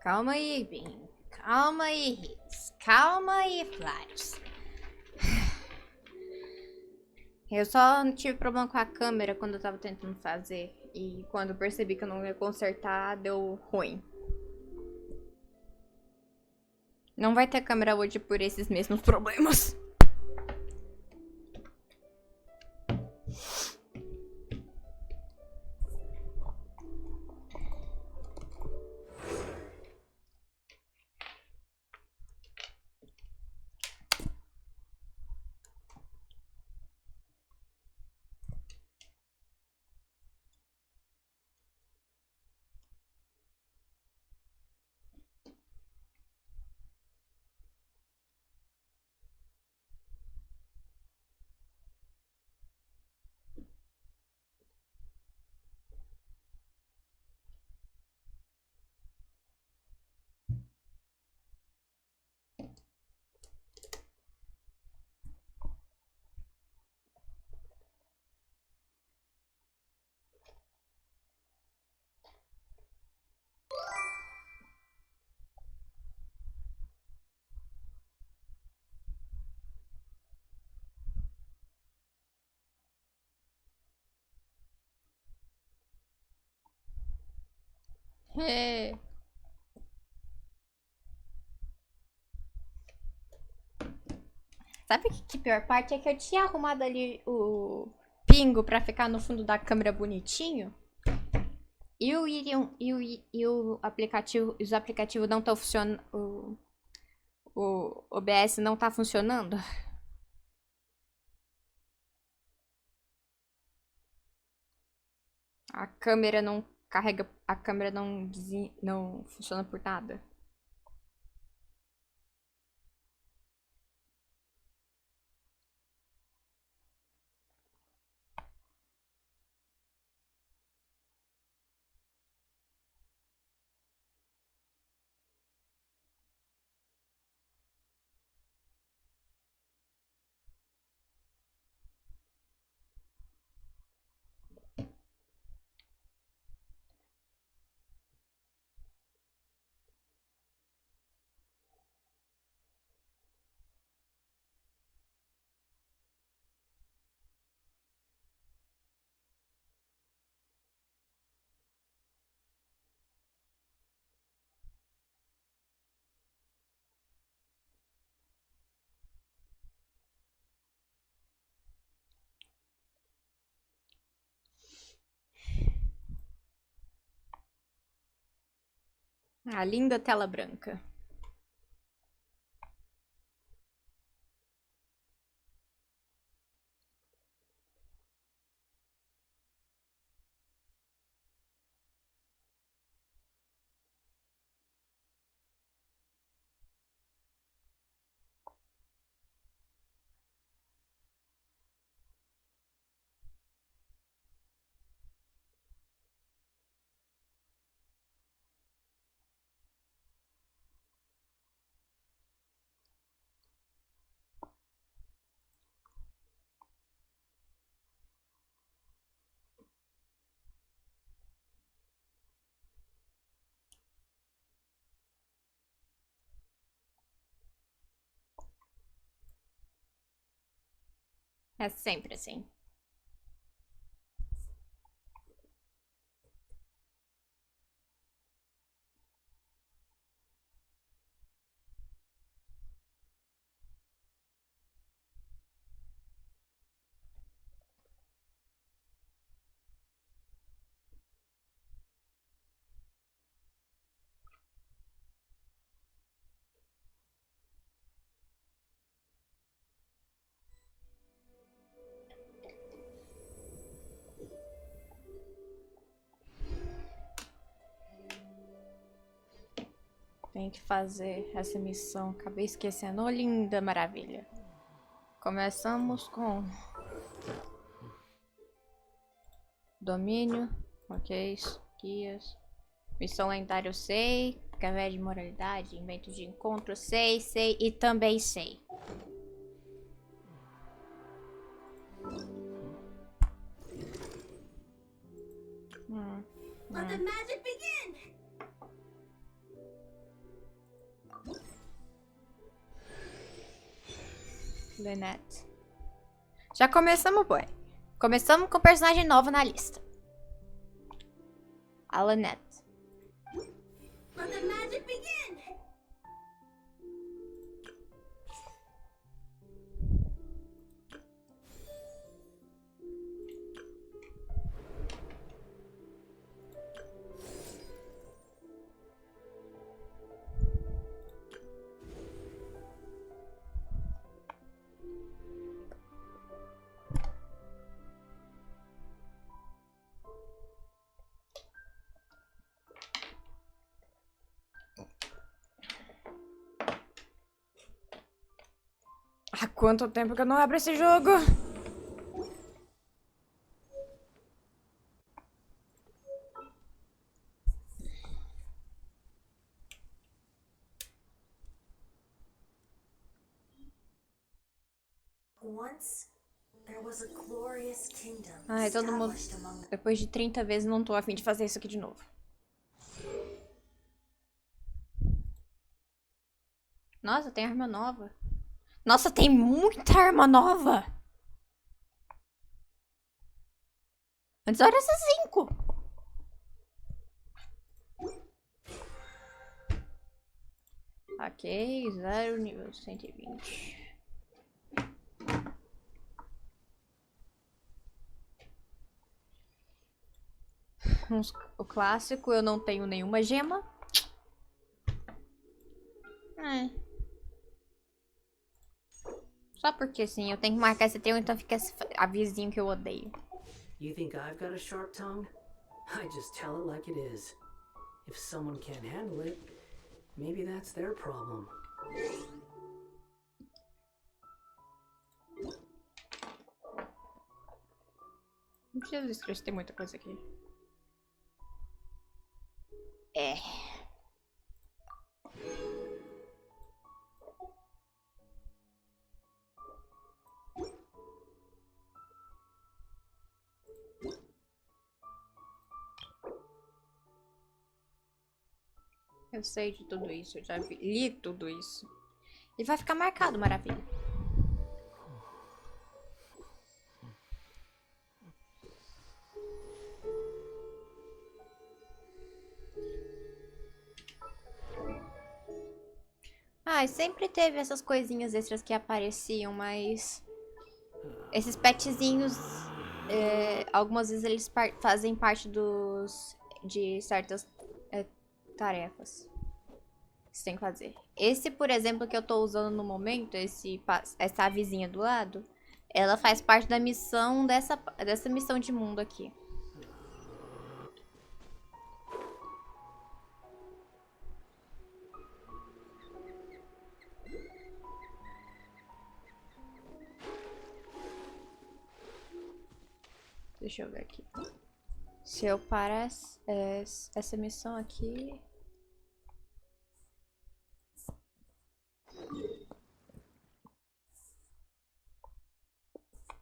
Calma aí, Bim. Calma aí, Riz. Calma aí, Flávio. Eu só tive problema com a câmera quando eu tava tentando fazer. E quando eu percebi que eu não ia consertar, deu ruim. Não vai ter câmera hoje por esses mesmos problemas. É. Sabe que pior parte é que eu tinha arrumado ali o pingo pra ficar no fundo da câmera bonitinho. E o aplicativo, os aplicativos não estão funcionando. O OBS não tá funcionando. A câmera não carrega. A câmera não funciona por nada. A linda tela branca. É sempre assim. Tem que fazer essa missão. Acabei esquecendo. Oh, linda maravilha. Começamos com domínio, ok, guias, missão lendária eu sei, cavé de moralidade, invento de encontro, sei e também sei. Let the magic begin. Lynette. Já começamos, boy. Começamos com personagem novo na lista. A Lynette. Let the magic begin! Há quanto tempo que eu não abro esse jogo? Once there was a glorious kingdom Ai, todo mundo... established among Depois de 30 vezes, não tô a fim de fazer isso aqui de novo. Nossa, tem arma nova. Nossa, tem muita arma nova! Antes era essas 5. Ok, 0, nível 120. O clássico, eu não tenho nenhuma gema. Só porque sim, eu tenho que marcar esse teu, então fica esse avisinho que eu odeio. You think I've got a sharp tongue? I just tell it like it is. If someone can't handle it, maybe that's their problem. Não precisa escrever, tem muita coisa aqui. É. Eu sei de tudo isso, eu já li tudo isso. E vai ficar marcado, maravilha. Ah, e sempre teve essas coisinhas extras que apareciam, mas... Esses petzinhos, algumas vezes eles fazem parte de certas tarefas que você tem que fazer. Esse, por exemplo, que eu tô usando no momento, essa avizinha do lado, ela faz parte da missão dessa missão de mundo aqui. Deixa eu ver aqui. Se eu parar essa missão aqui...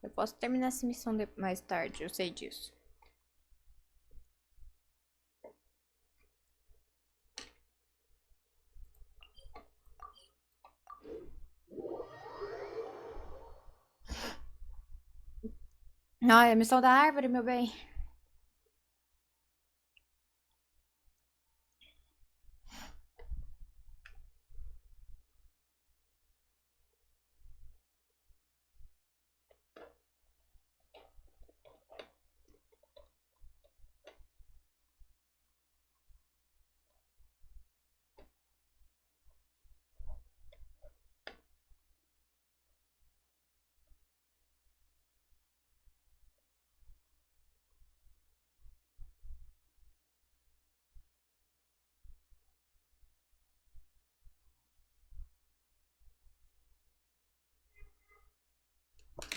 Eu posso terminar essa missão mais tarde, eu sei disso. Ai, a missão da árvore, meu bem.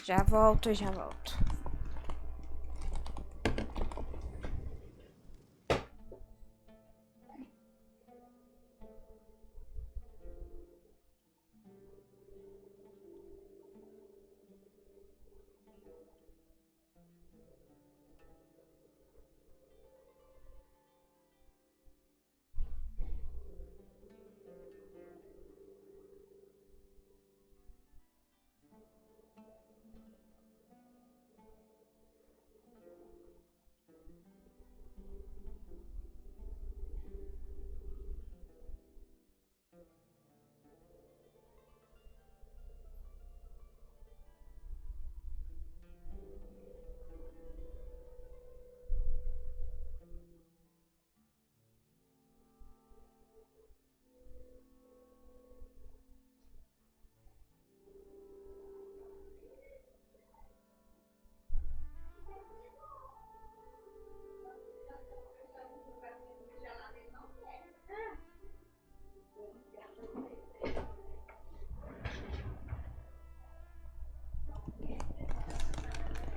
Já volto, já volto.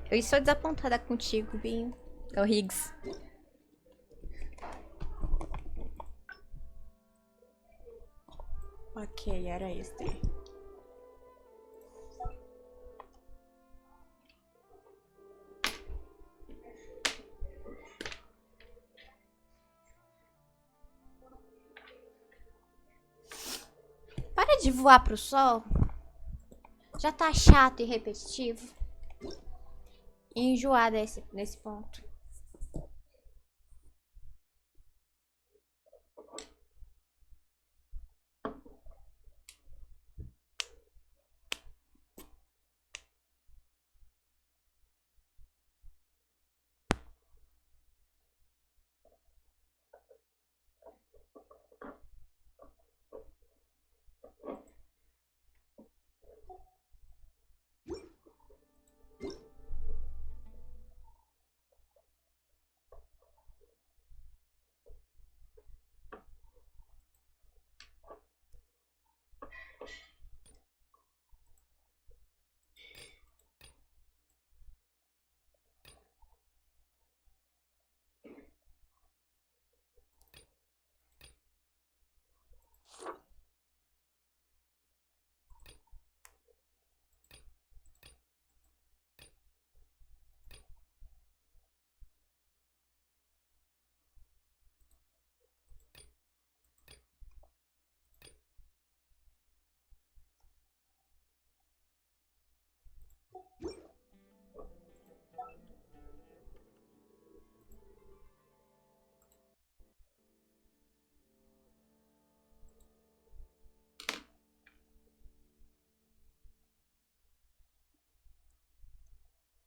Eu estou desapontada contigo, Binho. É o Higgs. Ok, era este. Para de voar pro sol. Já tá chato e repetitivo. E enjoada nesse ponto.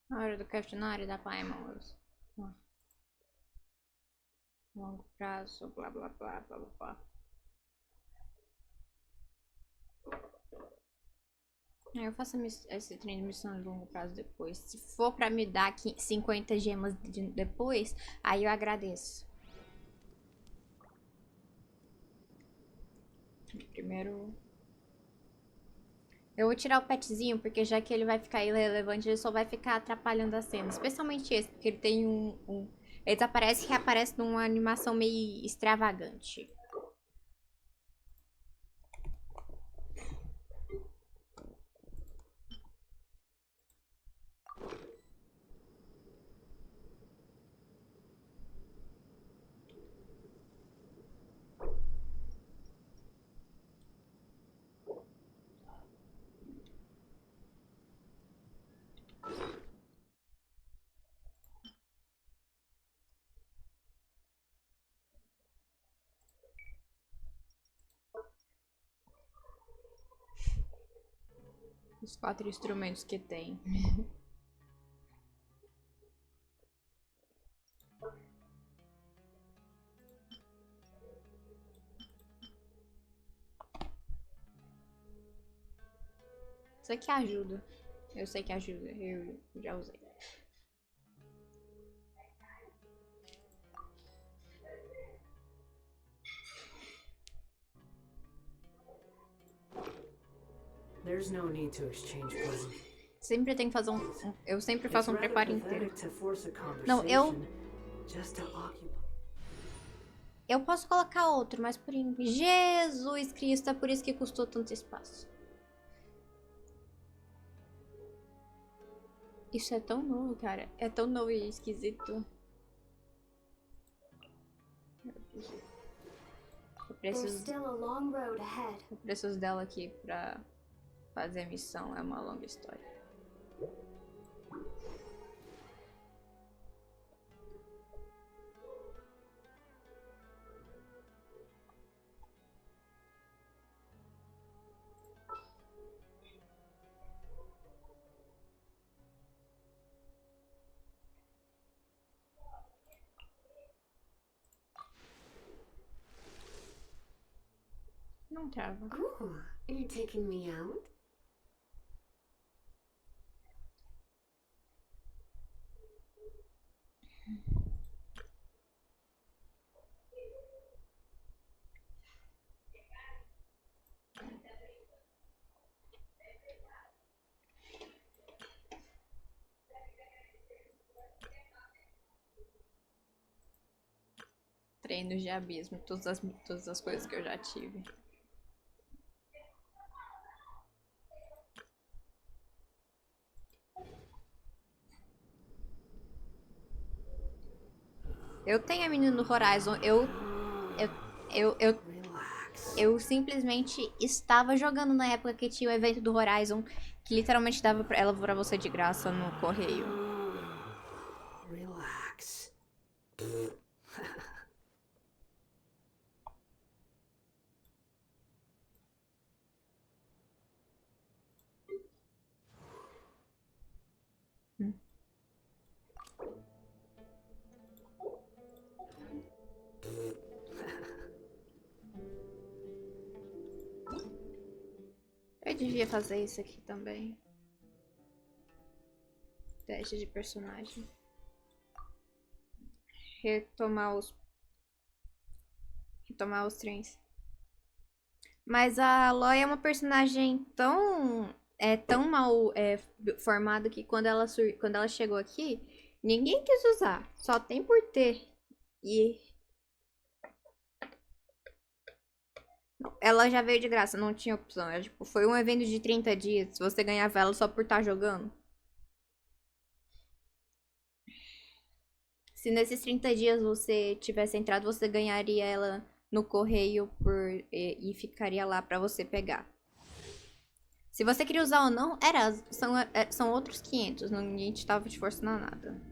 Na hora do questionário da Paimons. Longo prazo, blá blá blá blá blá. Eu faço esse treino de missão de longo prazo depois. Se for pra me dar 50 gemas depois, aí eu agradeço. Primeiro... Eu vou tirar o petzinho, porque já que ele vai ficar irrelevante, ele só vai ficar atrapalhando a cena. Especialmente esse, porque ele tem ele desaparece e reaparece numa animação meio extravagante. Os 4 instrumentos que tem. Isso aqui ajuda. Eu sei que ajuda. Eu já usei. There's no need to exchange presents. Sempre tem que fazer eu sempre faço um It's rather preparo inteiro. pathetic to force a Não, conversation just to occupy. Eu posso colocar outro, mas por Jesus Cristo, é por isso que custou tanto espaço. Isso é tão novo, cara. É tão novo e esquisito. Eu preciso dela aqui pra fazer a missão. É uma longa história. Não trava. Ooh, are you taking me out? treinos de abismo, todas as coisas que eu já tive. Eu tenho a menina do Horizon, eu simplesmente estava jogando na época que tinha o evento do Horizon, que literalmente dava ela pra você de graça no correio. Relax. Eu devia fazer isso aqui também. Teste de personagem. Retomar os trens. Mas a Aloy é uma personagem tão mal formada que quando ela chegou aqui, ninguém quis usar. Só tem por ter. E ela já veio de graça, não tinha opção. Tipo, foi um evento de 30 dias. Você ganhava ela só por estar jogando. Se nesses 30 dias você tivesse entrado, você ganharia ela no correio e ficaria lá pra você pegar. Se você queria usar ou não, são outros 500. Ninguém te tava te forçando a nada.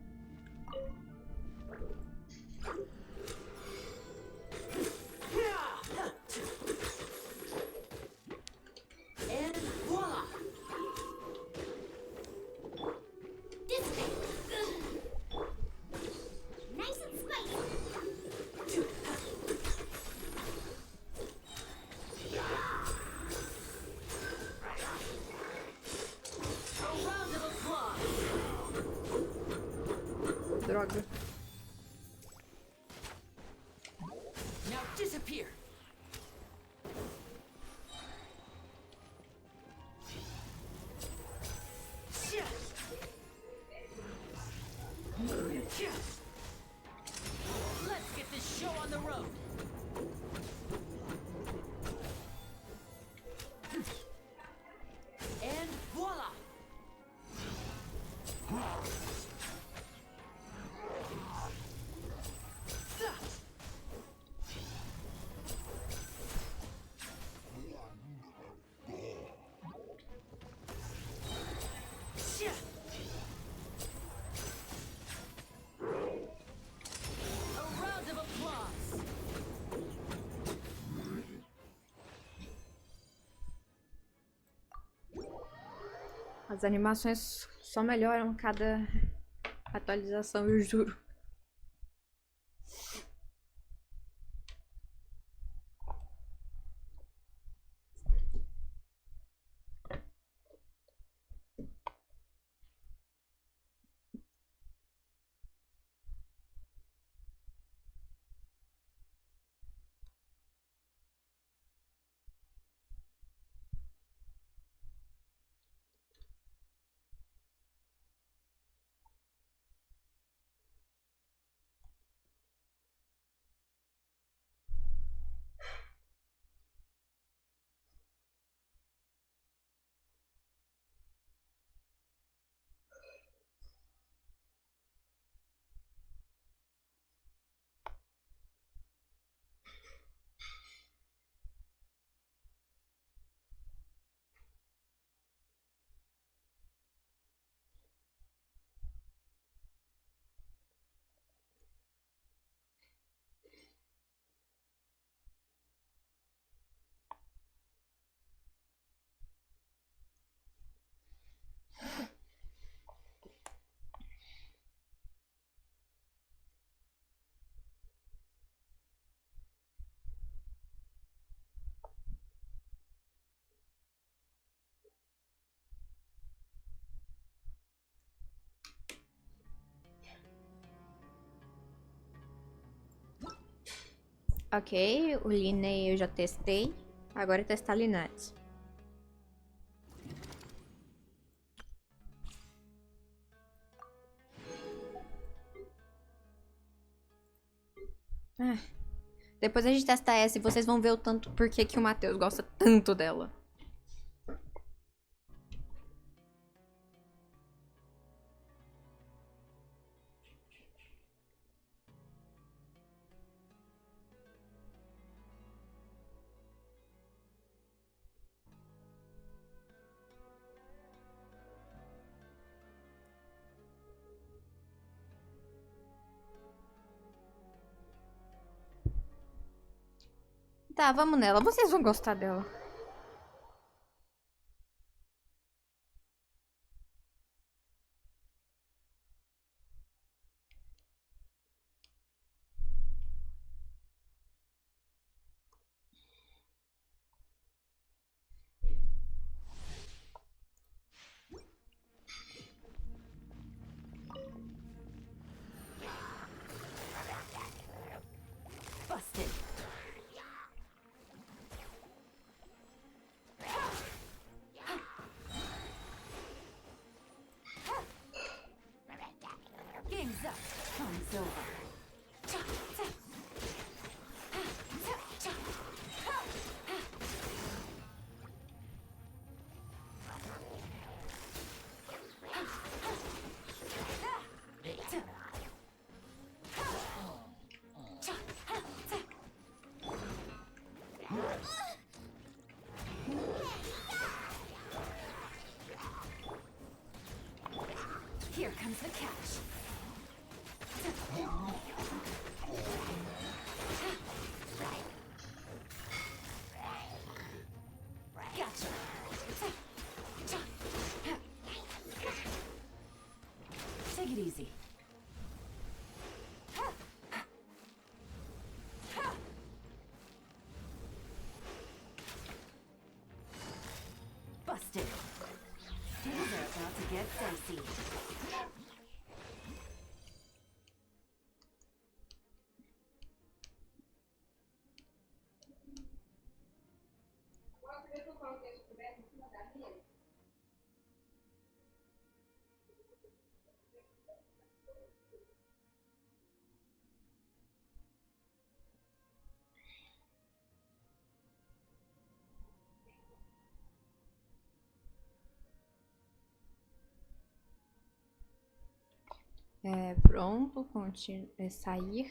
And voila! Nice and spicy. A round of applause. Droga. Now disappear. Let's get this show on the road. And voila! A round of applause. As animações só melhoram cada atualização, eu juro. Ok, o Linei eu já testei. Agora é testar Linette. Depois a gente testa essa e vocês vão ver o tanto por que o Matheus gosta tanto dela. Tá, vamos nela. Vocês vão gostar dela. Busted. Game's up. Time's over. Here comes the catch. Gotcha. Take it easy. Busted. Things are about to get dicey. Pronto, sair.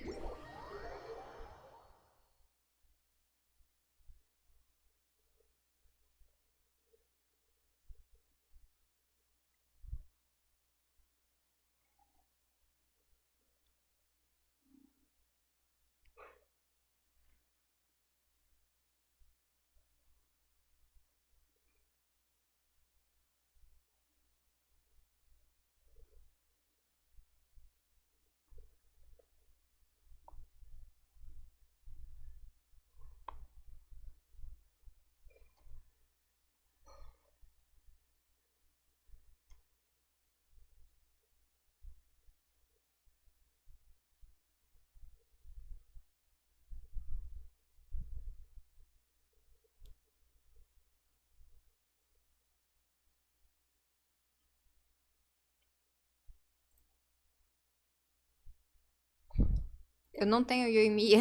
Eu não tenho Yoimiya.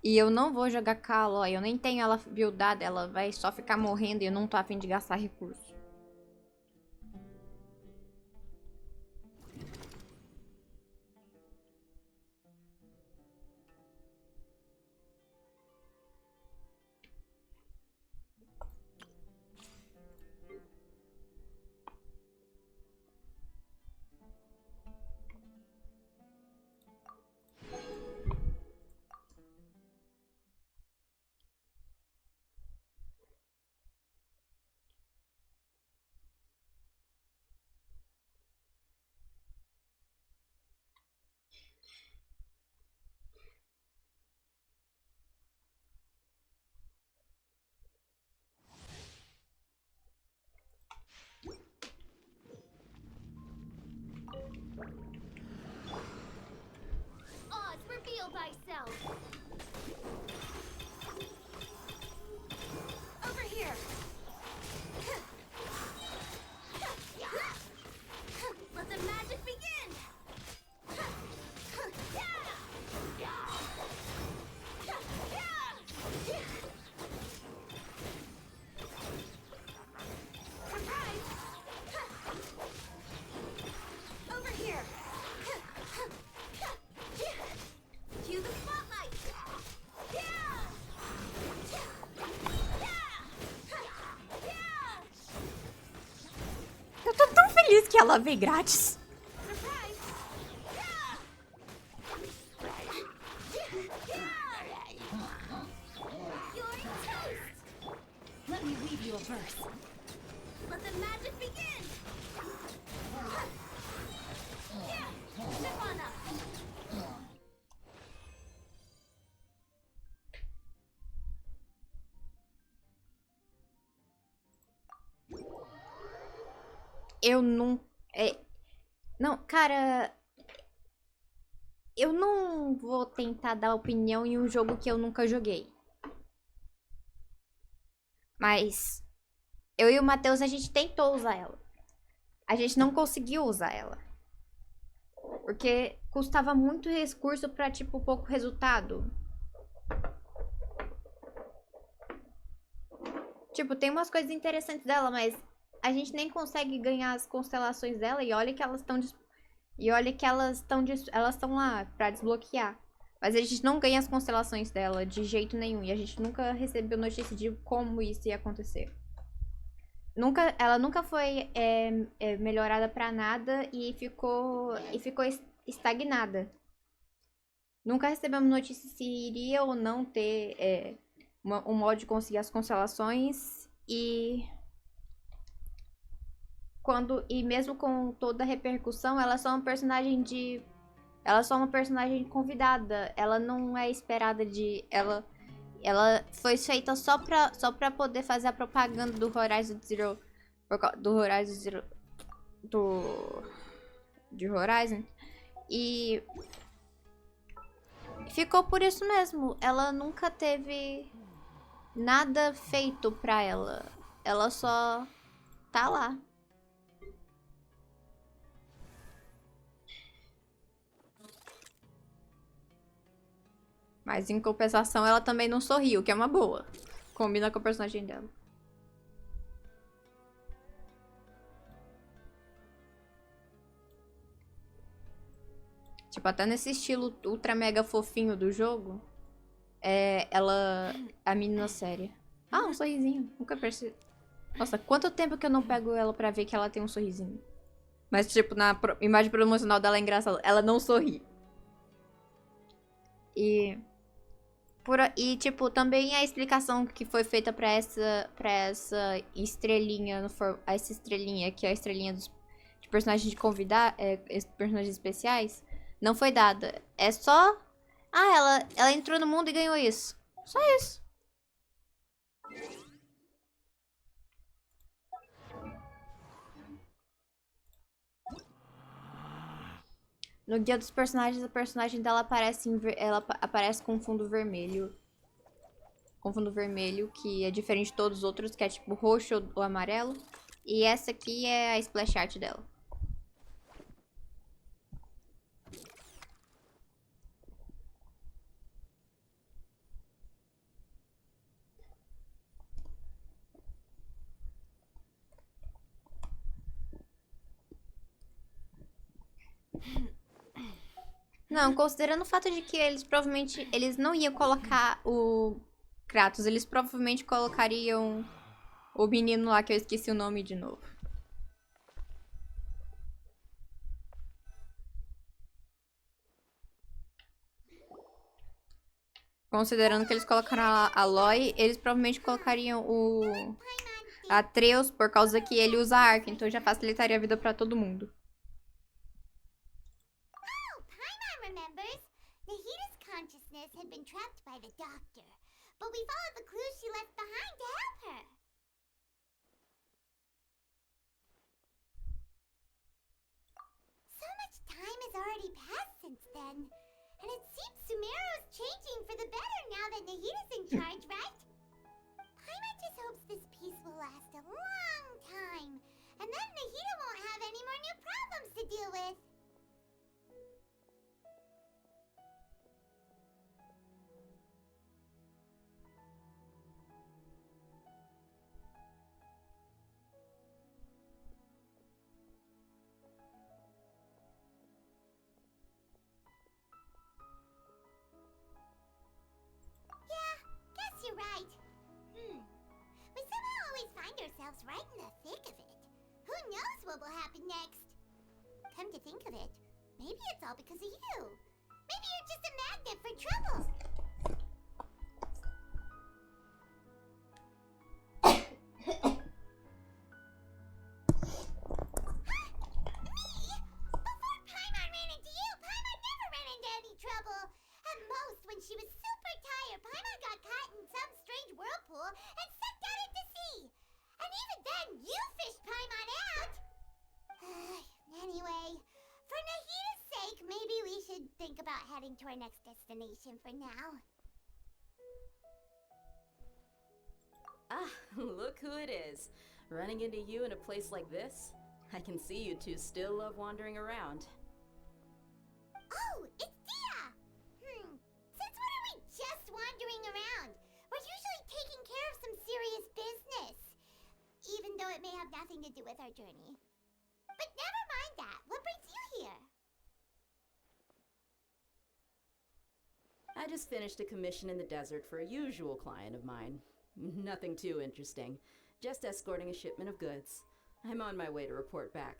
E eu não vou jogar Calói. Eu nem tenho ela buildada. Ela vai só ficar morrendo e eu não tô a fim de gastar recurso. ela vem grátis. Let me weave you a verse. Let the magic begin. Step on up. Eu não... Não, cara... Eu não vou tentar dar opinião em um jogo que eu nunca joguei. Mas... Eu e o Matheus, a gente tentou usar ela. A gente não conseguiu usar ela. Porque custava muito recurso pra, tipo, pouco resultado. Tipo, tem umas coisas interessantes dela, mas a gente nem consegue ganhar as constelações dela. E olha que elas estão... E olha que elas estão lá pra desbloquear. Mas a gente não ganha as constelações dela de jeito nenhum. E a gente nunca recebeu notícia de como isso ia acontecer. Ela nunca foi melhorada pra nada e ficou estagnada. Nunca recebemos notícia se iria ou não ter um modo de conseguir as constelações. E mesmo com toda a repercussão, ela é só uma personagem de... Ela é só uma personagem convidada. Ela não é esperada de... Ela foi feita só pra poder fazer a propaganda do Horizon Zero. Do Horizon Zero. De Horizon. E... ficou por isso mesmo. Ela nunca teve nada feito pra ela. Ela só tá lá. Mas em compensação, ela também não sorriu, que é uma boa. Combina com a personagem dela. Tipo, até nesse estilo ultra mega fofinho do jogo, a menina séria. Ah, um sorrisinho. Nunca percebi. Nossa, quanto tempo que eu não pego ela pra ver que ela tem um sorrisinho. Mas, tipo, na imagem promocional dela é engraçado. Ela não sorri. E, tipo, também a explicação que foi feita pra essa estrelinha, essa estrelinha, que é a estrelinha de personagens de convidar, personagens especiais, não foi dada. É só... Ah, ela entrou no mundo e ganhou isso. Só isso. No guia dos personagens, a personagem dela ela aparece com fundo vermelho. Com fundo vermelho, que é diferente de todos os outros, que é tipo roxo ou amarelo. E essa aqui é a splash art dela. Não, considerando o fato de que eles não iam colocar o Kratos, eles provavelmente colocariam o menino lá que eu esqueci o nome de novo. Considerando que eles colocaram a Aloy, eles provavelmente colocariam o Atreus por causa que ele usa arco, então já facilitaria a vida pra todo mundo. Remembers, Nahita's consciousness had been trapped by the doctor, but we followed the clues she left behind to help her. So much time has already passed since then, and it seems Sumeru's changing for the better now that Nahita's in charge, right? Paimon just hopes this peace will last a long time, and then Nahita won't have any more new problems to deal with. You're right. We somehow always find ourselves right in the thick of it. Who knows what will happen next? Come to think of it, maybe it's all because of you. Maybe you're just a magnet for trouble. Me? Before Paimon ran into you, Paimon never ran into any trouble. At most, when she was super tired, Paimon got caught in some strange whirlpool and sucked out into sea. And even then, you fished Paimon out. Anyway, for Nahita's sake, maybe we should think about heading to our next destination for now. Ah, look who it is. Running into you in a place like this? I can see you two still love wandering around. Oh, it's Dia! Since when are we just wandering around? We're usually taking care of some serious business. Even though it may have nothing to do with our journey. But never mind that. What brings you here? I just finished a commission in the desert for a usual client of mine. Nothing too interesting. Just escorting a shipment of goods. I'm on my way to report back.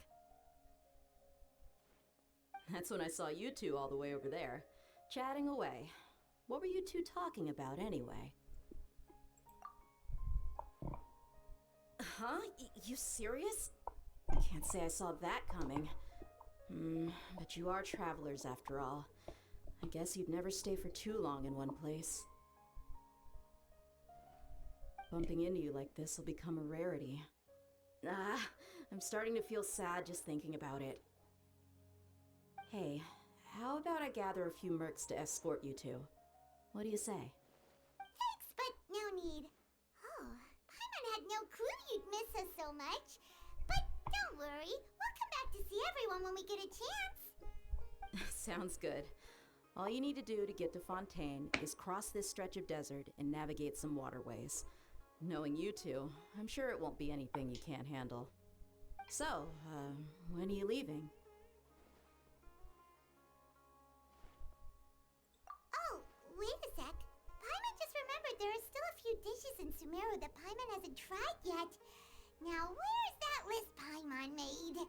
That's when I saw you two all the way over there, chatting away. What were you two talking about anyway? Huh? You serious? Can't say I saw that coming. But you are travelers after all. I guess you'd never stay for too long in one place. Bumping into you like this will become a rarity. I'm starting to feel sad just thinking about it. Hey, how about I gather a few mercs to escort you two? What do you say? Thanks, but no need. Oh, Paimon had no clue you'd miss us so much. But don't worry, we'll come back to see everyone when we get a chance. Sounds good. All you need to do to get to Fontaine is cross this stretch of desert and navigate some waterways. Knowing you two, I'm sure it won't be anything you can't handle. So, when are you leaving? Oh, wait a sec. Paimon just remembered there are still a few dishes in Sumeru that Paimon hasn't tried yet. Now, where's that list Paimon made?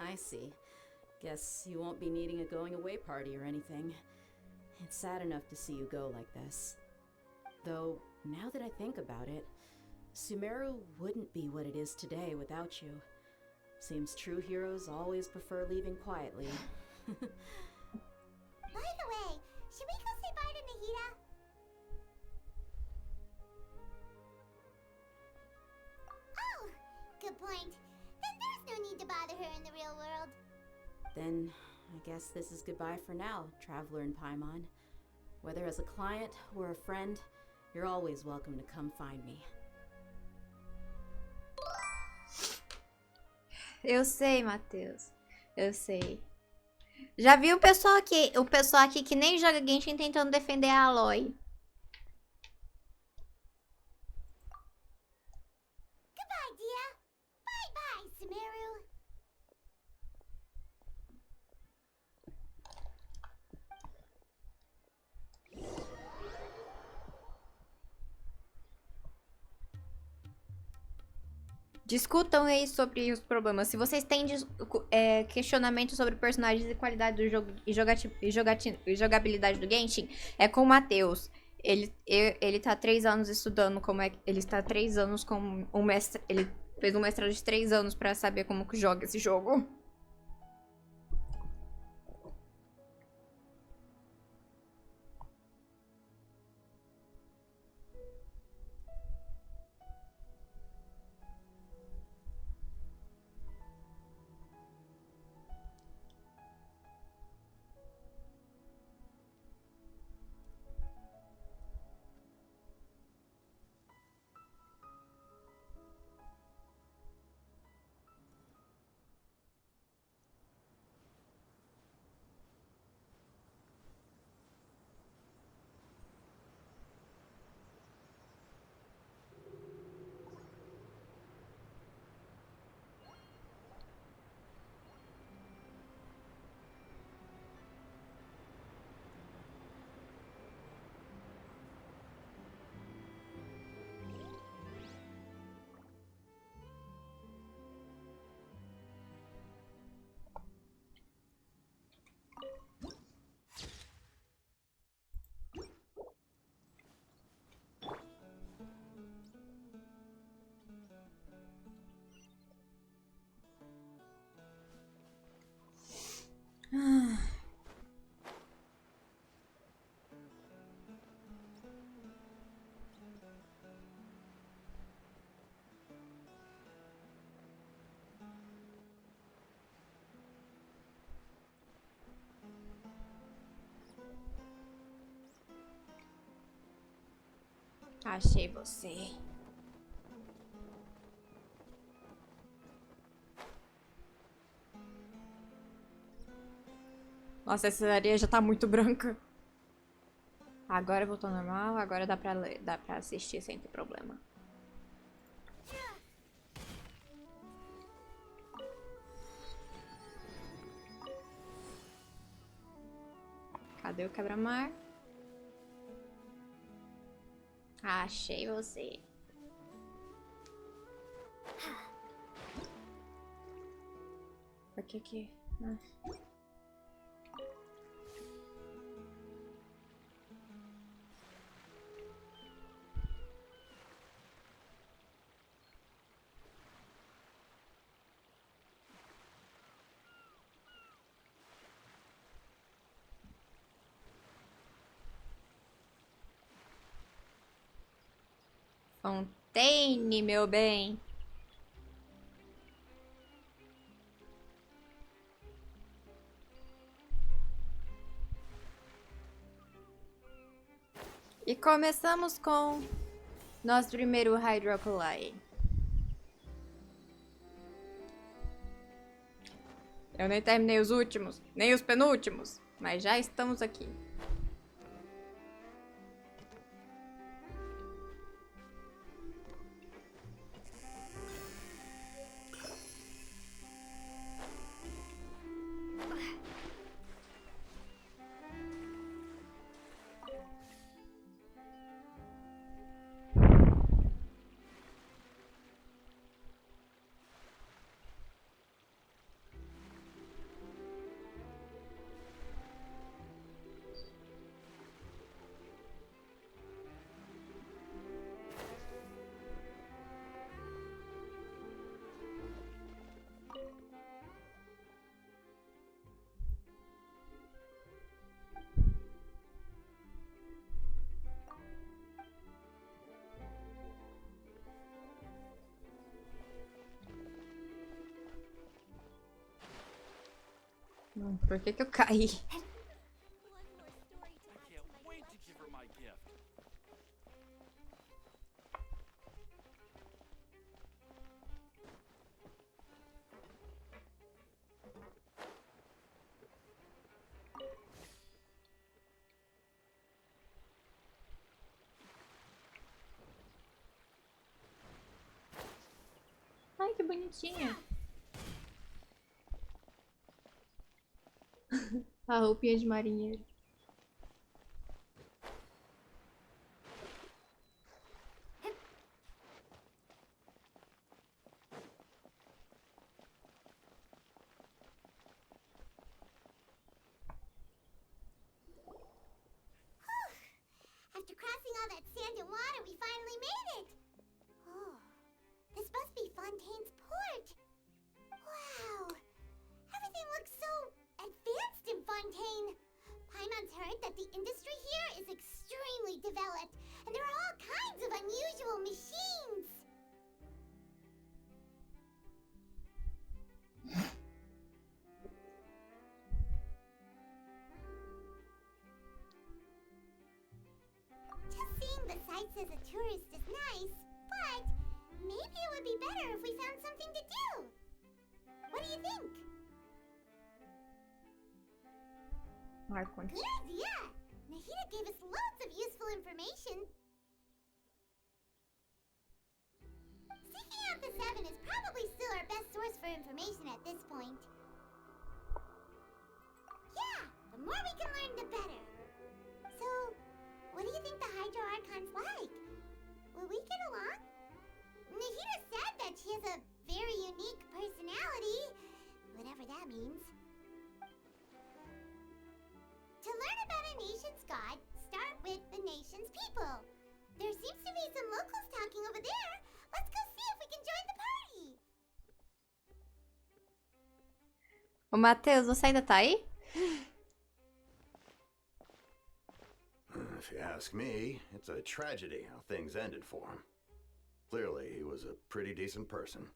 I see. Guess you won't be needing a going away party or anything. It's sad enough to see you go like this. Though, now that I think about it, Sumeru wouldn't be what it is today without you. Seems true heroes always prefer leaving quietly. By the way, should we go say bye to Nahita? Oh, good point. Then there's no need to bother her in the real world. Then, I guess this is goodbye for now, Traveler in Paimon. Whether as a client or a friend, you're always welcome to come find me. Eu sei, Matheus. Eu sei. Já vi o pessoal aqui que nem joga Genshin tentando defender a Aloy. Goodbye, Dia. Bye-bye, Sumeru. Discutam aí sobre os problemas. Se vocês têm questionamentos sobre personagens e qualidade do jogo e jogabilidade do Genshin, é com o Matheus. Ele tá 3 anos estudando como é. Ele está 3 anos com um mestre. Ele fez um mestrado de 3 anos pra saber como que joga esse jogo. Achei você. Nossa, essa areia já tá muito branca. Agora voltou ao normal, agora dá pra ler, dá pra assistir sem ter problema. Cadê o quebra-mar? Achei você. Por que que... Ah. Fontaine, meu bem. E começamos com nosso primeiro Hydrocolite. Eu nem terminei os últimos, nem os penúltimos, mas já estamos aqui. Por que que eu caí? Ai, que bonitinha. A roupinha de marinheiro. After crossing all that sand and water, we finally made it! Oh, this must be Fontaine's port! Wow! Everything looks so advanced in Fontaine! Paimon's heard that the industry here is extremely developed, and there are all kinds of unusual machines! Just seeing the sights as a tourist is nice, but maybe it would be better if we found something to do. What do you think? Good idea! Nahida gave us loads of useful information. Seeking out the Seven is probably still our best source for information at this point. Yeah, the more we can learn, the better. So, what do you think the Hydro Archon's like? Will we get along? Nahida said that she has a very unique personality, whatever that means. To learn about a nation's god, start with the nation's people. There seems to be some locals talking over there. Let's go see if we can join the party. Ô, Matheus, você ainda tá aí? If you ask me, it's a tragedy how things ended for him. Clearly, he was a pretty decent person.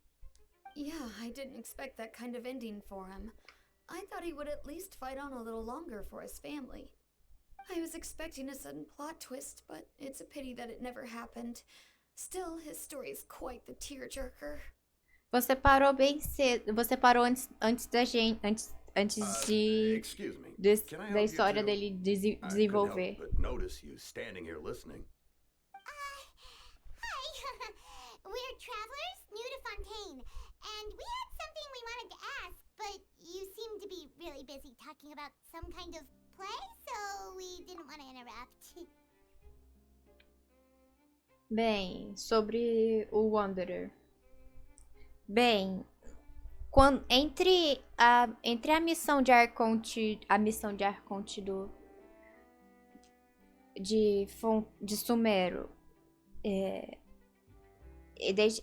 Yeah, I didn't expect that kind of ending for him. I thought he would at least fight on a little longer for his family. I was expecting a sudden plot twist, but it's a pity that it never happened. Still, his story is quite the tearjerker. Você parou bem cedo. Você parou antes da gente. Antes Excuse me. Can I da help you história too? dele I couldn't help desenvolver. but notice you standing here listening. Hi. We're travelers new to Fontaine, and we had something we wanted to ask, but you seem to be really busy talking about some kind of play, so we didn't want to interrupt. Bem, sobre o Wanderer. Bem, entre a missão de Arconte, de Sumero,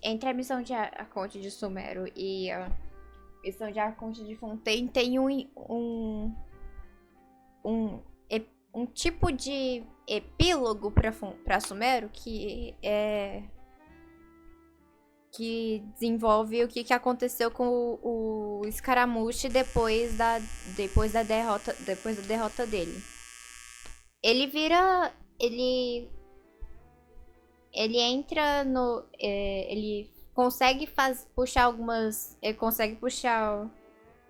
entre a missão de Arconte de Sumero e a missão de Arconte de Fontaine tem um tipo de epílogo para Sumero que desenvolve o que aconteceu com o Scaramouche depois da derrota dele. Ele vira. Ele entra no. Ele consegue puxar algumas. Ele consegue puxar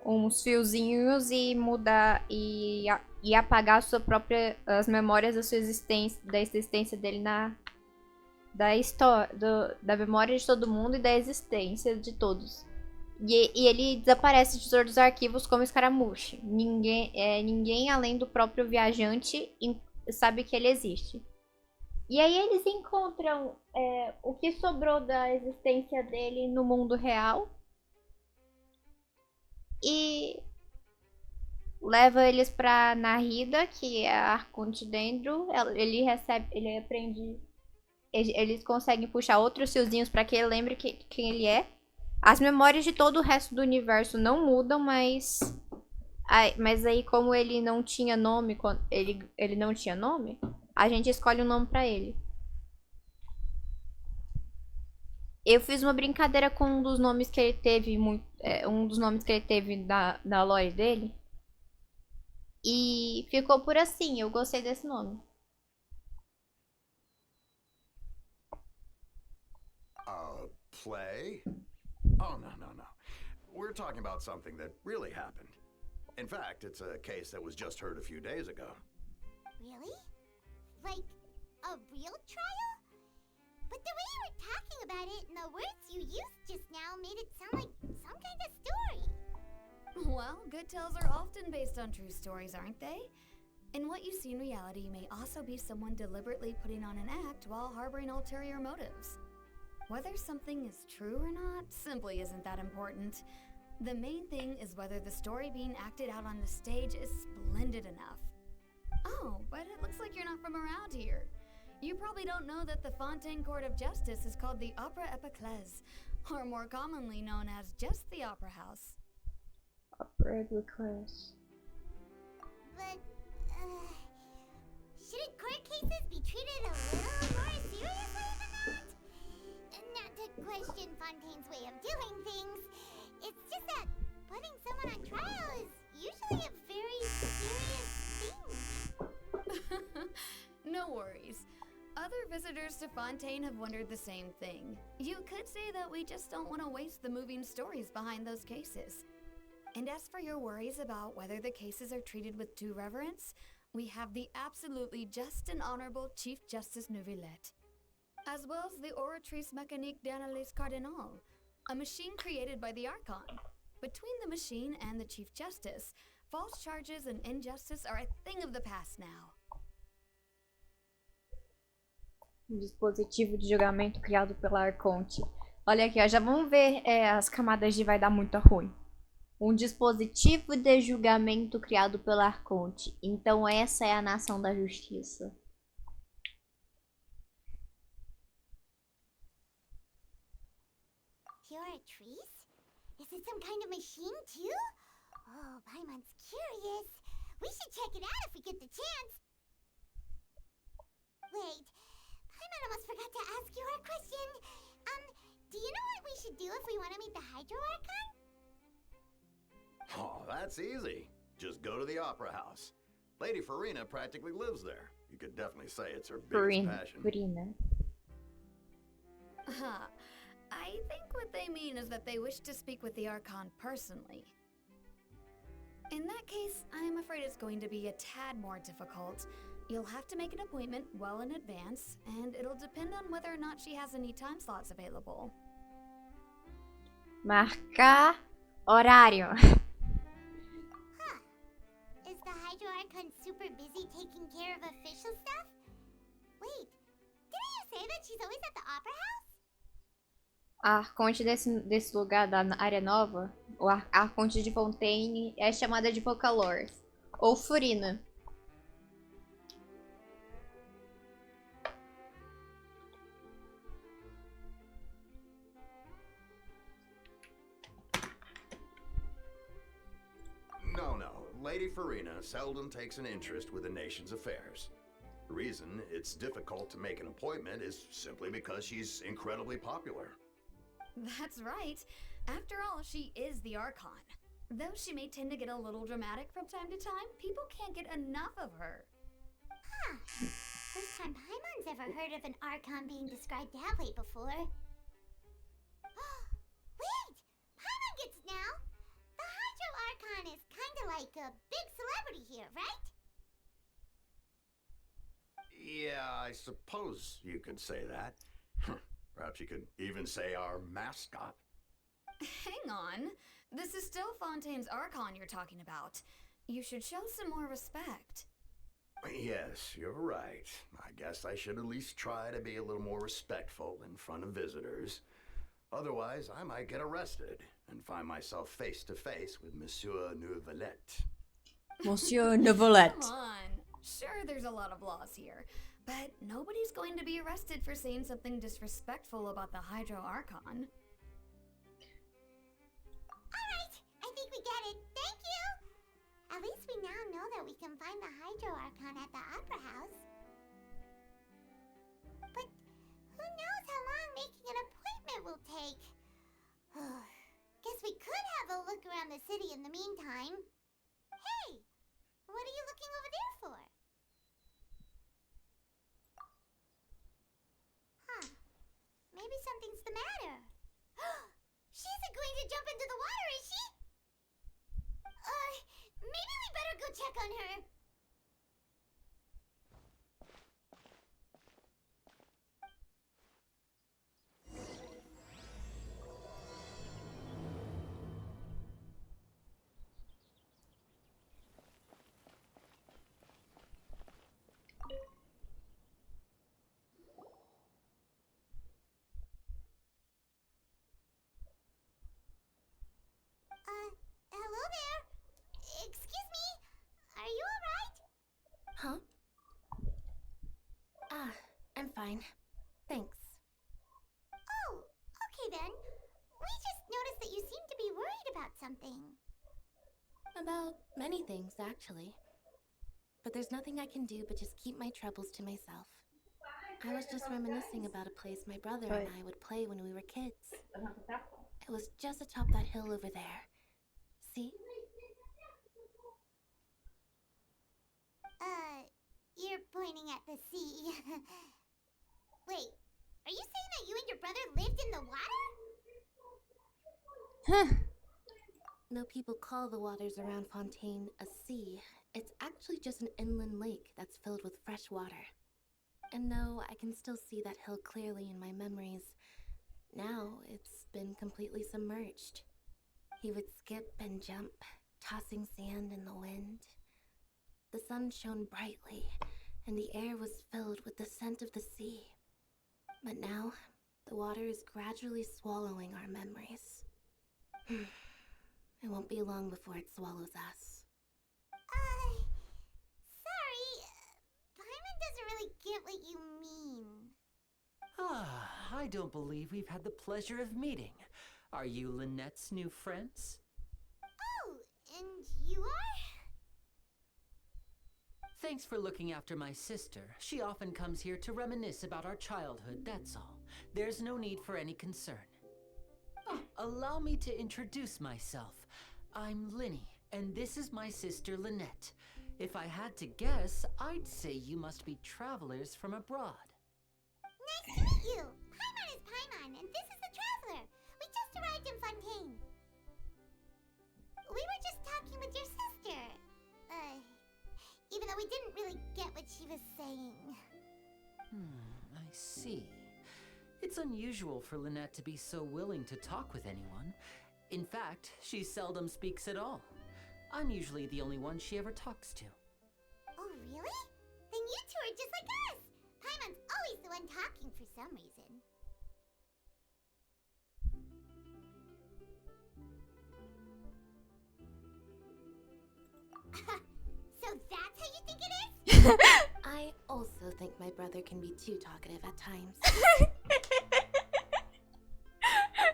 uns fiozinhos e mudar. E apagar as memórias da sua existência. Da existência dele da história, da memória de todo mundo e da existência de todos. E ele desaparece de todos os arquivos como Escaramuche. Ninguém além do próprio viajante sabe que ele existe. E aí eles encontram o que sobrou da existência dele no mundo real. E leva eles pra Narida, que é a Arconte Dendro. Ele aprende. Eles conseguem puxar outros fiozinhos pra que ele lembre quem ele é. As memórias de todo o resto do universo não mudam, mas aí como ele não tinha nome, ele não tinha nome, a gente escolhe um nome pra ele. Eu fiz uma brincadeira com um dos nomes que ele teve, na lore dele. E ficou por assim, eu gostei desse nome. Play? Oh, no. We're talking about something that really happened. In fact, it's a case that was just heard a few days ago. Really? Like a real trial? But the way you were talking about it and the words you used just now made it sound like some kind of story. Well, good tales are often based on true stories, aren't they? And what you see in reality may also be someone deliberately putting on an act while harboring ulterior motives. Whether something is true or not simply isn't that important. The main thing is whether the story being acted out on the stage is splendid enough. Oh, but it looks like you're not from around here. You probably don't know that the Fontaine Court of Justice is called the Opera Epiclese, or more commonly known as just the Opera House. Opera Epiclese. But, shouldn't court cases be treated a little more seriously than that? Not to question Fontaine's way of doing things. It's just that putting someone on trial is usually a very serious thing. No worries. Other visitors to Fontaine have wondered the same thing. You could say that we just don't want to waste the moving stories behind those cases. And as for your worries about whether the cases are treated with due reverence, we have the absolutely just and honorable Chief Justice Neuvillette, as well as the Oratrice Mécanique d'Analyse Cardinal, a machine created by the Archon. Between the machine and the Chief Justice, false charges and injustice are a thing of the past now. Um dispositivo de julgamento criado pela Arconte. Olha aqui, ó, já vamos ver as camadas de vai dar muito ruim. Um dispositivo de julgamento criado pela Arconte. Então essa é a nação da justiça. Oratrice? Is it some kind of machine too? Oh, Paimon's curious. We should check it out if we get the chance. Wait, Paimon almost forgot to ask you our question. Do you know what we should do if we want to meet the Hydro Archon? Oh, that's easy. Just go to the Opera House. Lady Farina practically lives there. You could definitely say it's her biggest passion. Furina. Huh. I think what they mean is that they wish to speak with the Archon personally. In that case, I'm afraid it's going to be a tad more difficult. You'll have to make an appointment well in advance, and it'll depend on whether or not she has any time slots available. Marcar horário. Huh. Is the Hydro Archon super busy taking care of official stuff? Wait, didn't you say that she's always at the Opera House? A Arconte desse lugar, da área nova, o Arconte de Fontaine, é chamada de Vocalors, ou Furina. No. Lady Farina seldom takes an interest with the nation's affairs. The reason it's difficult to make an appointment is simply because she's incredibly popular. That's right. After all, she is the Archon. Though she may tend to get a little dramatic from time to time, people can't get enough of her. Huh. First time Paimon's ever heard of an Archon being described that way before. Wait! Paimon gets now! The Hydro Archon is kinda like a big celebrity here, right? Yeah, I suppose you could say that. Perhaps you could even say our mascot. Hang on. This is still Fontaine's Archon you're talking about. You should show some more respect. Yes, you're right. I guess I should at least try to be a little more respectful in front of visitors. Otherwise, I might get arrested and find myself face to face with Monsieur Neuvillette. Monsieur Neuvillette. Come on. Sure, there's a lot of laws here, but nobody's going to be arrested for saying something disrespectful about the Hydro Archon. Alright, I think we get it. Thank you! At least we now know that we can find the Hydro Archon at the Opera House. But who knows how long making an appointment will take? Guess we could have a look around the city in the meantime. Hey! What are you looking over there for? Huh. Maybe something's the matter. She isn't going to jump into the water, is she? Maybe we better go check on her. Hello there. Excuse me. Are you alright? Huh? I'm fine. Thanks. Oh, okay then. We just noticed that you seem to be worried about something. About many things, actually. But there's nothing I can do but just keep my troubles to myself. I was just reminiscing about a place my brother and I would play when we were kids. It was just atop that hill over there. See? You're pointing at the sea. Wait, are you saying that you and your brother lived in the water? Though people call the waters around Fontaine a sea, it's actually just an inland lake that's filled with fresh water. And though I can still see that hill clearly in my memories, now it's been completely submerged. He would skip and jump, tossing sand in the wind. The sun shone brightly, and the air was filled with the scent of the sea. But now, the water is gradually swallowing our memories. It won't be long before it swallows us. Sorry. Paimon doesn't really get what you mean. I don't believe we've had the pleasure of meeting. Are you Lynette's new friends? Oh, and you are? Thanks for looking after my sister. She often comes here to reminisce about our childhood, that's all. There's no need for any concern. Oh, allow me to introduce myself. I'm Linny, and this is my sister Lynette. If I had to guess, I'd say you must be travelers from abroad. Nice to meet you. Paimon is Paimon, and this is the Traveler. We just arrived in Fontaine. We were just talking with your sister. Even though we didn't really get what she was saying. I see. It's unusual for Lynette to be so willing to talk with anyone. In fact, she seldom speaks at all. I'm usually the only one she ever talks to. Oh, really? Then you two are just like us. Paimon's always the one talking for some reason. So that's how you think it is? I also think my brother can be too talkative at times.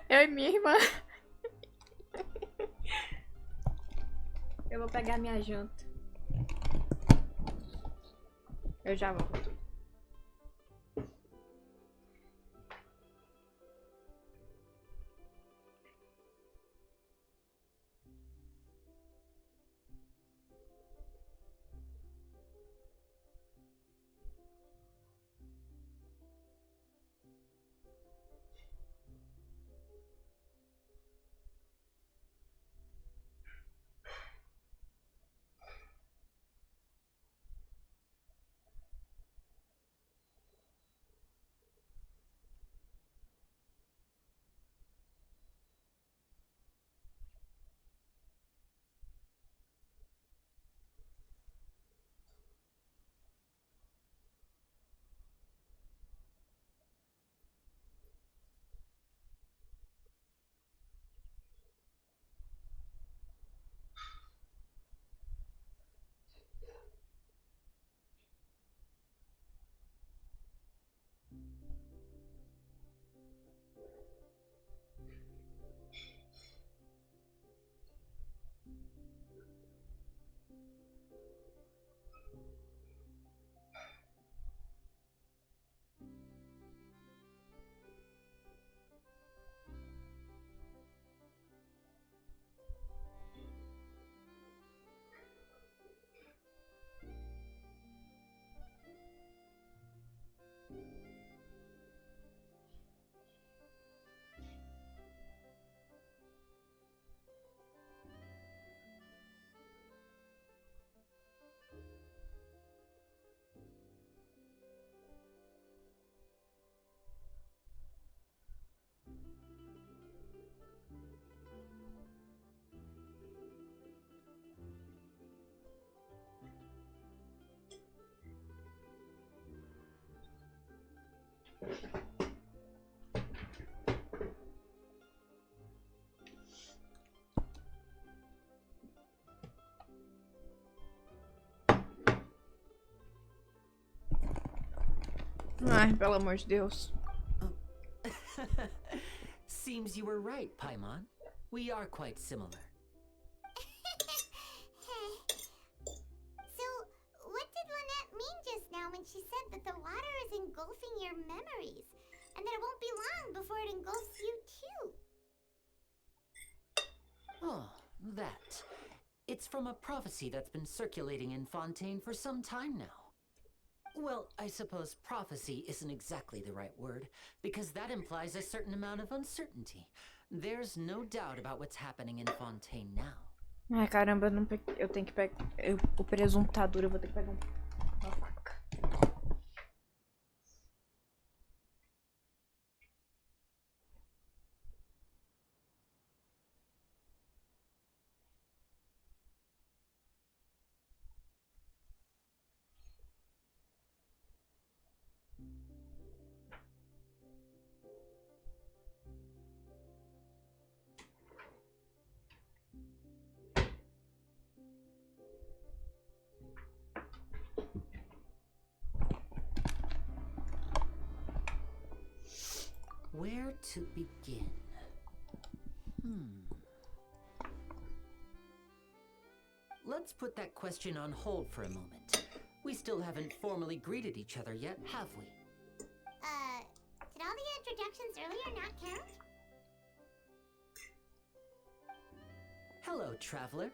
Eu e minha irmã. Eu vou pegar minha janta. Eu já volto. Ai, pelo amor de Deus. Seems you were right, Paimon. We are quite similar. So, what did Lynette mean just now when she said that the water is engulfing your memories? And that it won't be long before it engulfs you too? Oh, that. It's from a prophecy that's been circulating in Fontaine for some time now. Well, I suppose prophecy isn't exactly the right word, because that implies a certain amount of uncertainty. There's no doubt about what's happening in Fontaine now. Ai, caramba, eu tenho que pegar. O presunto tá duro, eu vou ter que pegar uma faca. Where to begin? Let's put that question on hold for a moment. We still haven't formally greeted each other yet, have we? Did all the introductions earlier not count? Hello, traveler.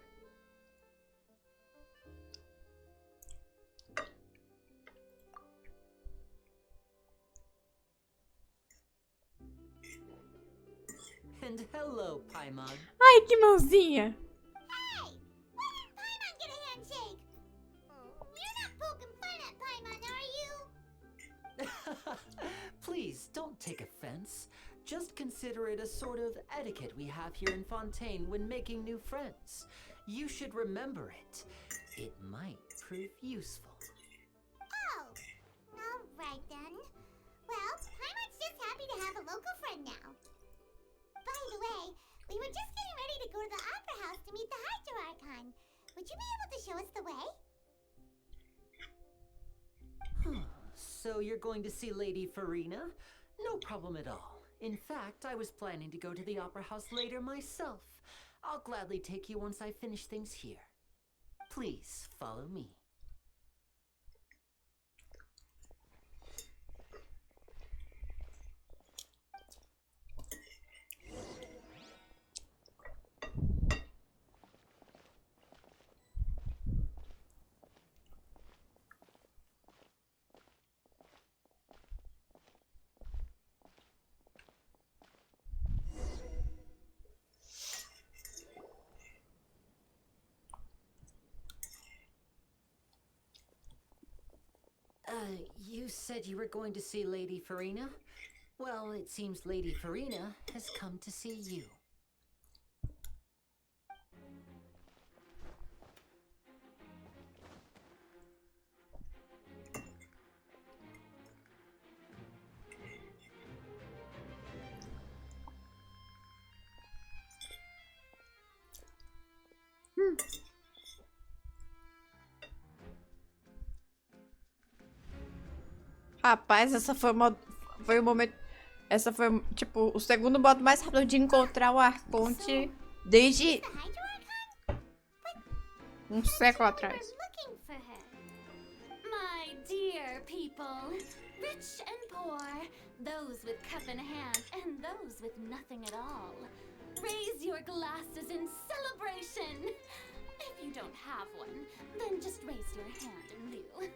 Paimon. Ai, que mãozinha. Hey! Why didn't Paimon get a handshake? You're not poking fun at Paimon, are you? Please, don't take offense. Just consider it a sort of etiquette we have here in Fontaine when making new friends. You should remember it. It might prove useful. Oh, all right then. Well, Paimon's just happy to have a local friend now. By the way, we were just getting ready to go to the Opera House to meet the Hydro Archon. Would you be able to show us the way? So you're going to see Lady Farina? No problem at all. In fact, I was planning to go to the Opera House later myself. I'll gladly take you once I finish things here. Please follow me. You said you were going to see Lady Farina? Well, it seems Lady Farina has come to see you. Rapaz, essa foi uma... Foi o momento... Essa foi, tipo, o segundo modo mais rápido de encontrar o Arconte desde The Hydro Archon? um século We atrás. were looking for her. My dear people, rich and poor, those with cup in hand and those with nothing at all, raise your glasses in celebration. If you don't have one, then just raise your hand in lieu.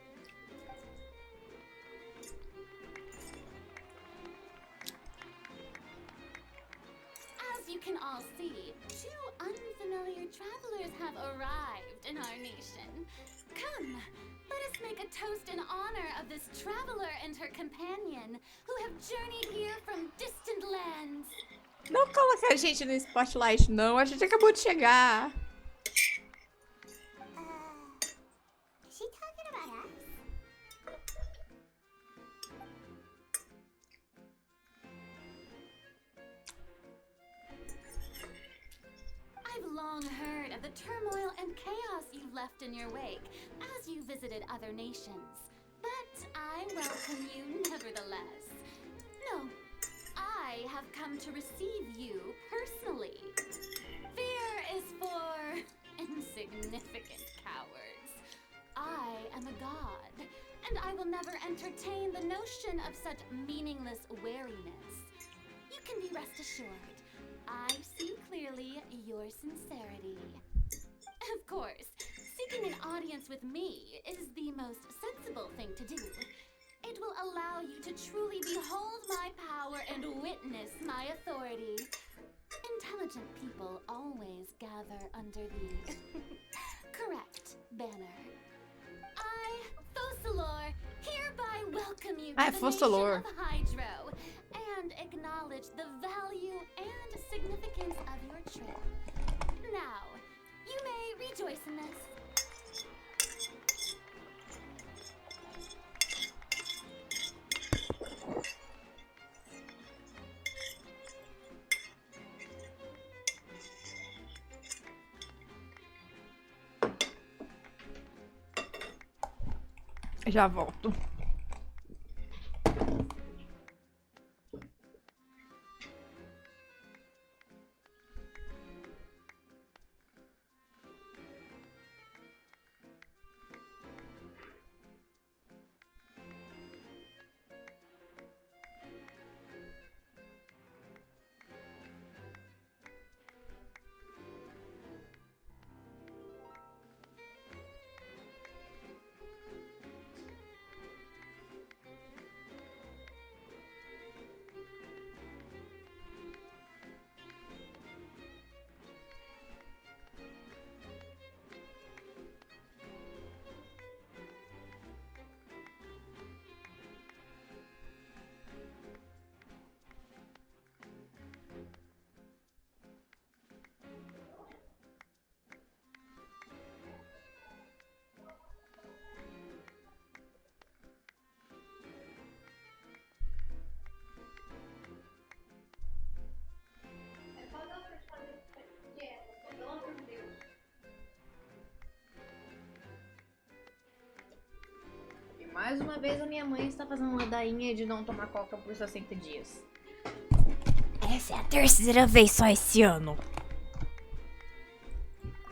As you can all see, two unfamiliar travelers have arrived in our nation. Come, let us make a toast in honor of this traveler and her companion who have journeyed here from distant lands. Não coloca a gente no spotlight, não. A gente acabou de chegar. Is she talking about us? I've long heard of the turmoil and chaos you've left in your wake as you visited other nations. But I welcome you nevertheless. No, I have come to receive you personally. Fear is for insignificant cowards. I am a god, and I will never entertain the notion of such meaningless wariness. You can be rest assured, I see clearly your sincerity. Of course, seeking an audience with me is the most sensible thing to do. It will allow you to truly behold my power and witness my authority. Intelligent people always gather under the correct banner. I, Focalor, hereby welcome you to Hi, the Focalor. nation of Hydro and acknowledge the value and significance of your trip. Now, you may rejoice in this. Já volto. Mais uma vez a minha mãe está fazendo ladainha de não tomar coca por 60 dias. Essa é a terceira vez só esse ano.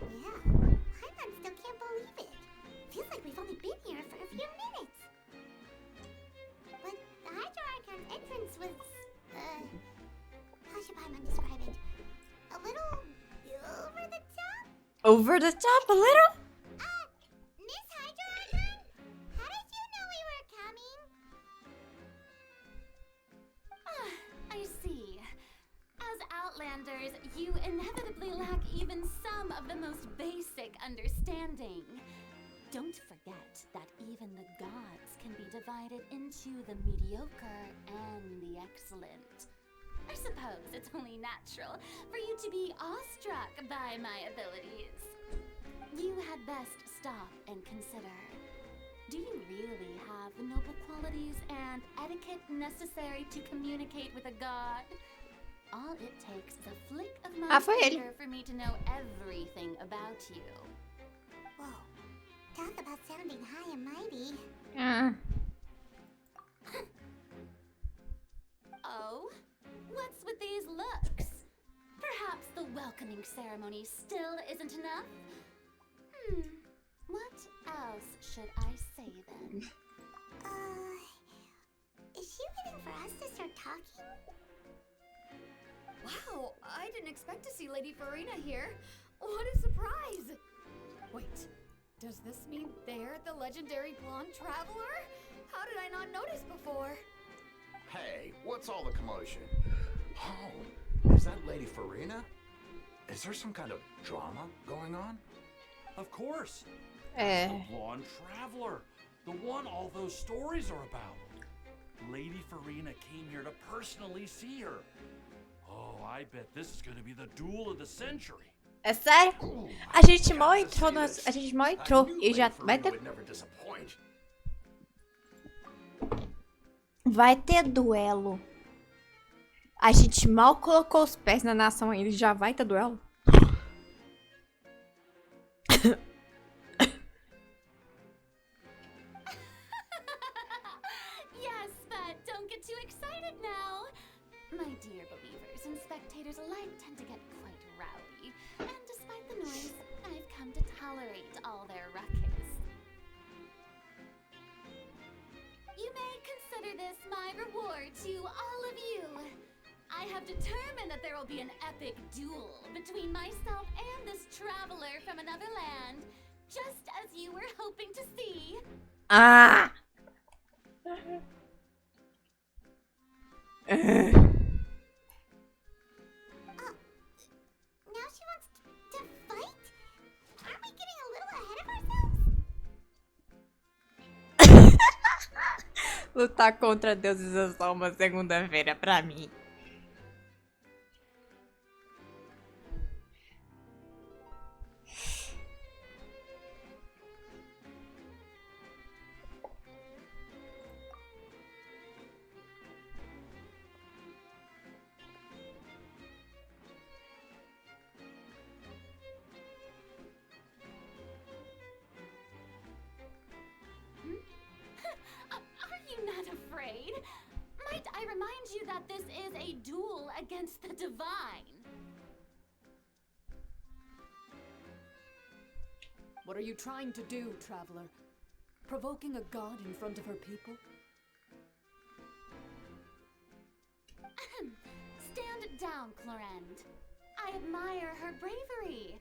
Yeah, Paimon still can't believe it. Feels like we've only been here for a few minutes. But the Hydro Archon's entrance was, how should Paimon describe it? A little over the top? Over the top a little? Miss Hydro Archon? How did you know we were coming? I see. As Outlanders, you inevitably lack even some of the most basic understanding. Don't forget that even the gods can be divided into the mediocre and the excellent. I suppose it's only natural for you to be awestruck by my abilities. You had best stop and consider. Do you really have the noble qualities and etiquette necessary to communicate with a god? All it takes is a flick of my foi ele. finger for me to know everything about you. Whoa, talk about sounding high and mighty. Oh? What's with these looks? Perhaps the welcoming ceremony still isn't enough? What else should I say then? Is she waiting for us to start talking? Wow, I didn't expect to see Lady Farina here. What a surprise! Wait, does this mean they're the legendary blonde traveler? How did I not notice before? Hey, what's all the commotion? Oh, is that Lady Farina? Is there some kind of drama going on? Of course. É. The blonde traveler. The one all those stories are about. Lady Farina came here to personally see her. Oh, I bet this is going to be the duel of the century. É sério? A gente mal entrou, a gente mal entrou e já vai ter... Vai ter duelo. A gente mal colocou os pés na nação ainda e já vai ter duelo? Yes, but don't get too excited now. My dear believers and spectators alike tend to get quite rowdy, and despite the noise, I've come to tolerate all their ruckus. You may consider this my reward to all of you. I have determined that there will be an epic duel between myself and this traveler from another land, just as you were hoping to see. Ah! Now she wants to fight? Aren't we getting a little ahead of ourselves? Lutar contra deuses é só uma segunda-feira pra mim. Are you not afraid? Might I remind you that this is a duel against the divine? What are you trying to do, traveler? Provoking a god in front of her people? Stand down, Clorend. I admire her bravery.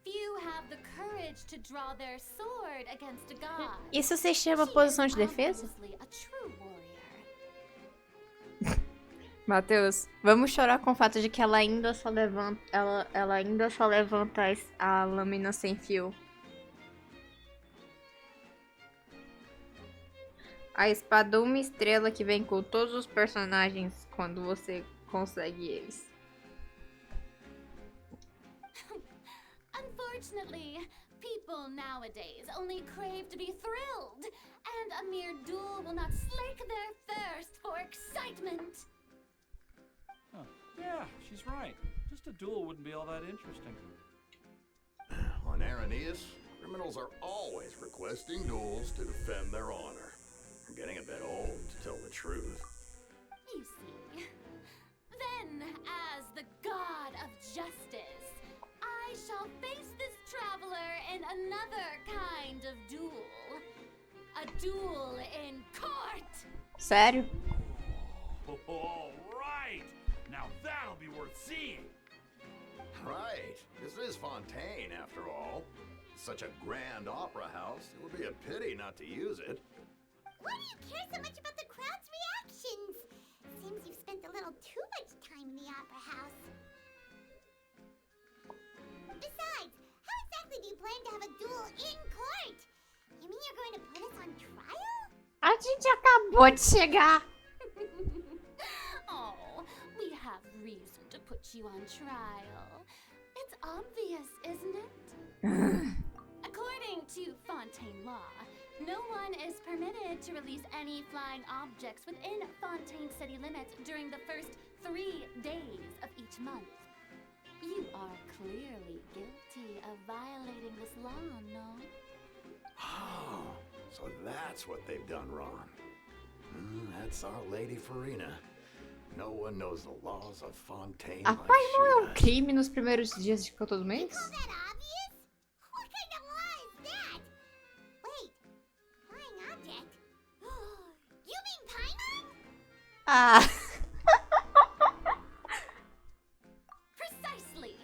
Few have the courage to draw their sword against a god. Isso se chama posição de defesa? Obviously a true warrior. Matheus, vamos chorar com o fato de que ela ainda só levanta, ela ainda só levanta a lâmina sem fio. A espada uma estrela que vem com todos os personagens quando você consegue eles. Unfortunately, people nowadays only crave to be thrilled, and a mere duel will not slake their thirst for excitement. Huh. Yeah, she's right. Just a duel wouldn't be all that interesting. On Araneus, criminals are always requesting duels to defend their honor. duel in court! Sério? All right. Now that'll be worth seeing. Right. This is Fontaine, after all. Such a grand opera house. It would be a pity not to use it. Why do you care so much about the crowd's reactions? Seems you've spent a little too much time in the opera house. Besides, how exactly do you plan to have a duel in court? You mean you're going to put us on trial? A gente acabou de chegar. Oh, we have reason to put you on trial. It's obvious, isn't it? According to Fontaine law, no one is permitted to release any flying objects within Fontaine city limits during the first 3 days of each month. You are clearly guilty of violating this law, no? Oh, so that's what they've done wrong. That's our Lady Farina. No one knows the laws of Fontaine A like Paimon é she um does. crime nos primeiros dias de todo mês? Call that obvious? What kind of law is that? Wait, flying object? You mean Paimon? Ah. Precisely!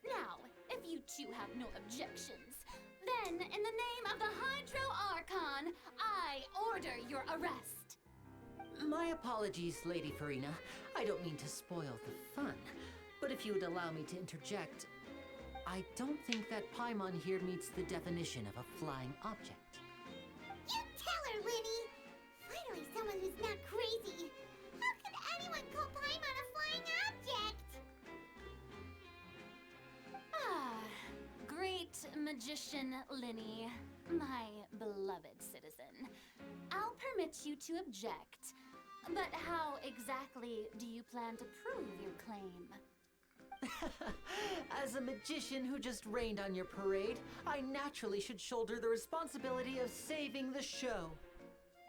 Now, if you two have no objections, then in the name of the Hydro Archon, I order your arrest. My apologies, Lady Farina. I don't mean to spoil the fun, but if you would allow me to interject, I don't think that Paimon here meets the definition of a flying object. You tell her, Winnie! Finally someone who's not crazy. How could anyone call Paimon a flying object? Ah, great magician Linny, my beloved citizen. I'll permit you to object, but how exactly do you plan to prove your claim? As a magician who just rained on your parade, I naturally should shoulder the responsibility of saving the show.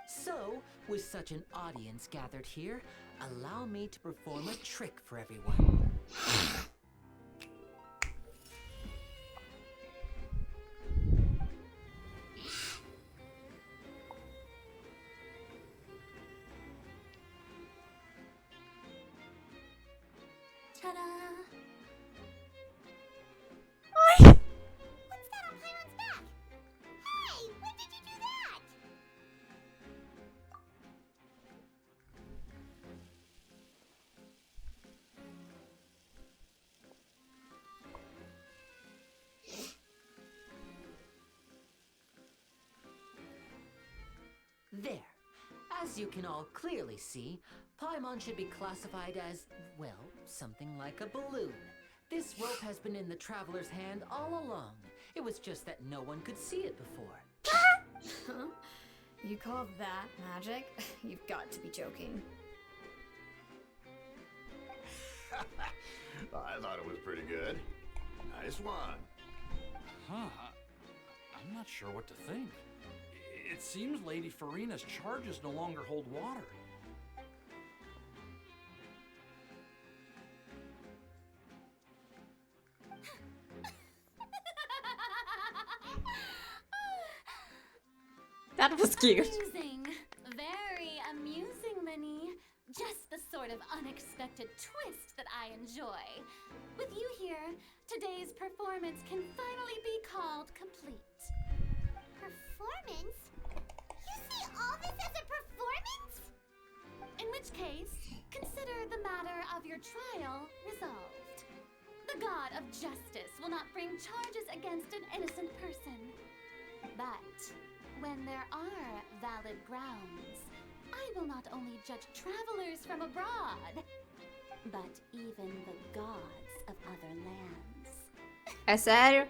So, with such an audience gathered here, allow me to perform a trick for everyone. Ta-da! What's that on Paimon's back? Hey, when did you do that? There. As you can all clearly see, Paimon should be classified as, well, something like a balloon. This rope has been in the traveler's hand all along. It was just that no one could see it before. Huh? You call that magic? You've got to be joking. I thought it was pretty good. Nice one. Huh. I'm not sure what to think. It seems Lady Farina's charges no longer hold water. That was cute. Amusing. Very amusing, Linny. Just the sort of unexpected twist that I enjoy. With you here, today's performance can finally be called complete. Performance? You see all this as a performance? In which case, consider the matter of your trial resolved. The god of justice will not bring charges against an innocent person. But when there are valid grounds, I will not only judge travelers from abroad, but even the gods of other lands. É sério?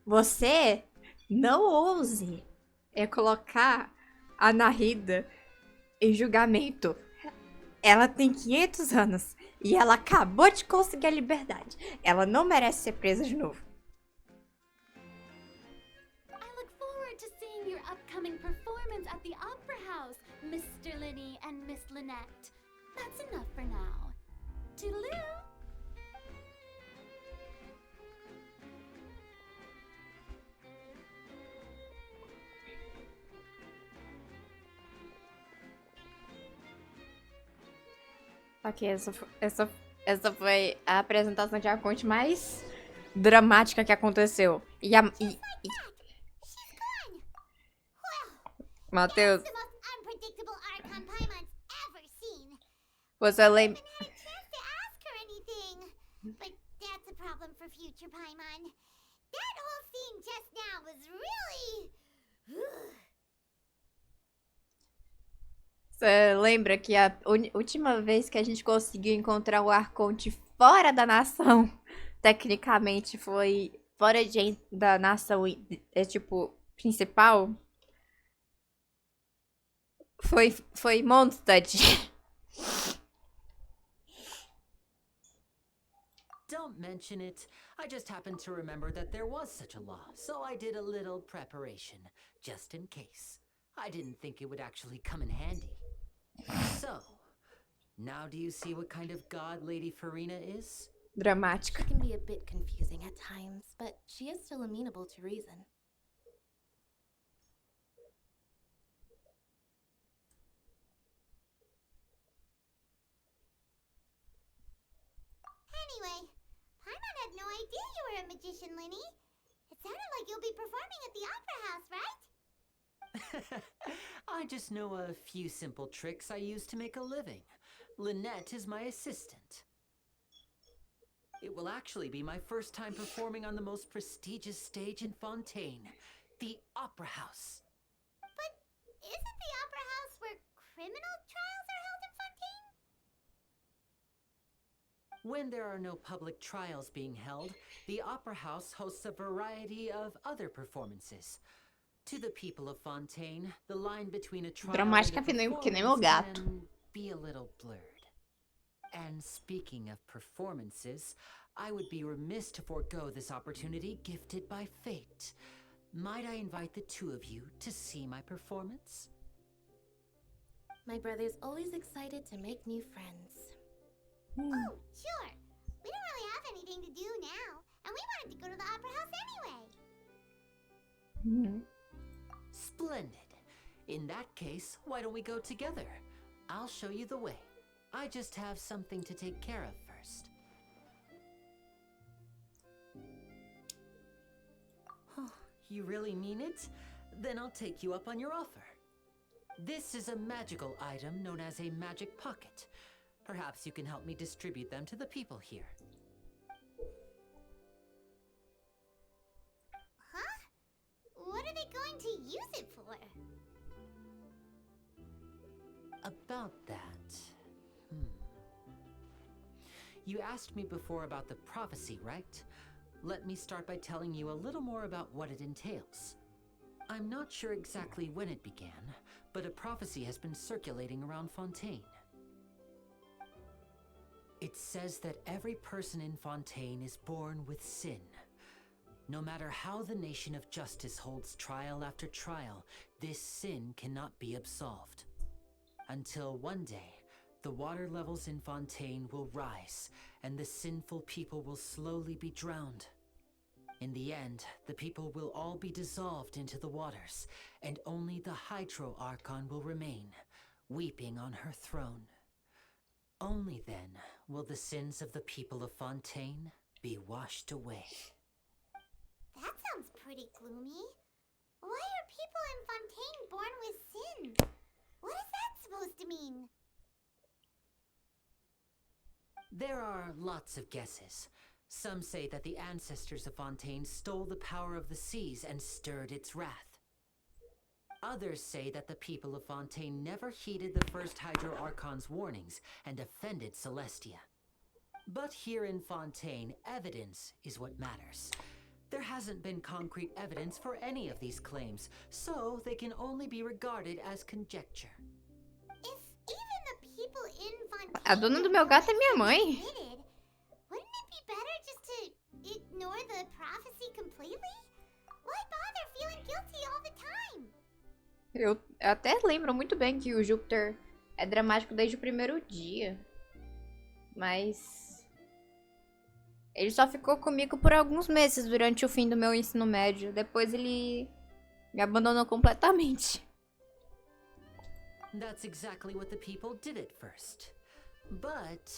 Você não ouse colocar a Nahida em julgamento. Ela tem 500 anos e ela acabou de conseguir a liberdade. Ela não merece ser presa de novo. I look forward to seeing your upcoming performance at the Opera House, Mr. Linny and Miss Lynette. That's enough for now. Toodaloo! Ok, essa foi a apresentação de Arconte mais dramática que aconteceu. E Matheus, The most unpredictable Archon Paimon's ever seen. você lembra... Haven't had a chance to ask her anything. But that's a problem for future Paimon. That whole scene just now was really... Você lembra que a última vez que a gente conseguiu encontrar o Arconte fora da nação, tecnicamente foi fora da nação, tipo, principal? Foi Mondstadt. Don't mention it. I just happened to remember that there was such a law, so I did a little preparation, just in case. I didn't think it would actually come in handy. So, now do you see what kind of god Lady Farina is? Dramática. She can be a bit confusing at times, but she is still amenable to reason. Anyway, Paimon had no idea you were a magician, Linny. It sounded like you'll be performing at the Opera House, right? I just know a few simple tricks I use to make a living. Lynette is my assistant. It will actually be my first time performing on the most prestigious stage in Fontaine, the Opera House. But isn't the Opera House where criminal trials are held in Fontaine? When there are no public trials being held, the Opera House hosts a variety of other performances. To the people of Fontaine, the line between a trial Dramática and a que nem meu performance gato. can be a little blurred. And speaking of performances, I would be remiss to forego this opportunity gifted by fate. Might I invite the two of you to see my performance? My brother's always excited to make new friends. Oh, sure. We don't really have anything to do now, and we wanted to go to the Opera House anyway. Splendid. In that case, why don't we go together? I'll show you the way. I just have something to take care of first. You really mean it? Then I'll take you up on your offer. This is a magical item known as a magic pocket. Perhaps you can help me distribute them to the people here. Huh? What are they going to use it for? About that. You asked me before about the prophecy, right? Let me start by telling you a little more about what it entails. I'm not sure exactly when it began, but a prophecy has been circulating around Fontaine. It says that every person in Fontaine is born with sin. No matter how the nation of justice holds trial after trial, this sin cannot be absolved. Until one day, the water levels in Fontaine will rise, and the sinful people will slowly be drowned. In the end, the people will all be dissolved into the waters, and only the Hydro Archon will remain, weeping on her throne. Only then will the sins of the people of Fontaine be washed away. That sounds pretty gloomy. Why are people in Fontaine born with sin? What is that supposed to mean? There are lots of guesses. Some say that the ancestors of Fontaine stole the power of the seas and stirred its wrath. Others say that the people of Fontaine never heeded the first Hydro Archon's warnings and offended Celestia. But here in Fontaine, evidence is what matters. There hasn't been concrete evidence for any of these claims, so they can only be regarded as conjecture. If even the people in Fontaine A dona do meu gato é minha mãe. admitted, wouldn't it be better just to ignore the prophecy completely? Why bother feeling guilty all the time? Eu até lembro muito bem que o Júpiter é dramático desde o primeiro dia. Mas ele só ficou comigo por alguns meses durante o fim do meu ensino médio. Depois ele me abandonou completamente. That's exactly what the people did at first. But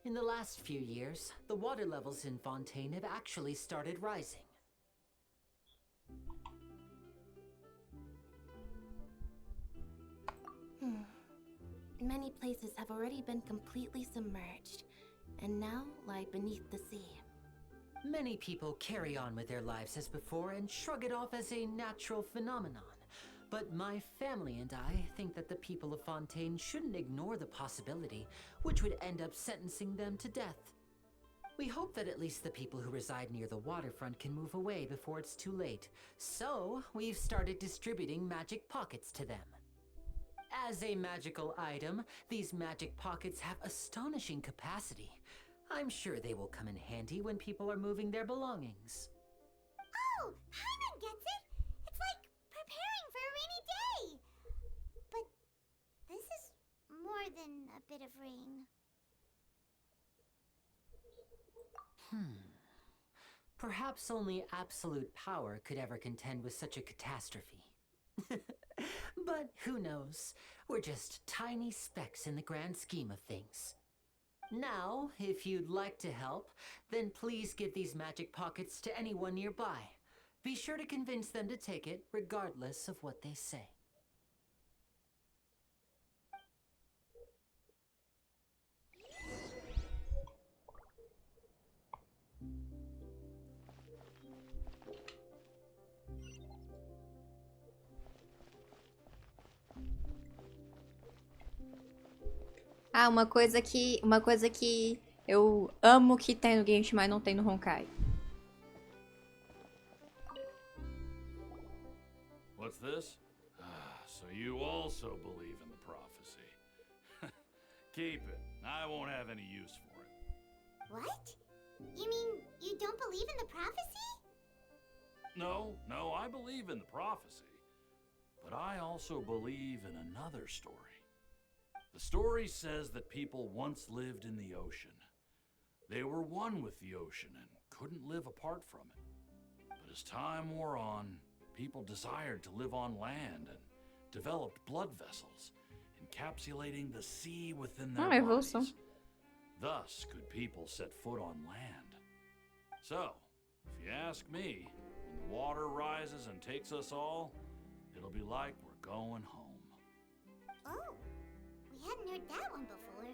in the last few years, the water levels in Fontaine have actually started rising. Many places have already been completely submerged, and now lie beneath the sea. Many people carry on with their lives as before and shrug it off as a natural phenomenon. But my family and I think that the people of Fontaine shouldn't ignore the possibility, which would end up sentencing them to death. We hope that at least the people who reside near the waterfront can move away before it's too late. So, we've started distributing magic pockets to them. As a magical item, these magic pockets have astonishing capacity. I'm sure they will come in handy when people are moving their belongings. Oh, Paimon gets it! It's like preparing for a rainy day! But this is more than a bit of rain. Perhaps only absolute power could ever contend with such a catastrophe. But who knows? We're just tiny specks in the grand scheme of things. Now, if you'd like to help, then please give these magic pockets to anyone nearby. Be sure to convince them to take it, regardless of what they say. Ah, uma coisa que eu amo que tem no Genshin, mas não tem no Honkai. What's this? So you also believe in the prophecy. Keep it. I won't have any use for it. What? You mean you don't believe in the prophecy? No, I believe in the prophecy. But I also believe in another story. The story says that people once lived in the ocean. They were one with the ocean and couldn't live apart from it. But as time wore on, people desired to live on land and developed blood vessels, encapsulating the sea within their bodies. Thus could people set foot on land. So, if you ask me, when the water rises and takes us all, it'll be like we're going home. Oh, we hadn't heard that one before.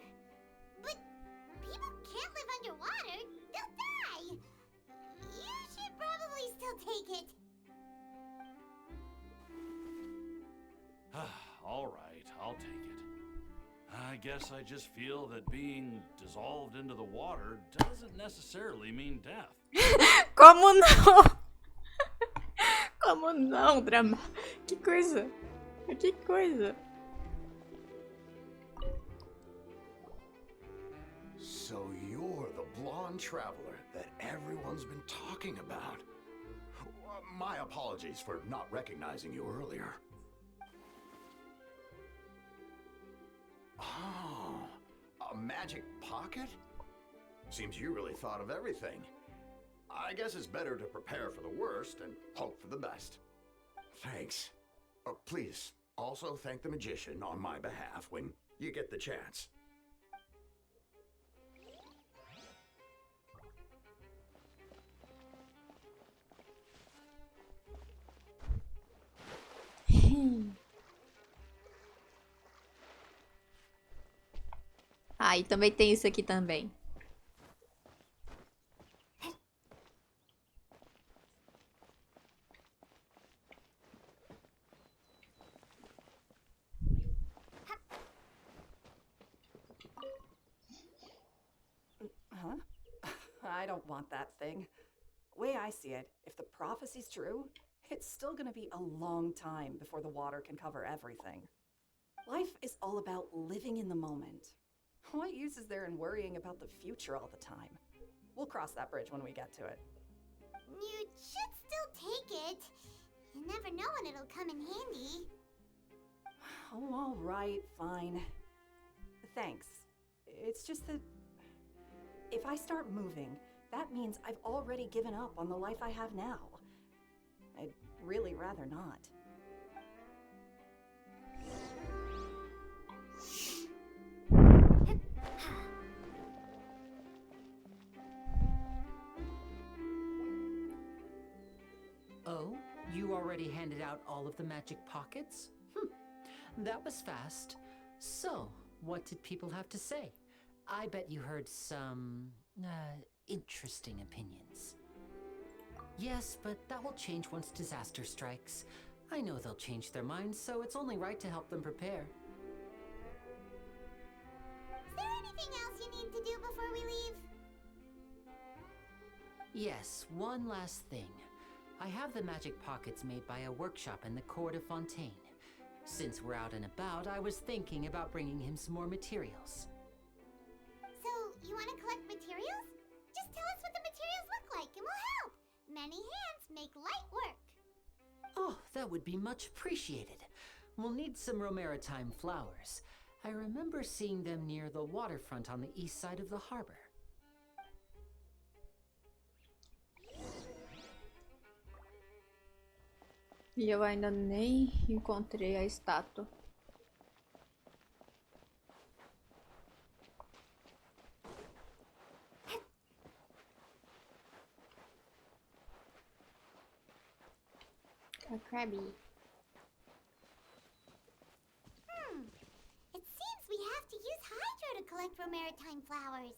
But people can't live underwater. They'll die. You should probably still take it. All right, I'll take it. I guess I just feel that being dissolved into the water doesn't necessarily mean death. Como não? Como não, drama? Que coisa? Que coisa? So you're the blonde traveler that everyone's been talking about. My apologies for not recognizing you earlier. Oh, a magic pocket? Seems you really thought of everything. I guess it's better to prepare for the worst and hope for the best. Thanks. Please, also thank the magician on my behalf when you get the chance. Ah, e também tem isso aqui também. Huh? I don't want that thing. Way I see it, if the prophecy's true, it's still gonna be a long time before the water can cover everything. Life is all about living in the moment. What use is there in worrying about the future all the time? We'll cross that bridge when we get to it. You should still take it. You never know when it'll come in handy. Oh, all right, fine. Thanks. It's just that if I start moving, that means I've already given up on the life I have now. I'd really rather not. You already handed out all of the magic pockets? That was fast. So, what did people have to say? I bet you heard some, interesting opinions. Yes, but that will change once disaster strikes. I know they'll change their minds, so it's only right to help them prepare. Is there anything else you need to do before we leave? Yes, one last thing. I have the magic pockets made by a workshop in the court of Fontaine. Since we're out and about, I was thinking about bringing him some more materials. So, you want to collect materials? Just tell us what the materials look like and we'll help. Many hands make light work. Oh, that would be much appreciated. We'll need some Romaritime flowers. I remember seeing them near the waterfront on the east side of the harbor. E eu ainda nem encontrei a estátua. A crabby. It seems we have to use Hydro to collect Romaritime flowers.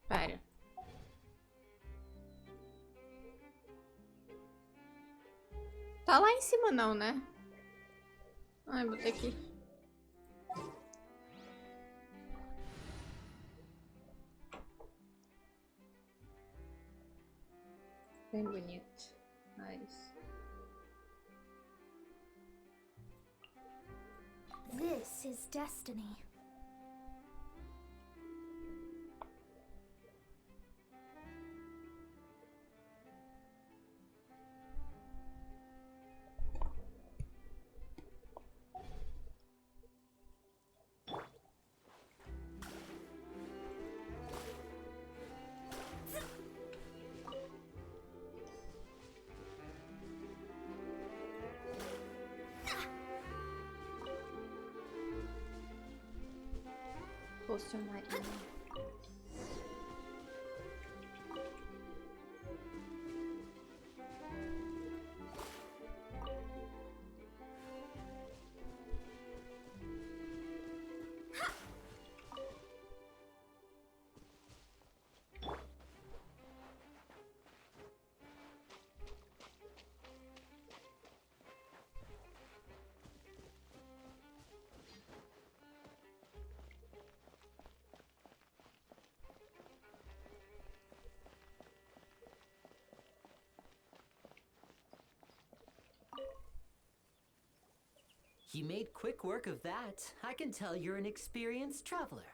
Pera. Tá lá em cima não, né? Ai, vou ter que... Bem bonito. Nice. This is destiny. Potion Marina. You made quick work of that. I can tell you're an experienced traveler.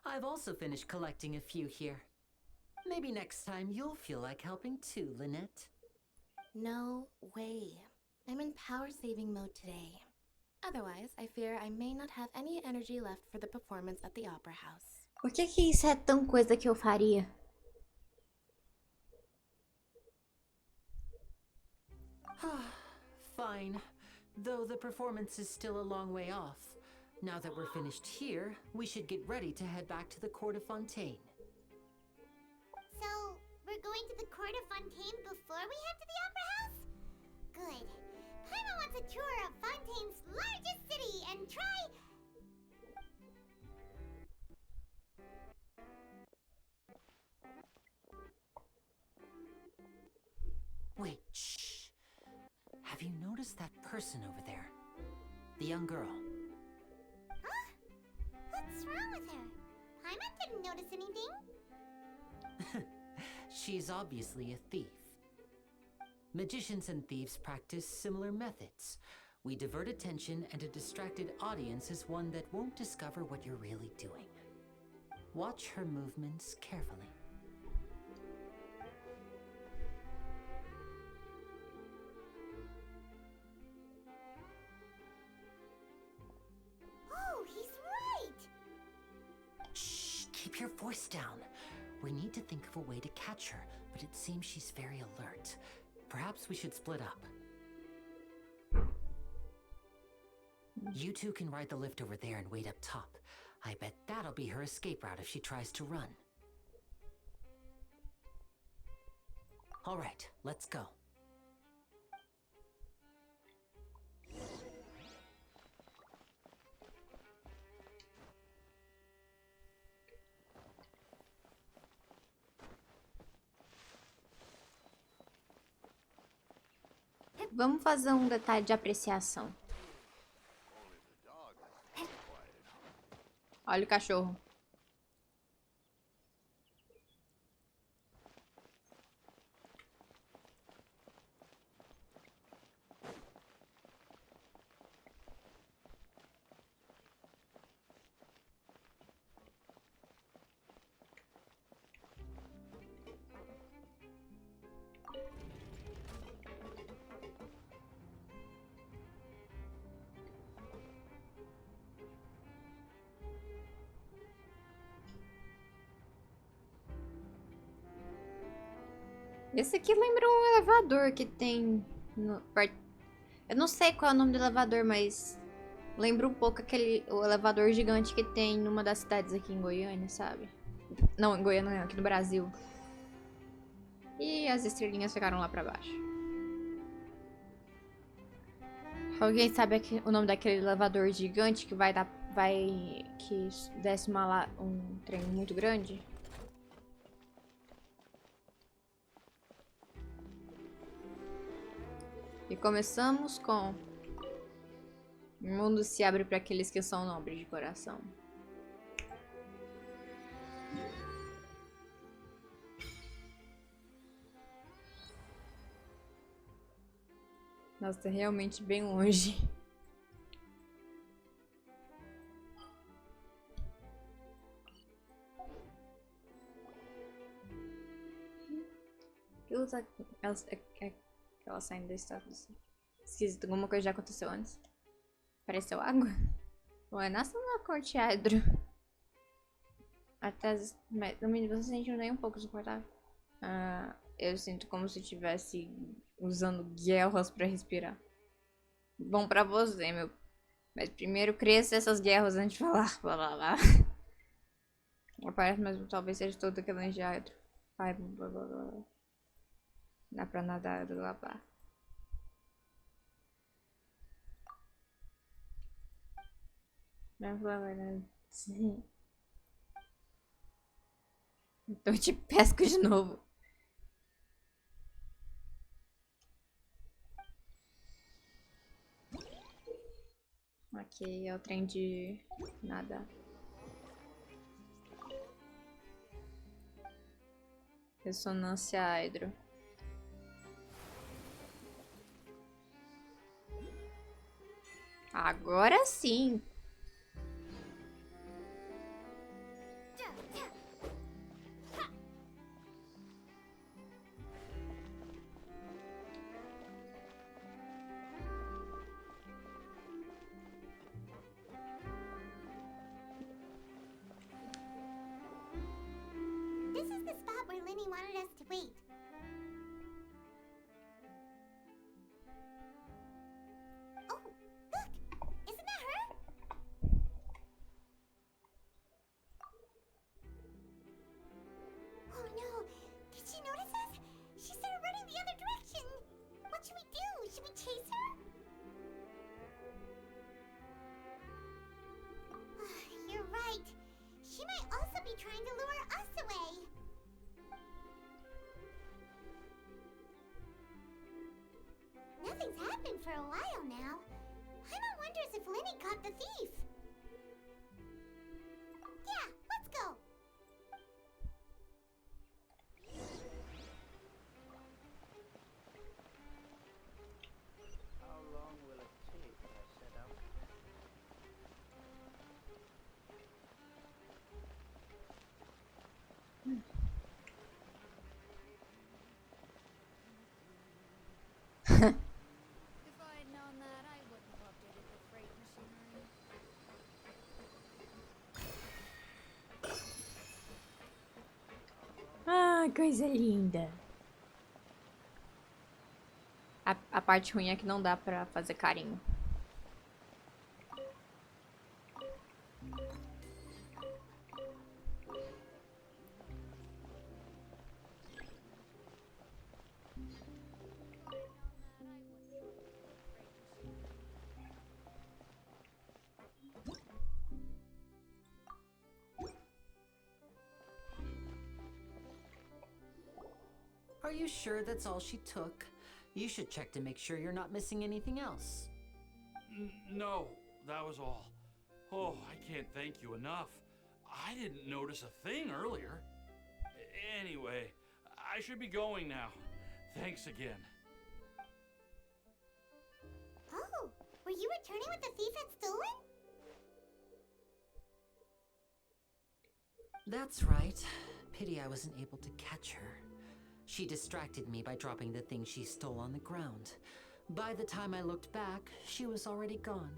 I've also finished collecting a few here. Maybe next time you'll feel like helping too, Lynette. No way. I'm in power-saving mode today. Otherwise, I fear I may not have any energy left for the performance at the Opera House. Por que isso é tão coisa que eu faria? Fine. Though the performance is still a long way off. Now that we're finished here, we should get ready to head back to the court of Fontaine. So, we're going to the court of Fontaine before we head to the Opera House? Good. Paimon wants a tour of Fontaine's largest city and try... Wait, shh. Have you noticed that person over there? The young girl. Huh? What's wrong with her? Paimon didn't notice anything. She's obviously a thief. Magicians and thieves practice similar methods. We divert attention, and a distracted audience is one that won't discover what you're really doing. Watch her movements carefully. Oh, he's right! Shh, keep your voice down. We need to think of a way to catch her, but it seems she's very alert. Perhaps we should split up. You two can ride the lift over there and wait up top. I bet that'll be her escape route if she tries to run. All right, let's go. Vamos fazer um detalhe de apreciação. Olha o cachorro. Esse aqui lembra um elevador que tem no... Eu não sei qual é o nome do elevador, mas lembra um pouco o elevador gigante que tem numa das cidades aqui em Goiânia, sabe? Não, em Goiânia não, aqui no Brasil. E as estrelinhas ficaram lá pra baixo. Alguém sabe o nome daquele elevador gigante que que desce um trem muito grande? E começamos com: o mundo se abre para aqueles que são nobres de coração. Nossa, tá realmente bem longe. Ela saindo da estátua assim. Esquisito, alguma coisa já aconteceu antes. Apareceu água? Ué, nossa, uma corte hidro. Até mas você se sente nem um pouco suportável. Eu sinto como se estivesse usando guerras pra respirar. Bom pra você, meu. Mas primeiro cresça essas guerras antes de falar. Blá blá blá. Aparece, mas talvez seja todo aquele angiadro. Ai, blá blá blá. Dá pra nadar, blá blá. Blá blá blá. Sim. Então eu te pesco de novo. Ok, é o trem de nada. Ressonância hidro. Agora sim. This is the spot where Linny wanted us to wait. Oh, look! Isn't that her? Oh no! Did she notice us? She started running the other direction! What should we do? Should we chase her? You're right. She might also be trying to lure us away. Nothing's happened for a while now. Paimon wonders if Linny caught the thief. Yeah, let's go. How long will it take to set up? If I had known that, I wouldn't have updated the freight machinery. Ah, coisa linda. A parte ruim é que não dá pra fazer carinho. Are you sure that's all she took? You should check to make sure you're not missing anything else. No, that was all. Oh, I can't thank you enough. I didn't notice a thing earlier. Anyway, I should be going now. Thanks again. Oh, were you returning what the thief had stolen? That's right. Pity I wasn't able to catch her. She distracted me by dropping the thing she stole on the ground. By the time I looked back, she was already gone.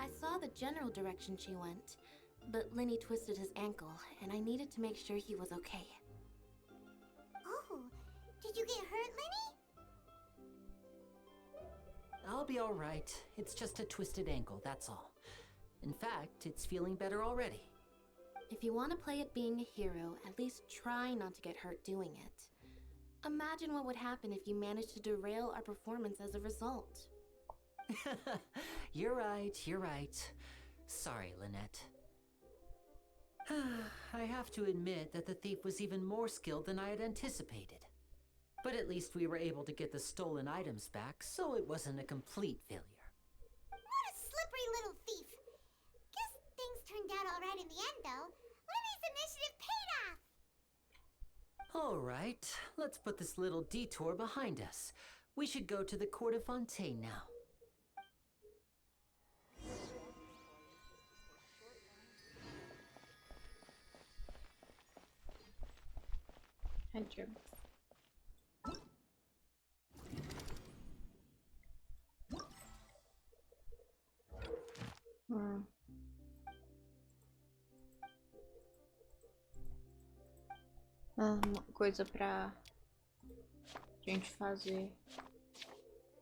I saw the general direction she went, but Lenny twisted his ankle, and I needed to make sure he was okay. Oh, did you get hurt, Lenny? I'll be all right. It's just a twisted ankle, that's all. In fact, it's feeling better already. If you want to play at being a hero, at least try not to get hurt doing it. Imagine what would happen if you managed to derail our performance as a result. You're right. Sorry, Lynette. I have to admit that the thief was even more skilled than I had anticipated. But at least we were able to get the stolen items back, so it wasn't a complete failure. What a slippery little thief! Guess things turned out all right in the end, though. Lenny's initiative paid off! All right, let's put this little detour behind us. We should go to the Court of Fontaine now. Enter. Uma coisa pra gente fazer.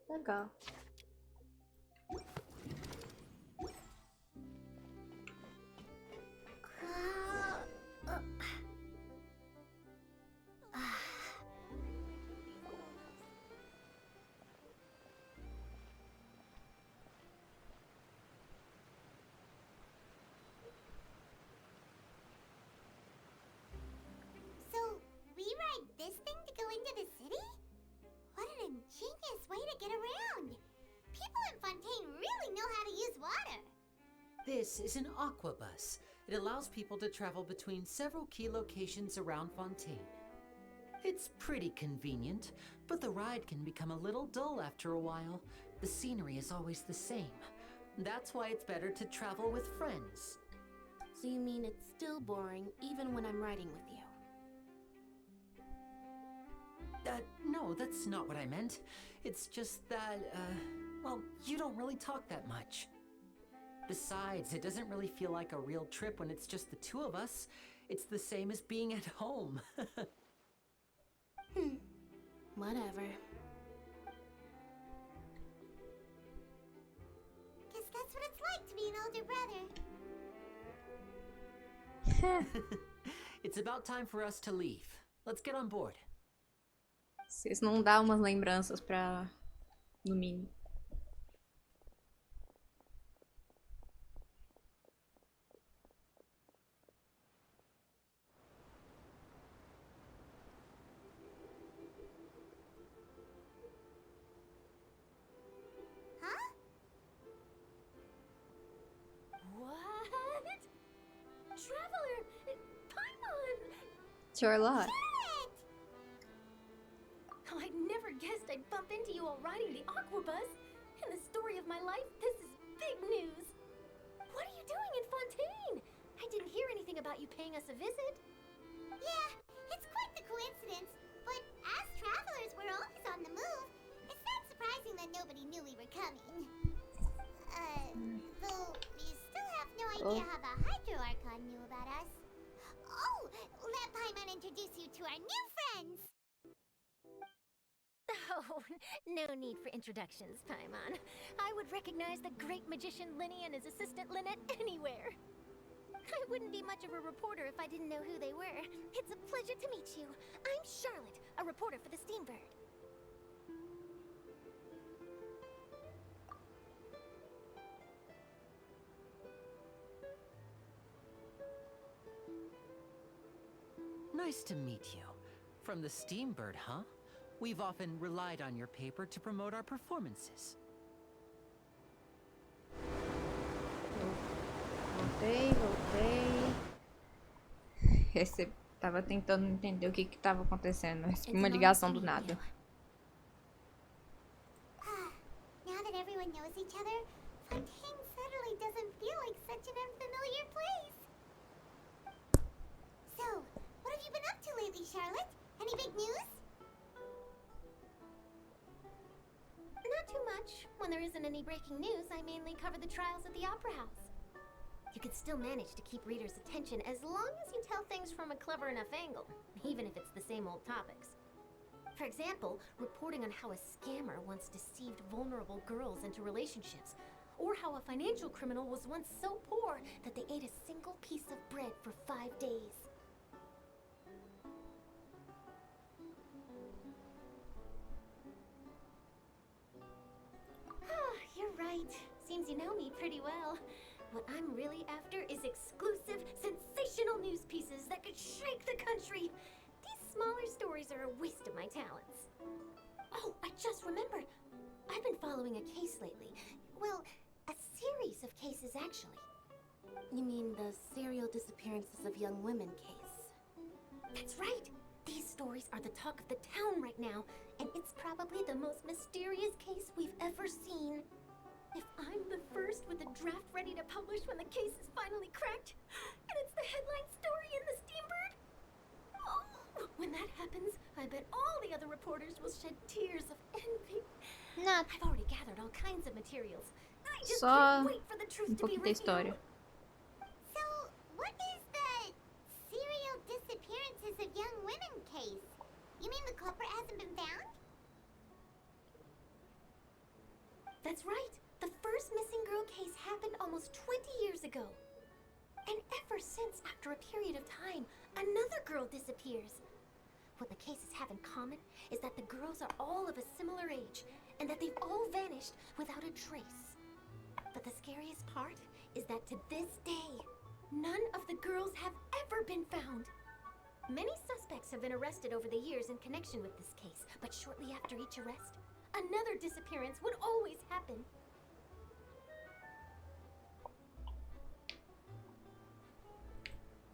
Legal. So, we ride this thing to go into the city? What an ingenious way to get around! People in Fontaine really know how to use water! This is an aquabus. It allows people to travel between several key locations around Fontaine. It's pretty convenient, but the ride can become a little dull after a while. The scenery is always the same. That's why it's better to travel with friends. So you mean it's still boring even when I'm riding with you? No, that's not what I meant. It's just that, well, you don't really talk that much. Besides, it doesn't really feel like a real trip when it's just the two of us. It's the same as being at home. Whatever. Guess that's what it's like to be an older brother. It's about time for us to leave. Let's get on board. Vocês não dão umas lembranças pra... no mínimo. Huh? What? Traveler! Paimon! Charlotte. I never guessed I'd bump into you while riding the aquabus. In the story of my life, this is big news. What are you doing in Fontaine? I didn't hear anything about you paying us a visit. Yeah, it's quite the coincidence. But as travelers, we're always on the move. It's not surprising that nobody knew we were coming. Though we still have no idea how the Hydro Archon knew about us. Oh, let Paimon introduce you to our new friends. Oh, no need for introductions, Paimon. I would recognize the great magician Lenny and his assistant Lynette anywhere. I wouldn't be much of a reporter if I didn't know who they were. It's a pleasure to meet you. I'm Charlotte, a reporter for the Steambird. Nice to meet you. From the Steambird, huh? We've often relied on your paper to promote our performances. Voltei. Tava tentando entender o que tava acontecendo. Recebi uma ligação do nada. Now that everyone knows each other, Fontaine suddenly doesn't feel like such an unfamiliar place. So, what have you been up to lately, Charlotte? Any big news? Not too much. When there isn't any breaking news, I mainly cover the trials at the Opera House. You could still manage to keep readers' attention as long as you tell things from a clever enough angle, even if it's the same old topics. For example, reporting on how a scammer once deceived vulnerable girls into relationships, or how a financial criminal was once so poor that they ate a single piece of bread for 5 days. You're right. Seems you know me pretty well. What I'm really after is exclusive, sensational news pieces that could shake the country. These smaller stories are a waste of my talents. Oh, I just remembered. I've been following a case lately. Well, a series of cases, actually. You mean the serial disappearances of young women case? That's right! These stories are the talk of the town right now, and it's probably the most mysterious case we've ever seen. If I'm the first with a draft ready to publish when the case is finally cracked, and it's the headline story in the Steambird, oh, when that happens, I bet all the other reporters will shed tears of envy. Not I've already gathered all kinds of materials. I just só can't wait for the truth to be pouquinho da história. revealed. So, what is the serial disappearances of young women case? You mean the culprit hasn't been found? That's right. The first missing girl case happened almost 20 years ago. And ever since, after a period of time, another girl disappears. What the cases have in common is that the girls are all of a similar age, and that they've all vanished without a trace. But the scariest part is that to this day, none of the girls have ever been found. Many suspects have been arrested over the years in connection with this case, but shortly after each arrest, another disappearance would always happen.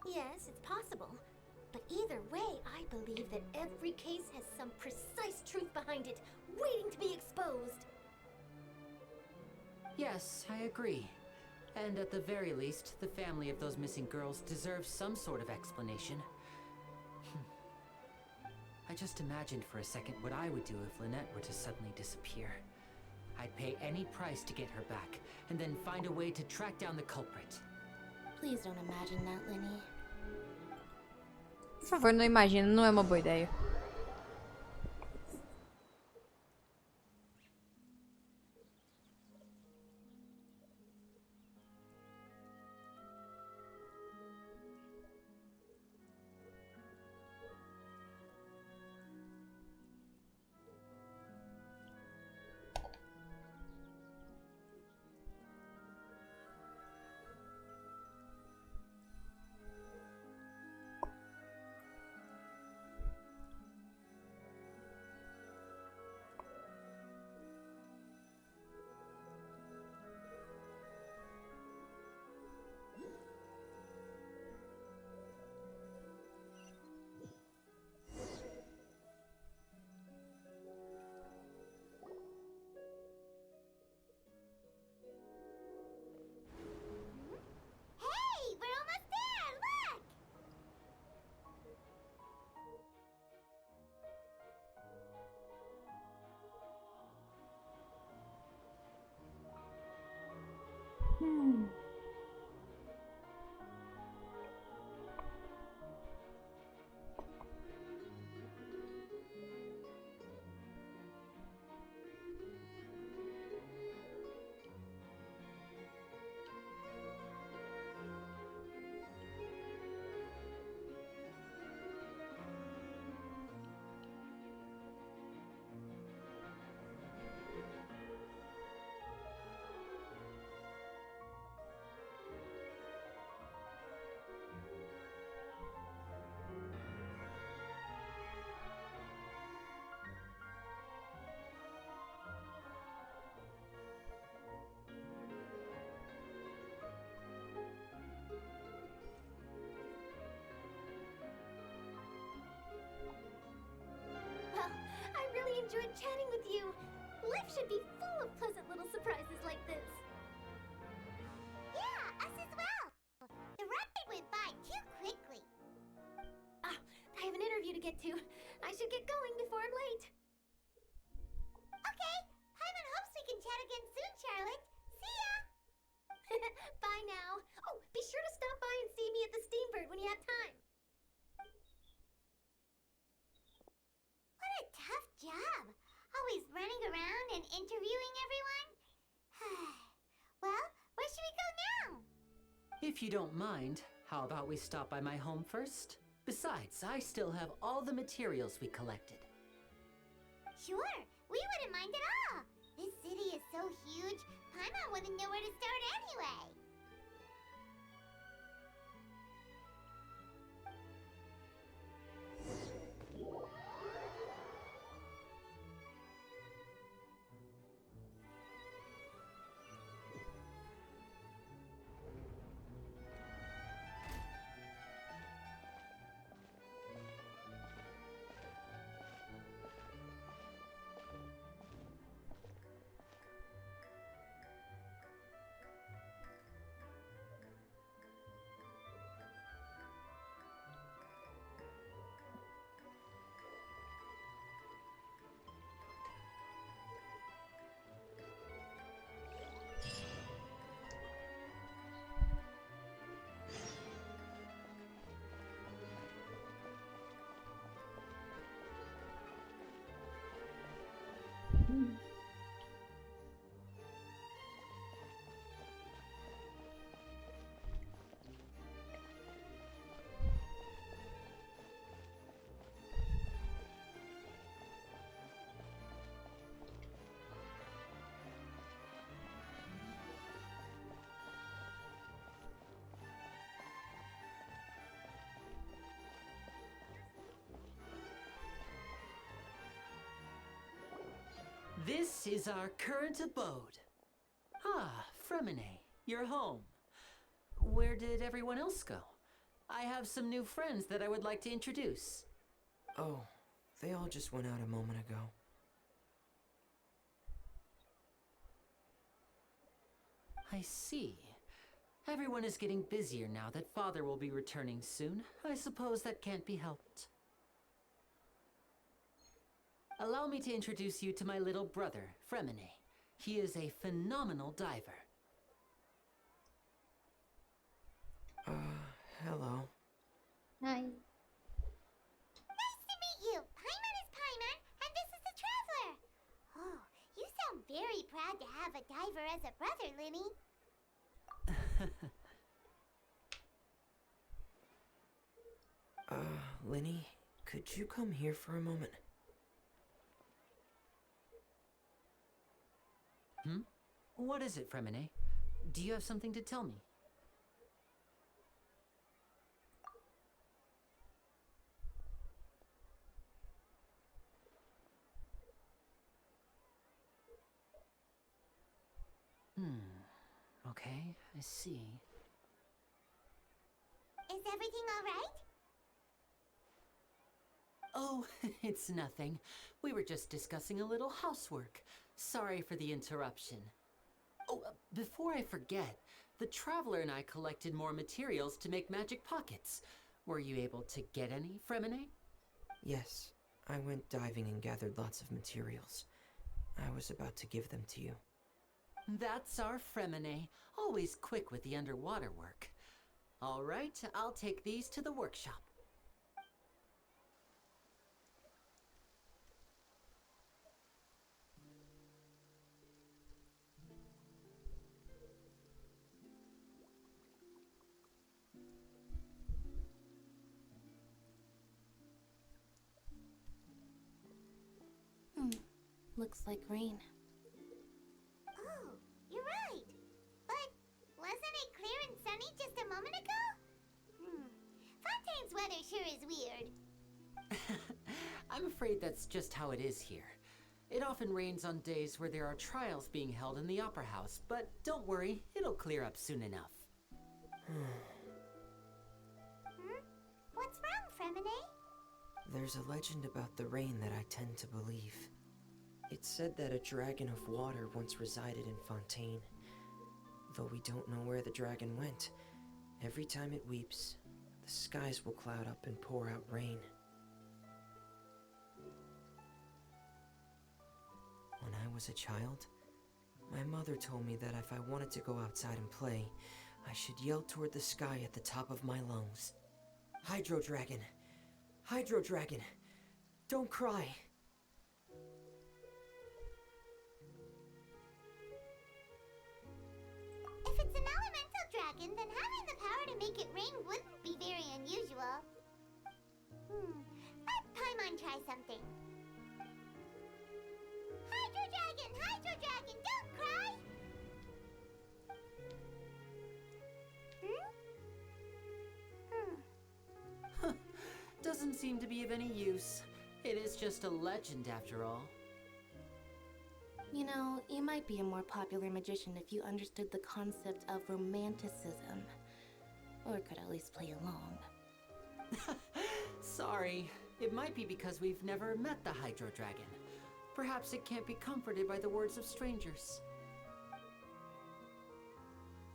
Yes, it's possible. But either way, I believe that every case has some precise truth behind it, waiting to be exposed. Yes, I agree. And at the very least, the family of those missing girls deserves some sort of explanation. I just imagined for a second what I would do if Lynette were to suddenly disappear. I'd pay any price to get her back, and then find a way to track down the culprit. Please don't imagine that, Linny. Por favor, não imagina, não é uma boa ideia. Hey, we're almost there! Look! get to. I should get going before I'm late. Okay, Paimon hopes we can chat again soon, Charlotte. See ya! Bye now. Oh, be sure to stop by and see me at the Steambird when you have time. What a tough job. Always running around and interviewing everyone. Well, where should we go now? If you don't mind, how about we stop by my home first? Besides, I still have all the materials we collected. Sure, we wouldn't mind at all. This city is so huge, Paimon wouldn't know where to start anyway. This is our current abode. Ah, Fremine, you're home. Where did everyone else go? I have some new friends that I would like to introduce. Oh, they all just went out a moment ago. I see. Everyone is getting busier now that Father will be returning soon. I suppose that can't be helped. Allow me to introduce you to my little brother, Fremine. He is a phenomenal diver. Hello. Hi. Nice to meet you. Paimon is Paimon, and this is the Traveler. Oh, you sound very proud to have a diver as a brother, Linny. Linny, could you come here for a moment? What is it, Fremine? Do you have something to tell me? Okay, I see. Is everything all right? Oh, it's nothing. We were just discussing a little housework. Sorry for the interruption. Oh, before I forget, the Traveler and I collected more materials to make magic pockets. Were you able to get any, Fremine? Yes, I went diving and gathered lots of materials. I was about to give them to you. That's our Fremine, always quick with the underwater work. All right, I'll take these to the workshop. Looks like rain. Oh, you're right. But wasn't it clear and sunny just a moment ago? Fontaine's weather sure is weird. I'm afraid that's just how it is here. It often rains on days where there are trials being held in the Opera House, but don't worry, it'll clear up soon enough. What's wrong, Fremine? There's a legend about the rain that I tend to believe. It's said that a dragon of water once resided in Fontaine. Though we don't know where the dragon went, every time it weeps, the skies will cloud up and pour out rain. I was a child, my mother told me that if I wanted to go outside and play, I should yell toward the sky at the top of my lungs. Hydro Dragon! Hydro Dragon! Don't cry! If it's an elemental dragon, then having the power to make it rain wouldn't be very unusual. Let Paimon try something. Hydro Dragon, don't cry! Doesn't seem to be of any use. It is just a legend after all. You know, you might be a more popular magician if you understood the concept of romanticism. Or could at least play along. Sorry. It might be because we've never met the Hydro Dragon. Perhaps it can't be comforted by the words of strangers.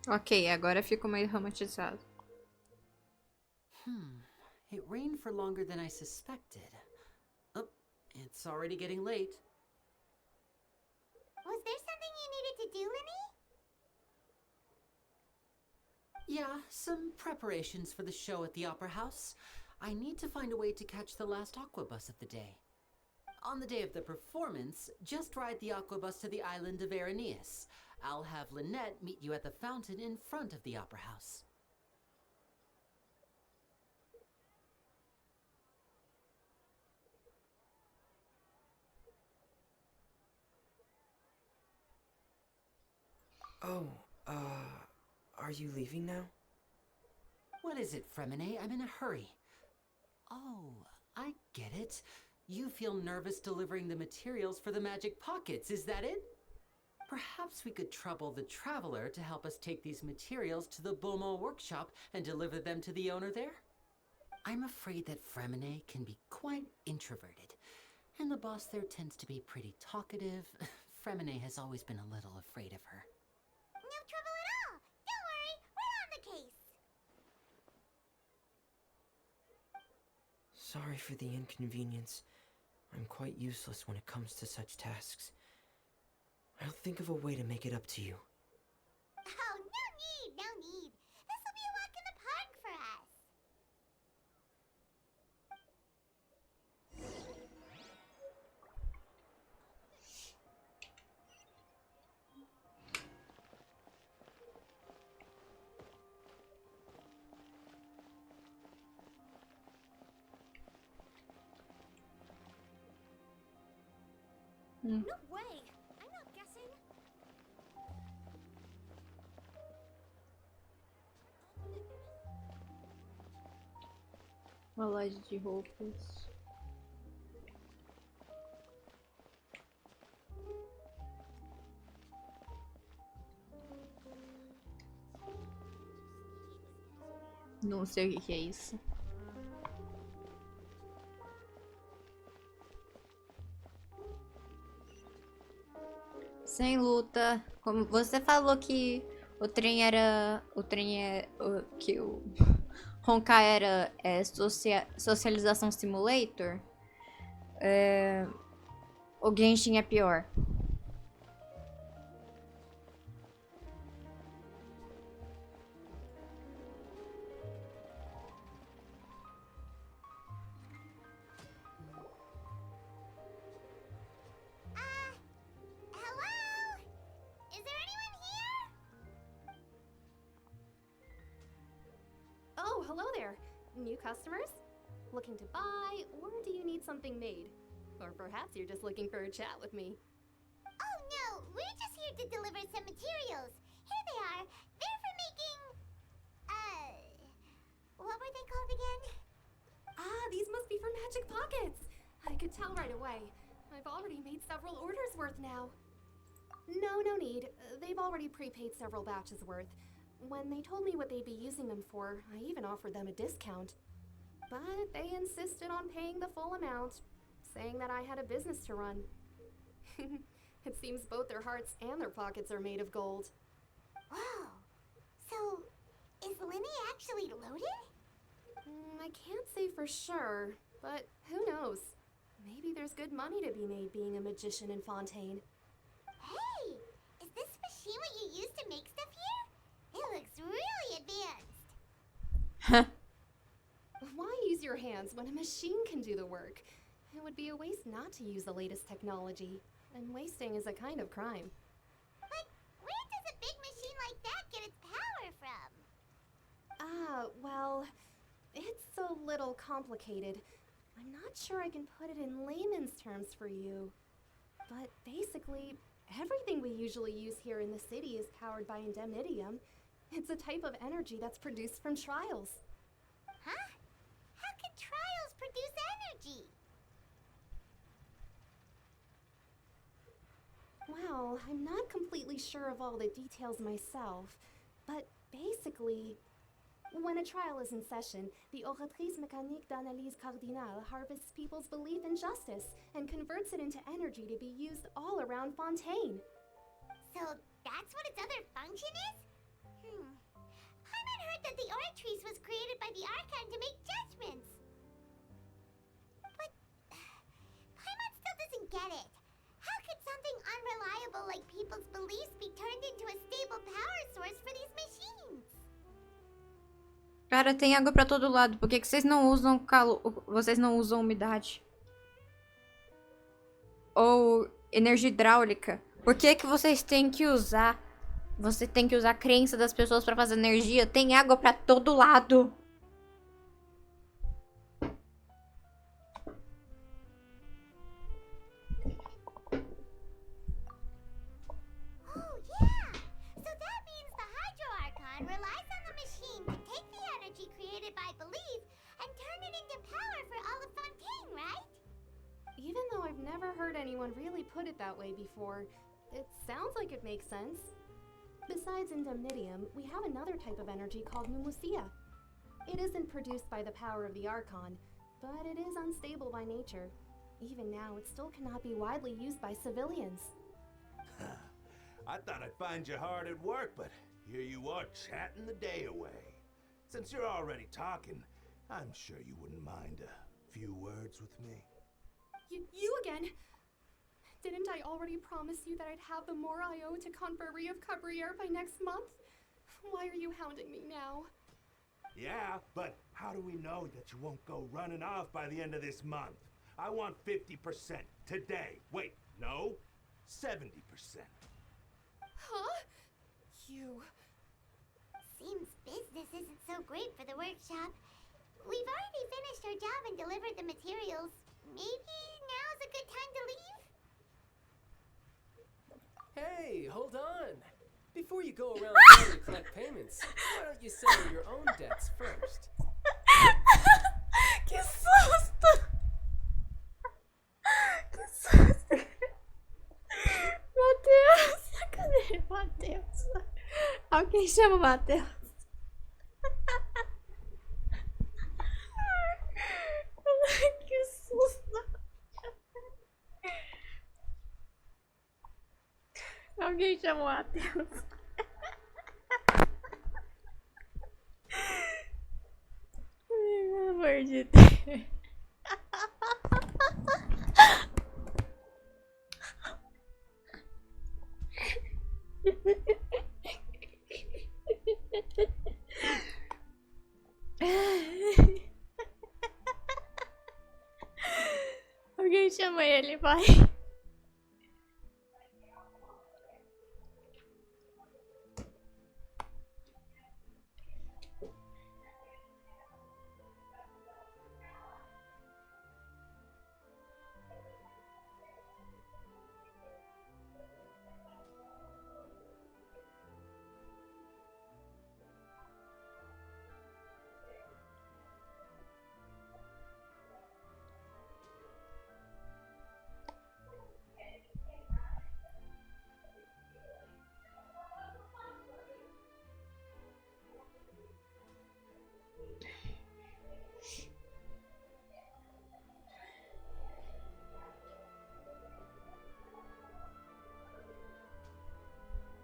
Ok, agora fico meio romantizado. It rained for longer than I suspected. Oh, it's already getting late. Was there something you needed to do, Linny? Yeah, some preparations for the show at the Opera House. I need to find a way to catch the last aqua bus of the day. On the day of the performance, just ride the aqua bus to the island of Aeneas. I'll have Lynette meet you at the fountain in front of the Opera House. Oh, are you leaving now? What is it, Fremine? I'm in a hurry. Oh, I get it. You feel nervous delivering the materials for the magic pockets, is that it? Perhaps we could trouble the traveler to help us take these materials to the Beaumont workshop and deliver them to the owner there? I'm afraid that Fremine can be quite introverted, and the boss there tends to be pretty talkative. Fremine has always been a little afraid of her. No trouble at all! Don't worry, we're on the case! Sorry for the inconvenience. I'm quite useless when it comes to such tasks. I'll think of a way to make it up to you. Oh, no need! This'll be a walk in the park for us! No way! I'm not guessing. Uma loja de roupas. Não sei o que é isso. Sem luta. Como você falou que o trem era. Que o Honkai era socialização simulator. O Genshin é pior. Hello? Is there anyone here? Oh, hello there. New customers? Looking to buy, or do you need something made? Or perhaps you're just looking for a chat with me. Oh no, we're just here to deliver some materials. Here they are. They're for making... what were they called again? Ah, these must be for magic pockets. I could tell right away. I've already made several orders worth now. No need. They've already prepaid several batches worth. When they told me what they'd be using them for, I even offered them a discount. But they insisted on paying the full amount, saying that I had a business to run. It seems both their hearts and their pockets are made of gold. Wow. So, is Linny actually loaded? I can't say for sure, but who knows? Maybe there's good money to be made being a magician in Fontaine. Hey, is this machine what you use to make stuff here? It looks really advanced. Why use your hands when a machine can do the work? It would be a waste not to use the latest technology. And wasting is a kind of crime. But where does a big machine like that get its power from? Well, it's a little complicated. I'm not sure I can put it in layman's terms for you. But basically, everything we usually use here in the city is powered by indemnitium. It's a type of energy that's produced from trials. Huh? How can trials produce energy? Well, I'm not completely sure of all the details myself, but basically, when a trial is in session, the Oratrice Mécanique d'Analyse Cardinale harvests people's belief in justice and converts it into energy to be used all around Fontaine. So that's what its other function is? Paimon heard that the Oratrice was created by the Archon to make judgments. But Paimon still doesn't get it. How could something unreliable like people's beliefs be turned into a stable power source for these machines? Cara, tem água pra todo lado. Por que vocês não usam calor? Vocês não usam umidade? Ou energia hidráulica? Por que vocês têm que usar? Você tem que usar a crença das pessoas pra fazer energia? Tem água pra todo lado. Oh, yeah! So that means the Hydro Archon relies on the machine to take the energy created by belief and turn it into power for all of Fontaine, right? Even though I've never heard anyone really put it that way before, it sounds like it makes sense. Besides indemnitium, we have another type of energy called pneumosia. It isn't produced by the power of the Archon, but it is unstable by nature. Even now, it still cannot be widely used by civilians. I thought I'd find you hard at work, but here you are chatting the day away. Since you're already talking, I'm sure you wouldn't mind a few words with me. You again? Didn't I already promise you that I'd have the more I.O. to Confrérie of Cabriere by next month? Why are you hounding me now? Yeah, but how do we know that you won't go running off by the end of this month? I want 50% today. Wait, no, 70%. Huh? You... Seems business isn't so great for the workshop. We've already finished our job and delivered the materials. Maybe now's a good time to leave? Hey, hold on. Before you go around trying to collect payments, why don't you settle your own debts first? Que susto! Que susto! Matheus! Cadê Matheus? Alguém chama o Matheus? Que susto! Alguém chama o Matheus? Pelo amor de Deus. Alguém chama ele, vai.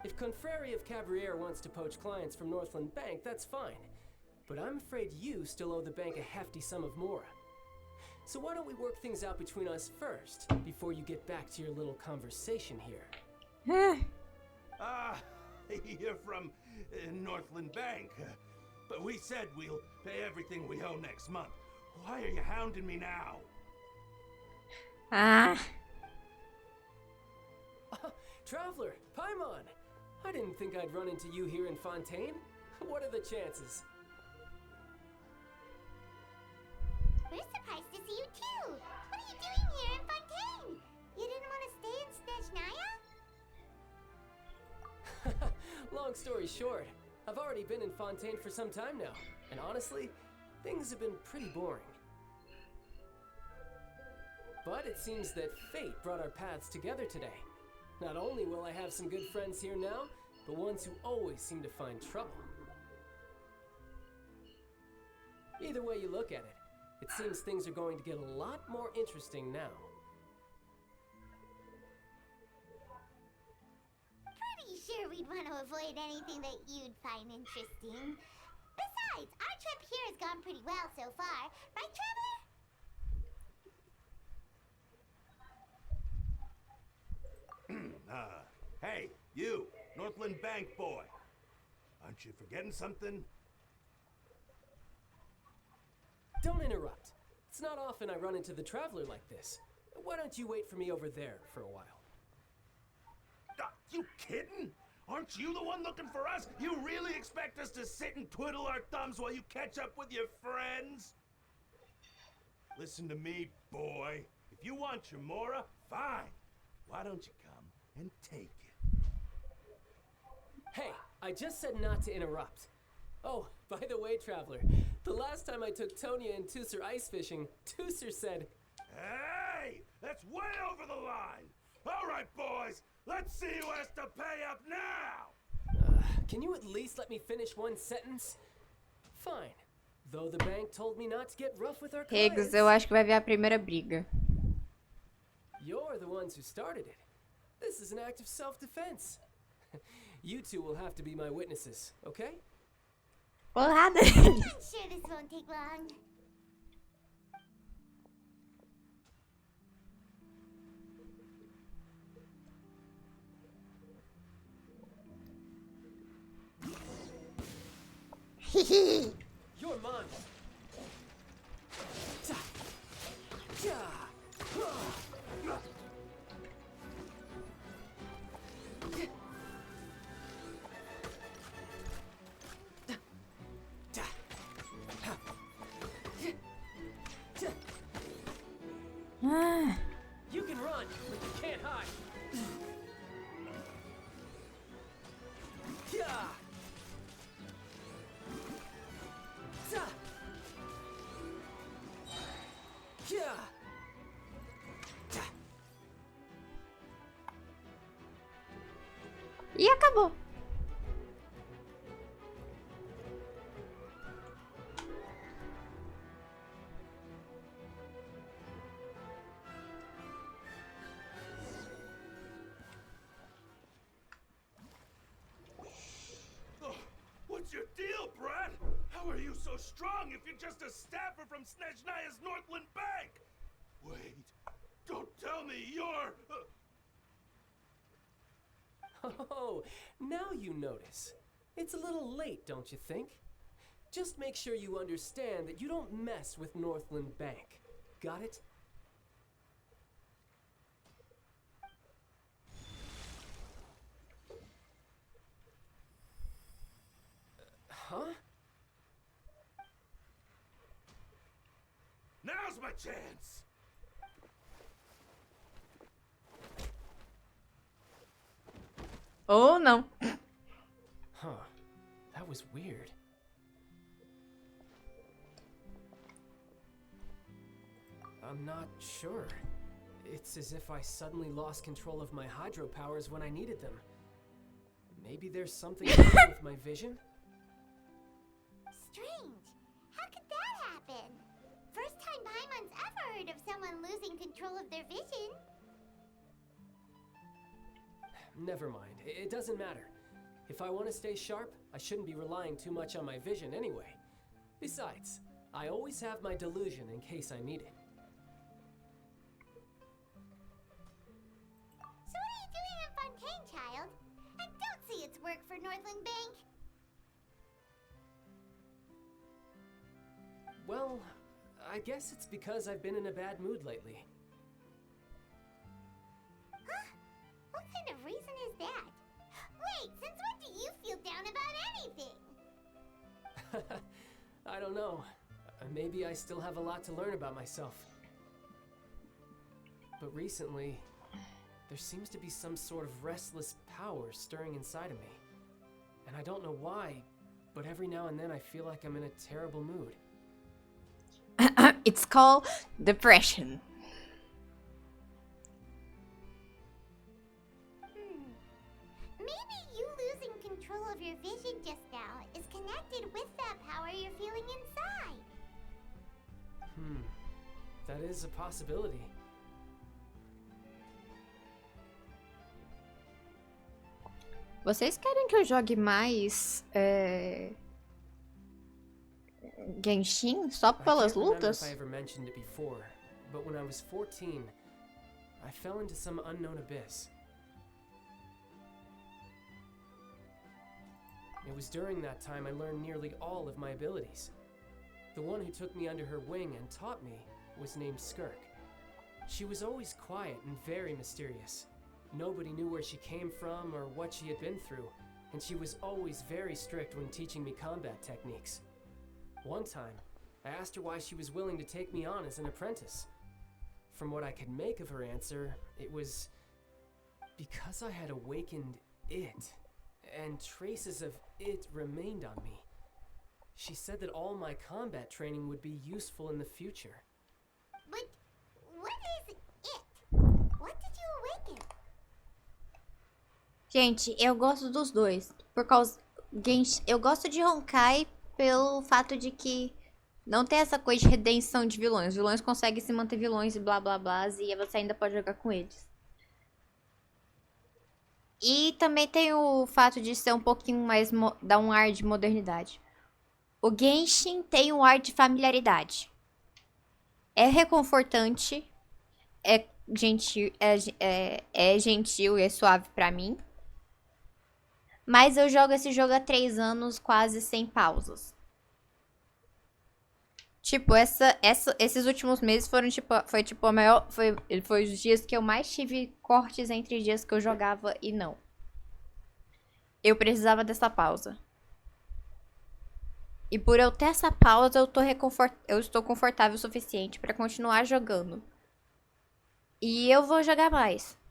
If Confrérie of Cabriere wants to poach clients from Northland Bank, that's fine. But I'm afraid you still owe the bank a hefty sum of mora. So why don't we work things out between us first, before you get back to your little conversation here? You're from Northland Bank. But we said we'll pay everything we owe next month. Why are you hounding me now? Ah. Traveler, Paimon! I didn't think I'd run into you here in Fontaine. What are the chances? We're surprised to see you too. What are you doing here in Fontaine? You didn't want to stay in Snezhnaya? Long story short, I've already been in Fontaine for some time now, and honestly, things have been pretty boring. But it seems that fate brought our paths together today. Not only will I have some good friends here now, but ones who always seem to find trouble. Either way you look at it, it seems things are going to get a lot more interesting now. Pretty sure we'd want to avoid anything that you'd find interesting. Besides, our trip here has gone pretty well so far. Right, Traveler? Hey, you, Northland Bank boy. Aren't you forgetting something? Don't interrupt. It's not often I run into the Traveler like this. Why don't you wait for me over there for a while? You kidding? Aren't you the one looking for us? You really expect us to sit and twiddle our thumbs while you catch up with your friends? Listen to me, boy. If you want your Mora, fine. Why don't you come and take it? Hey, I just said not to interrupt. Oh, by the way, Traveler, the last time I took Tonya and Tusser ice fishing, Tusser said, Hey! That's way over the line! All right, boys, let's see who has to pay up now! Can you at least let me finish one sentence? Fine. Though the bank told me not to get rough with our clients. Riggs, eu acho que vai vir a primeira briga. You're the ones who started it. This is an act of self-defense. You two will have to be my witnesses, okay? Porrada. I'm sure this won't take long. You're mine. You can run, but you can't hide. E acabou. What's your deal, Brad? How are you so strong if you're just a staffer from Snezhnaya's Northland Bank? Wait, don't tell me you're... Oh, now you notice. It's a little late, don't you think? Just make sure you understand that you don't mess with Northland Bank. Got it? Huh? Now's my chance! Ou não. Huh. That was weird. I'm not sure. It's as if I suddenly lost control of my hydro powers when I needed them. Maybe there's something wrong with my vision? Strange. How could that happen? First time Paimon's ever heard of someone losing control of their vision. Never mind. It doesn't matter. If I want to stay sharp, I shouldn't be relying too much on my vision anyway. Besides, I always have my delusion in case I need it. So what are you doing in Fontaine, work for Northland Bank? Well, I guess it's because I've been in a bad mood lately. Huh? What kind of reason is that? Wait, since when do you feel down about anything? I don't know. Maybe I still have a lot to learn about myself. But recently, there seems to be some sort of restless power stirring inside of me. And I don't know why, but every now and then I feel like I'm in a terrible mood. It's called depression. Maybe you losing control of your vision just now is connected with that power you're feeling inside. That is a possibility. Vocês querem que eu jogue mais Genshin só pelas I can't remember lutas? if I ever mentioned it before, but when I was 14, I fell into some unknown abyss. It was during that time I learned nearly all of my abilities. The one who took me under her wing and taught me was named Skirk. She was always quiet and very mysterious. Nobody knew where she came from or what she had been through, and she was always very strict when teaching me combat techniques. One time, I asked her why she was willing to take me on as an apprentice. From what I could make of her answer, it was because I had awakened it, and traces of it remained on me. She said that all my combat training would be useful in the future. But what is it? What did you awaken? Gente, eu gosto dos dois. Por causa. Eu gosto de Honkai pelo fato de que não tem essa coisa de redenção de vilões. Os vilões conseguem se manter vilões e blá blá blá. E você ainda pode jogar com eles. E também tem o fato de ser um pouquinho mais. Dar um ar de modernidade. O Genshin tem um ar de familiaridade. É reconfortante. É gentil, é gentil e é suave pra mim. Mas eu jogo esse jogo há 3 anos quase sem pausas. Tipo, esses últimos meses foram foi tipo a maior. Foi os dias que eu mais tive cortes entre dias que eu jogava e não. Eu precisava dessa pausa. E por eu ter essa pausa, eu estou confortável o suficiente pra continuar jogando. E eu vou jogar mais.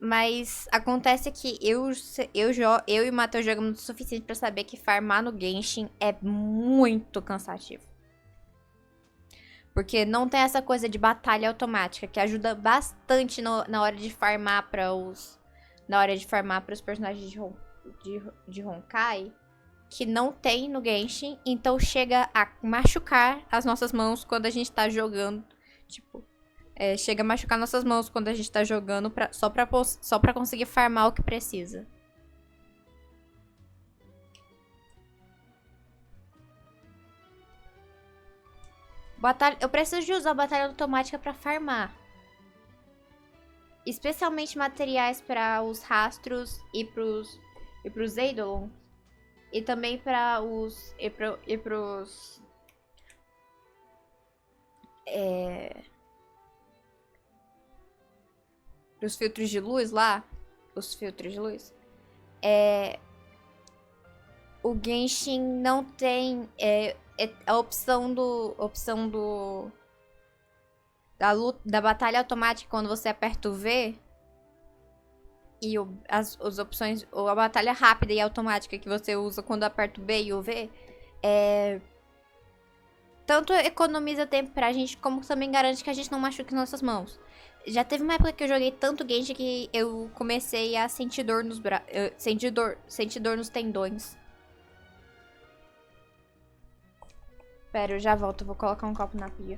Mas acontece que eu e o Matheus jogamos o suficiente pra saber que farmar no Genshin é muito cansativo. Porque não tem essa coisa de batalha automática, que ajuda bastante na hora de farmar para os personagens de Honkai, que não tem no Genshin, então chega a machucar as nossas mãos quando a gente tá jogando, tipo, chega a machucar nossas mãos quando a gente tá jogando só pra conseguir farmar o que precisa. Eu preciso de usar batalha automática pra farmar. Especialmente materiais para os rastros e pros Eidolons. E também para os os filtros de luz lá. Os filtros de luz. O Genshin não tem a opção da batalha automática quando você aperta o V. E as opções, ou a batalha rápida e automática que você usa quando aperta o B e o V, tanto economiza tempo pra gente, como também garante que a gente não machuque nossas mãos. Já teve uma época que eu joguei tanto Genshin que eu comecei a sentir dor nos senti dor nos tendões. Pera, eu já volto, eu vou colocar um copo na pia.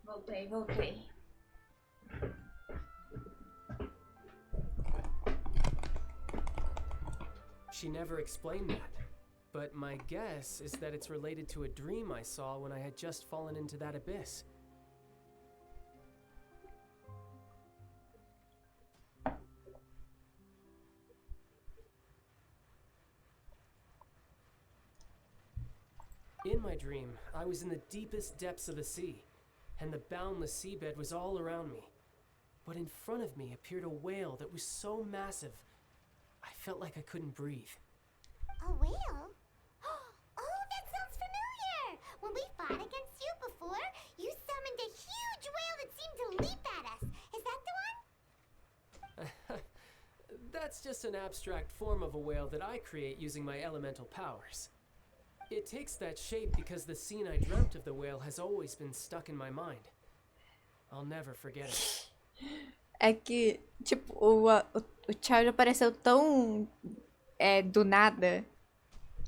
Voltei. She never explained that, but my guess is that it's related to a dream I saw when I had just fallen into that abyss. In my dream, I was in the deepest depths of the sea, and the boundless seabed was all around me. But in front of me appeared a whale that was so massive, I felt like I couldn't breathe. A whale? Oh, that sounds familiar! When we fought against you before, you summoned a huge whale that seemed to leap at us. Is that the one? That's just an abstract form of a whale that I create using my elemental powers. It takes that shape because the scene I dreamt of the whale has always been stuck in my mind. I'll never forget it. É que, tipo, o Charlie apareceu tão do nada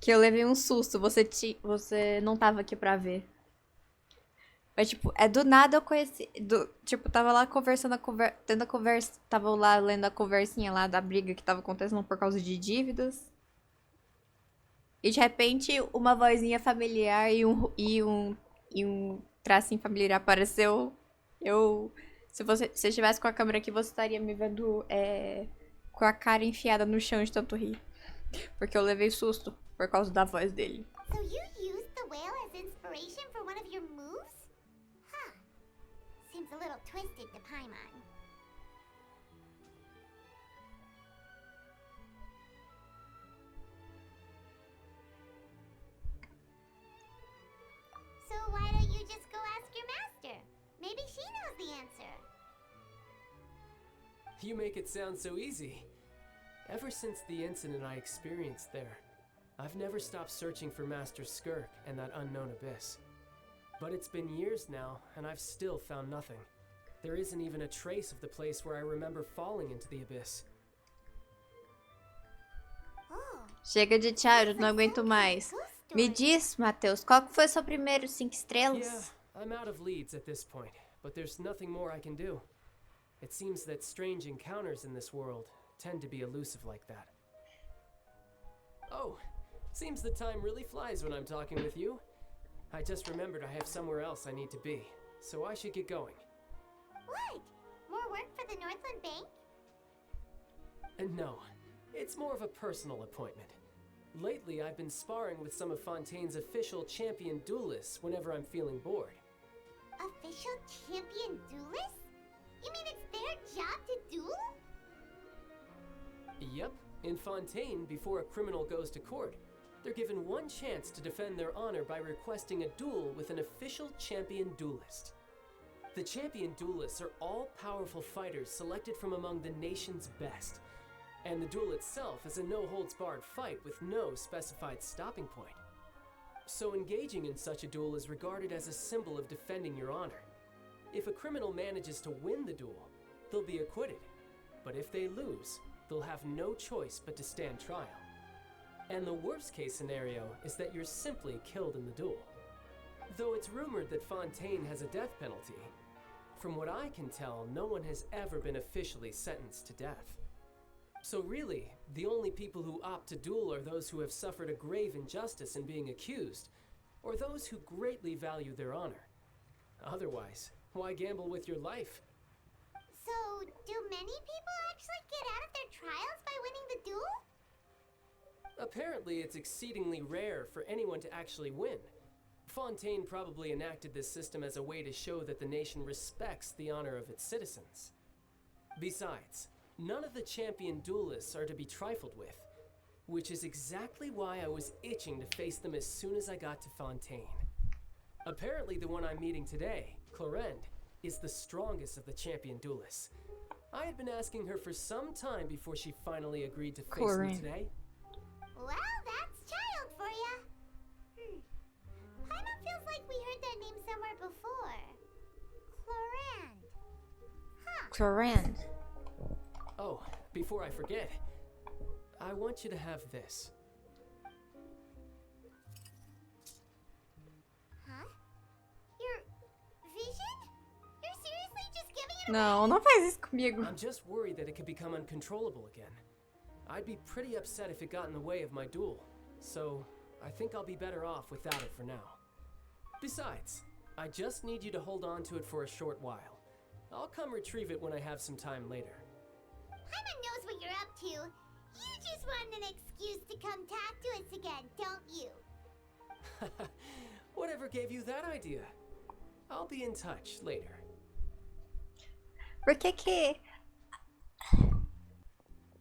que eu levei um susto. Você não tava aqui pra ver. Mas, tipo, do nada eu conheci. Tipo, tava lá conversando, tendo a conversa. Tava lá lendo a conversinha lá da briga que tava acontecendo por causa de dívidas. E de repente, uma vozinha familiar e um tracinho familiar apareceu. Se você estivesse com a câmera aqui, você estaria me vendo com a cara enfiada no chão de tanto rir. Porque eu levei susto por causa da voz dele. So you used the whale as inspiration for one of your moves? Huh. Seems a little twisted to Paimon. So why don't you just go ask your master? Maybe she knows the answer. You make it sound so easy. Ever since the incident I experienced there, I've never stopped searching for Master Skirk and that unknown abyss. But it's been years now, and I've still found nothing. There isn't even a trace of the place where I remember falling into the abyss. Chega de Charlie, não aguento mais. Me diz, Matheus, qual que foi o seu primeiro 5 estrelas? Yeah, I'm out of leads at this point, but there's nothing more I can do. It seems that strange encounters in this world tend to be elusive like that. Oh, seems the time really flies when I'm talking with you. I just remembered I have somewhere else I need to be, so I should get going. What? More work for the Northland Bank? And no, it's more of a personal appointment. Lately, I've been sparring with some of Fontaine's official champion duelists whenever I'm feeling bored. Official champion duelists? You mean it's their job to duel? Yep, in Fontaine, before a criminal goes to court, they're given one chance to defend their honor by requesting a duel with an official champion duelist. The champion duelists are all-powerful fighters selected from among the nation's best, and the duel itself is a no-holds-barred fight with no specified stopping point. So engaging in such a duel is regarded as a symbol of defending your honor. If a criminal manages to win the duel, they'll be acquitted, but if they lose, they'll have no choice but to stand trial. And the worst-case scenario is that you're simply killed in the duel. Though it's rumored that Fontaine has a death penalty, from what I can tell, no one has ever been officially sentenced to death. So really, the only people who opt to duel are those who have suffered a grave injustice in being accused, or those who greatly value their honor. Otherwise, why gamble with your life? So, do many people actually get out of their trials by winning the duel? Apparently, it's exceedingly rare for anyone to actually win. Fontaine probably enacted this system as a way to show that the nation respects the honor of its citizens. Besides, none of the champion duelists are to be trifled with, which is exactly why I was itching to face them as soon as I got to Fontaine. Apparently, the one I'm meeting today, Clorinde, is the strongest of the champion duelists. I had been asking her for some time before she finally agreed to face me today. Well, that's child for ya. Paimon feels like we heard that name somewhere before. Clorinde. Clorinde. Oh, before I forget, I want you to have this. Huh? Your vision? Não, não faz isso comigo. I'm just worried that it could become uncontrollable again. I'd be pretty upset if it got in the way of my duel, so I think I'll be better off without it for now. Besides, I just need you to hold on to it for a short while. I'll come retrieve it when I have some time later. Paimon knows what you're up to. You just want an excuse to come talk to us again, don't you? Whatever gave you that idea? I'll be in touch later. Por que que...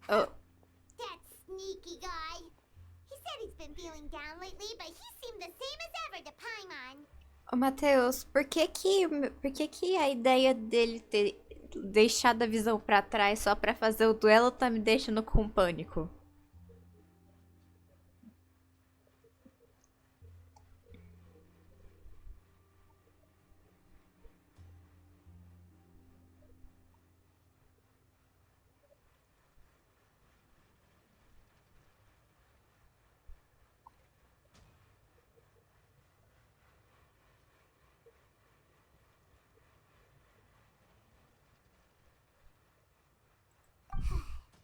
Oh. That sneaky guy. He said he's been feeling down lately, but he seemed the same as ever to Paimon. Ô, Matheus, por que que a ideia dele ter deixado a visão pra trás só pra fazer o duelo tá me deixando com pânico?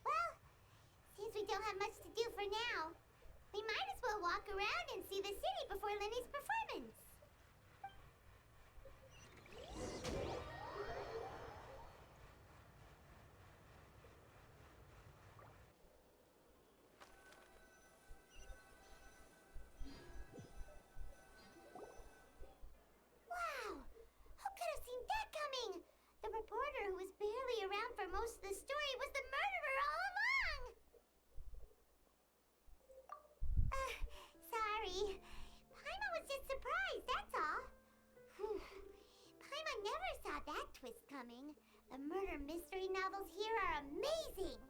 Well, since we don't have much to do for now, we might as well walk around and see the city before Lenny's performance. Wow! Who could have seen that coming? The reporter who was barely around for most of the story was the murderer all along! Sorry. Paimon was just surprised, that's all. Whew. Paimon never saw that twist coming. The murder mystery novels here are amazing!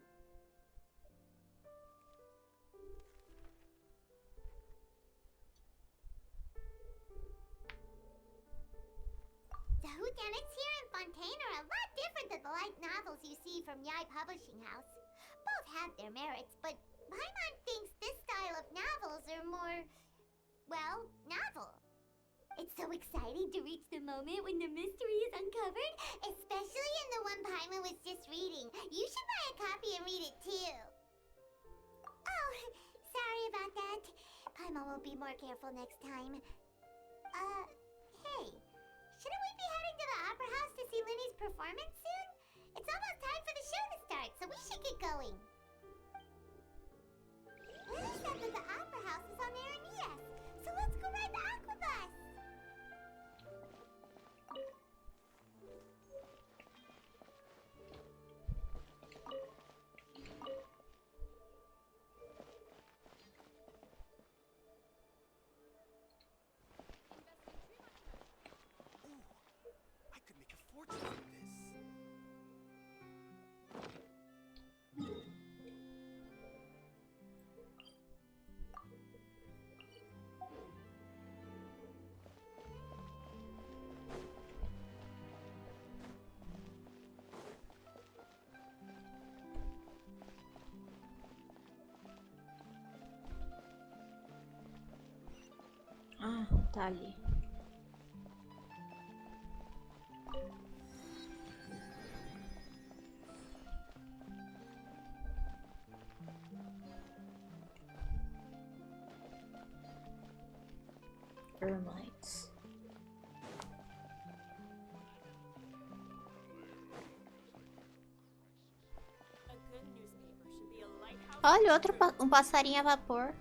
The whodunits here in Fontaine are a lot different than the light novels you see from Yai Publishing House. Both have their merits, but Paimon thinks this style of novels are more, well, novel. It's so exciting to reach the moment when the mystery is uncovered, especially in the one Paimon was just reading. You should buy a copy and read it too. Oh, sorry about that. Paimon will be more careful next time. Hey. Shouldn't we be heading to the Opera House to see Linny's performance soon? It's almost time for the show to start, so we should get going. Linny said that the Opera House is on Aranias, so let's go ride the Aqua Bus. I could make a fortune from this. Ah, tá ali. Ermites. Olha, um passarinho a vapor.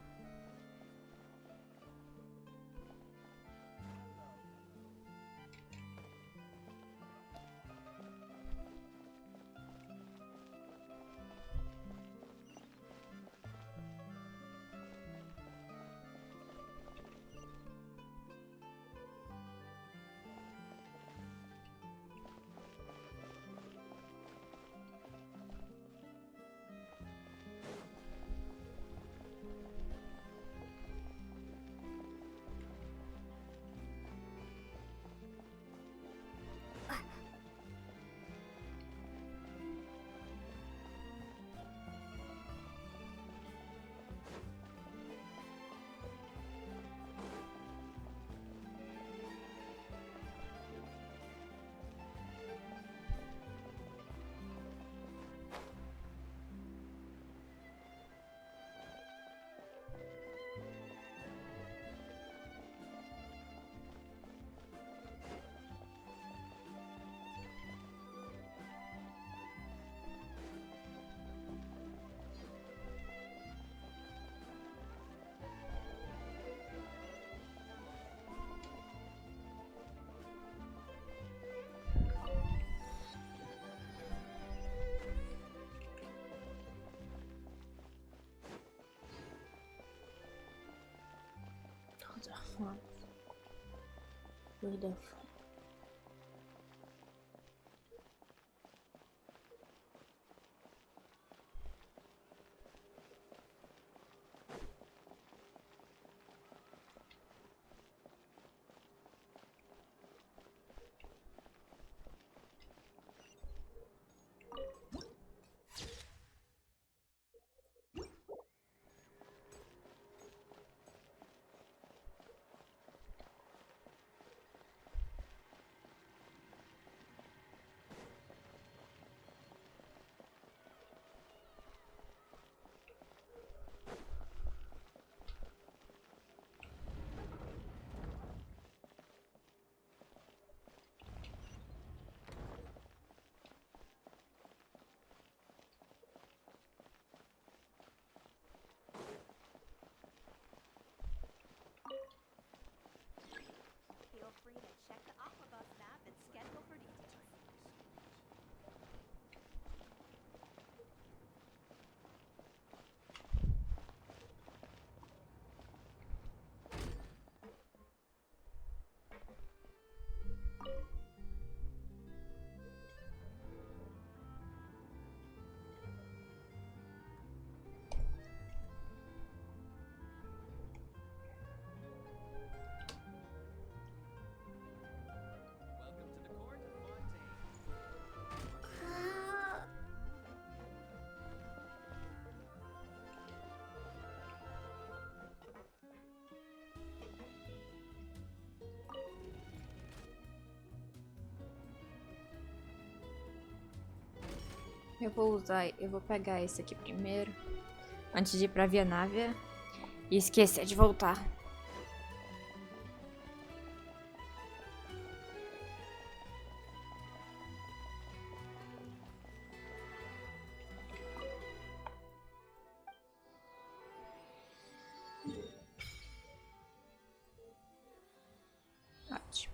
Foda. Doida foda. Feel free to check the Aquabus map and schedule for details. Eu vou pegar esse aqui primeiro, antes de ir pra Via Návia e esquecer de voltar. Ótimo.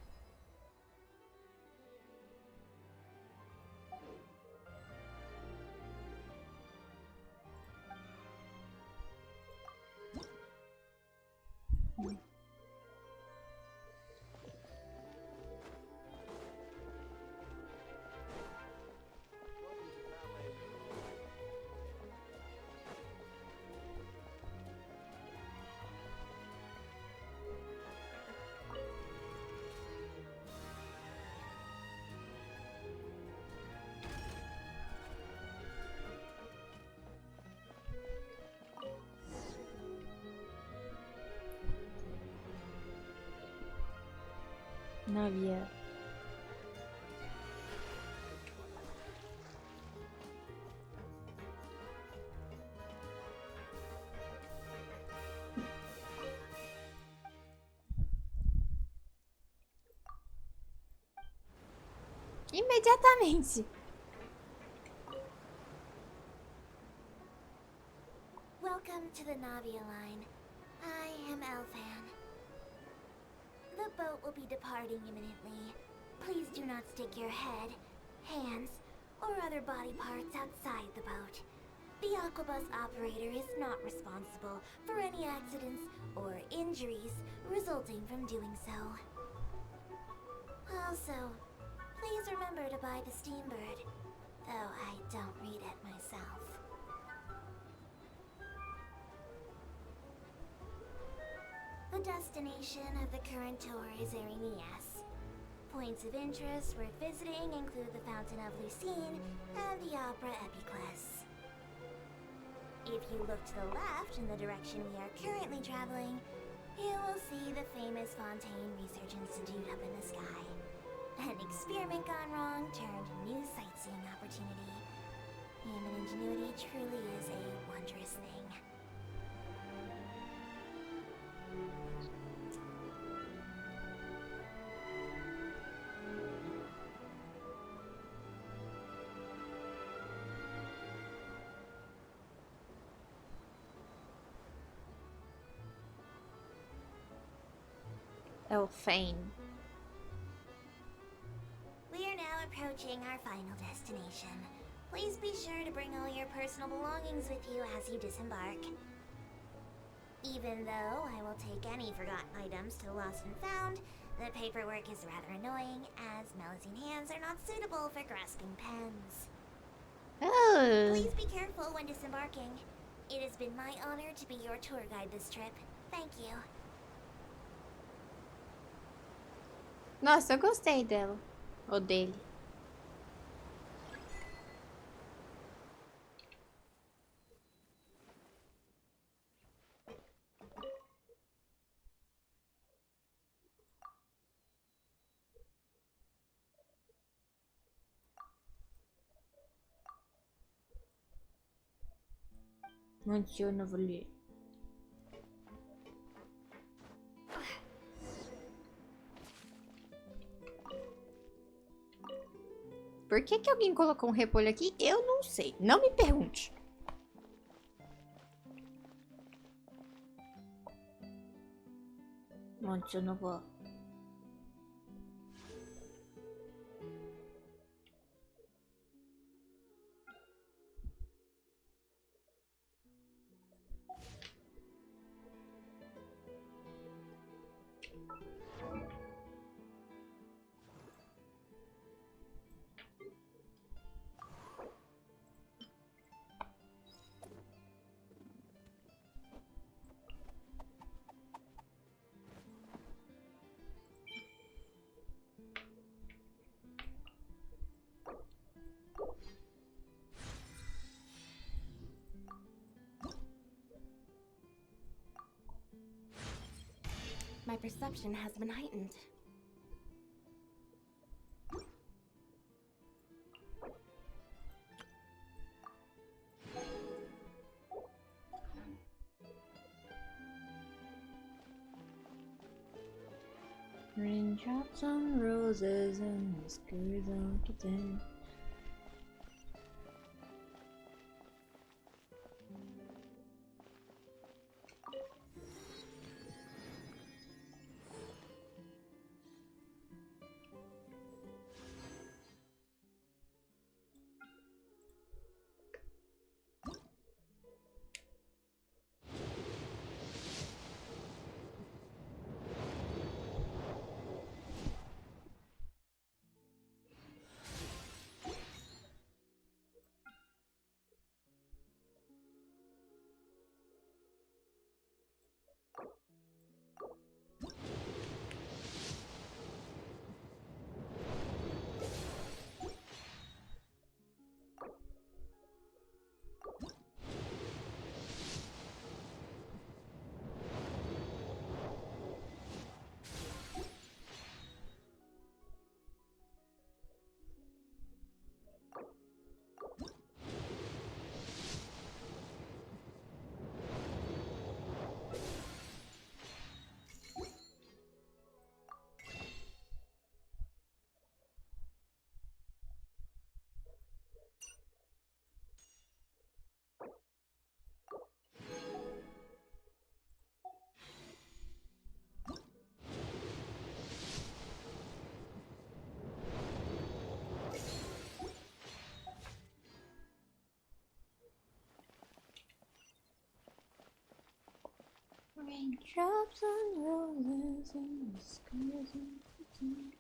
Návia. Imediatamente. Welcome to the Navia line. I am Elfan. The boat will be departing imminently. Please do not stick your head, hands, or other body parts outside the boat. The Aquabus operator is not responsible for any accidents or injuries resulting from doing so. Also, please remember to buy the Steambird, though I don't read it myself. The destination of the current tour is Erinias. Points of interest worth visiting include the Fountain of Lucine and the Opera Epiclese. If you look to the left in the direction we are currently traveling, you will see the famous Fontaine Research Institute up in the sky. An experiment gone wrong turned new sightseeing opportunity. Human ingenuity truly is a wondrous thing. Elfane. We are now approaching our final destination. Please be sure to bring all your personal belongings with you as you disembark. Even though I will take any forgotten items to Lost and Found, the paperwork is rather annoying, as Melusine hands are not suitable for grasping pens. Oh. Please be careful when disembarking. It has been my honor to be your tour guide this trip. Thank you. Nossa, eu gostei dela. Ou dele. Antes eu não vou ler. Por que que alguém colocou um repolho aqui? Eu não sei. Não me pergunte. Antes eu não vou. My perception has been heightened. Raindrops on roses and whiskers on kittens. Raindrops on roses and whiskers on kittens.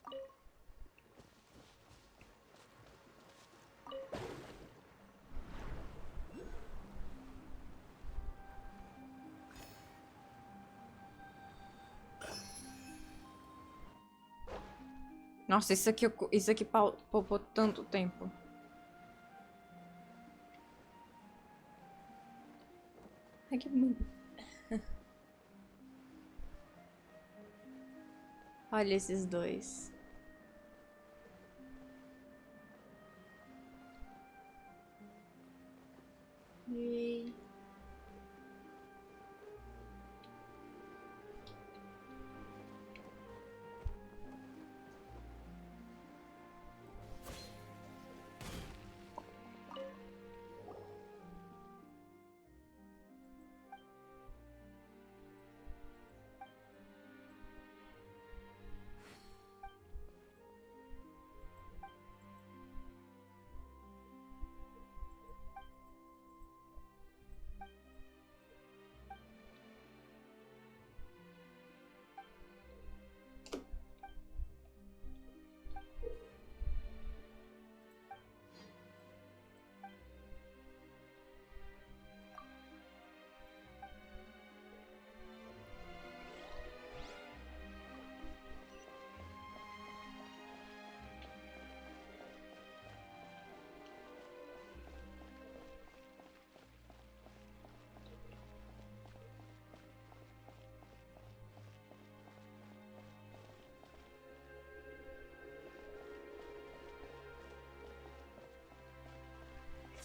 Nossa, isso aqui poupou tanto tempo. Ai, que bonito. Olha esses dois. E...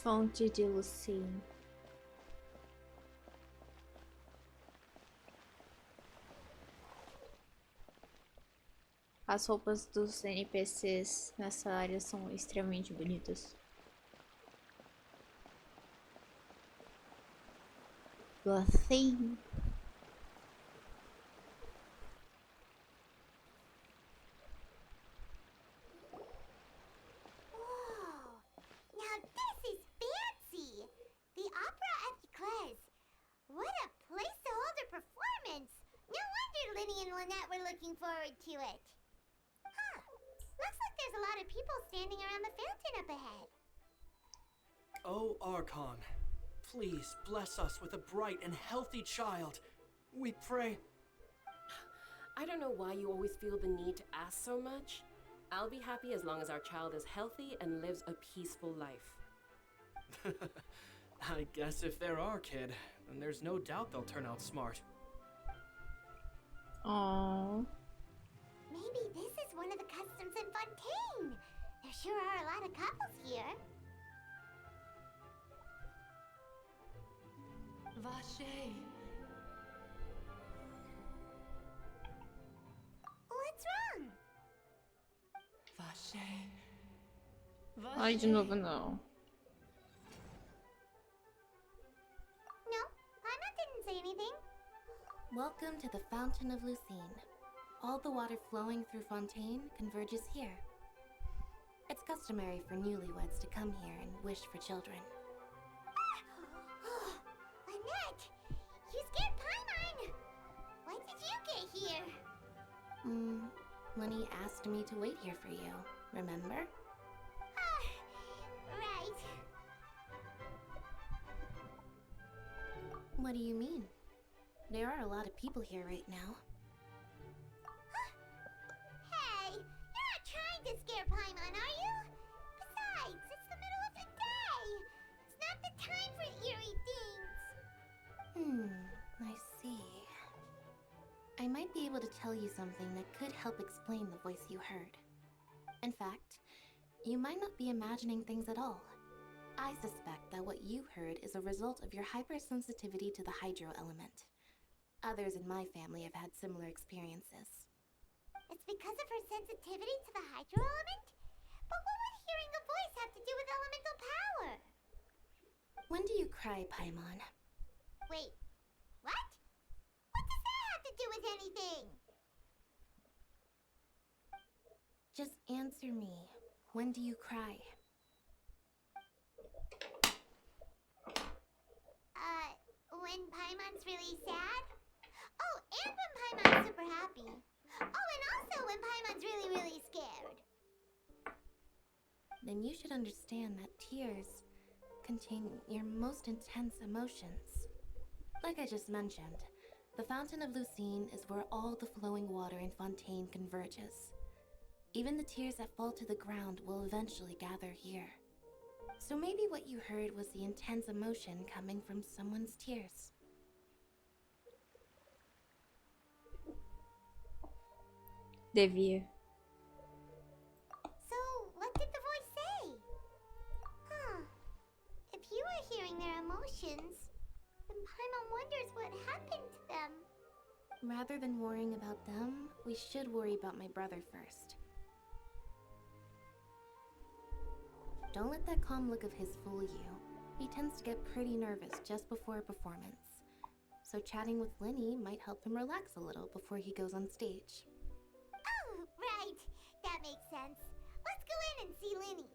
Fonte de Lucine. As roupas dos NPCs nessa área são extremamente bonitas. Lucine. Whoa! Now this is fancy! The Opera at Eclairs. What a place to hold a performance! No wonder Linny and Lynette were looking forward to it. Huh. Looks like there's a lot of people standing around the fountain up ahead. Oh, Archon, please bless us with a bright and healthy child. We pray. I don't know why you always feel the need to ask so much. I'll be happy as long as our child is healthy and lives a peaceful life. I guess if they're our kid, then there's no doubt they'll turn out smart. Aww. Maybe this is one of the customs in Fontaine. There sure are a lot of couples here. Vache. What's wrong? Vache. Ai, de novo não. No, Paimon didn't say anything. Welcome to the Fountain of Lucine. All the water flowing through Fontaine converges here. It's customary for newlyweds to come here and wish for children. Lynette, you scared Paimon. When did you get here? Lenny asked me to wait here for you, remember? Right. What do you mean? There are a lot of people here right now. Hey, you're not trying to scare Paimon, are you? Besides, it's the middle of the day. It's not the time for eerie things. I see. I might be able to tell you something that could help explain the voice you heard. In fact, you might not be imagining things at all. I suspect that what you heard is a result of your hypersensitivity to the hydro element. Others in my family have had similar experiences. It's because of her sensitivity to the hydro element? But what would hearing a voice have to do with elemental power? When do you cry, Paimon? Wait, what? What does that have to do with anything? Just answer me. When do you cry? When Paimon's really sad? Oh, and when Paimon's super happy. Oh, and also when Paimon's really scared. Then you should understand that tears contain your most intense emotions. Like I just mentioned, the Fountain of Lucine is where all the flowing water in Fontaine converges. Even the tears that fall to the ground will eventually gather here. So maybe what you heard was the intense emotion coming from someone's tears. Devia. So, what did the voice say? If you were hearing their emotions, then Paimon wonders what happened to them. Rather than worrying about them, we should worry about my brother first. Don't let that calm look of his fool you. He tends to get pretty nervous just before a performance. So chatting with Linny might help him relax a little before he goes on stage. Oh, right. That makes sense. Let's go in and see Linny.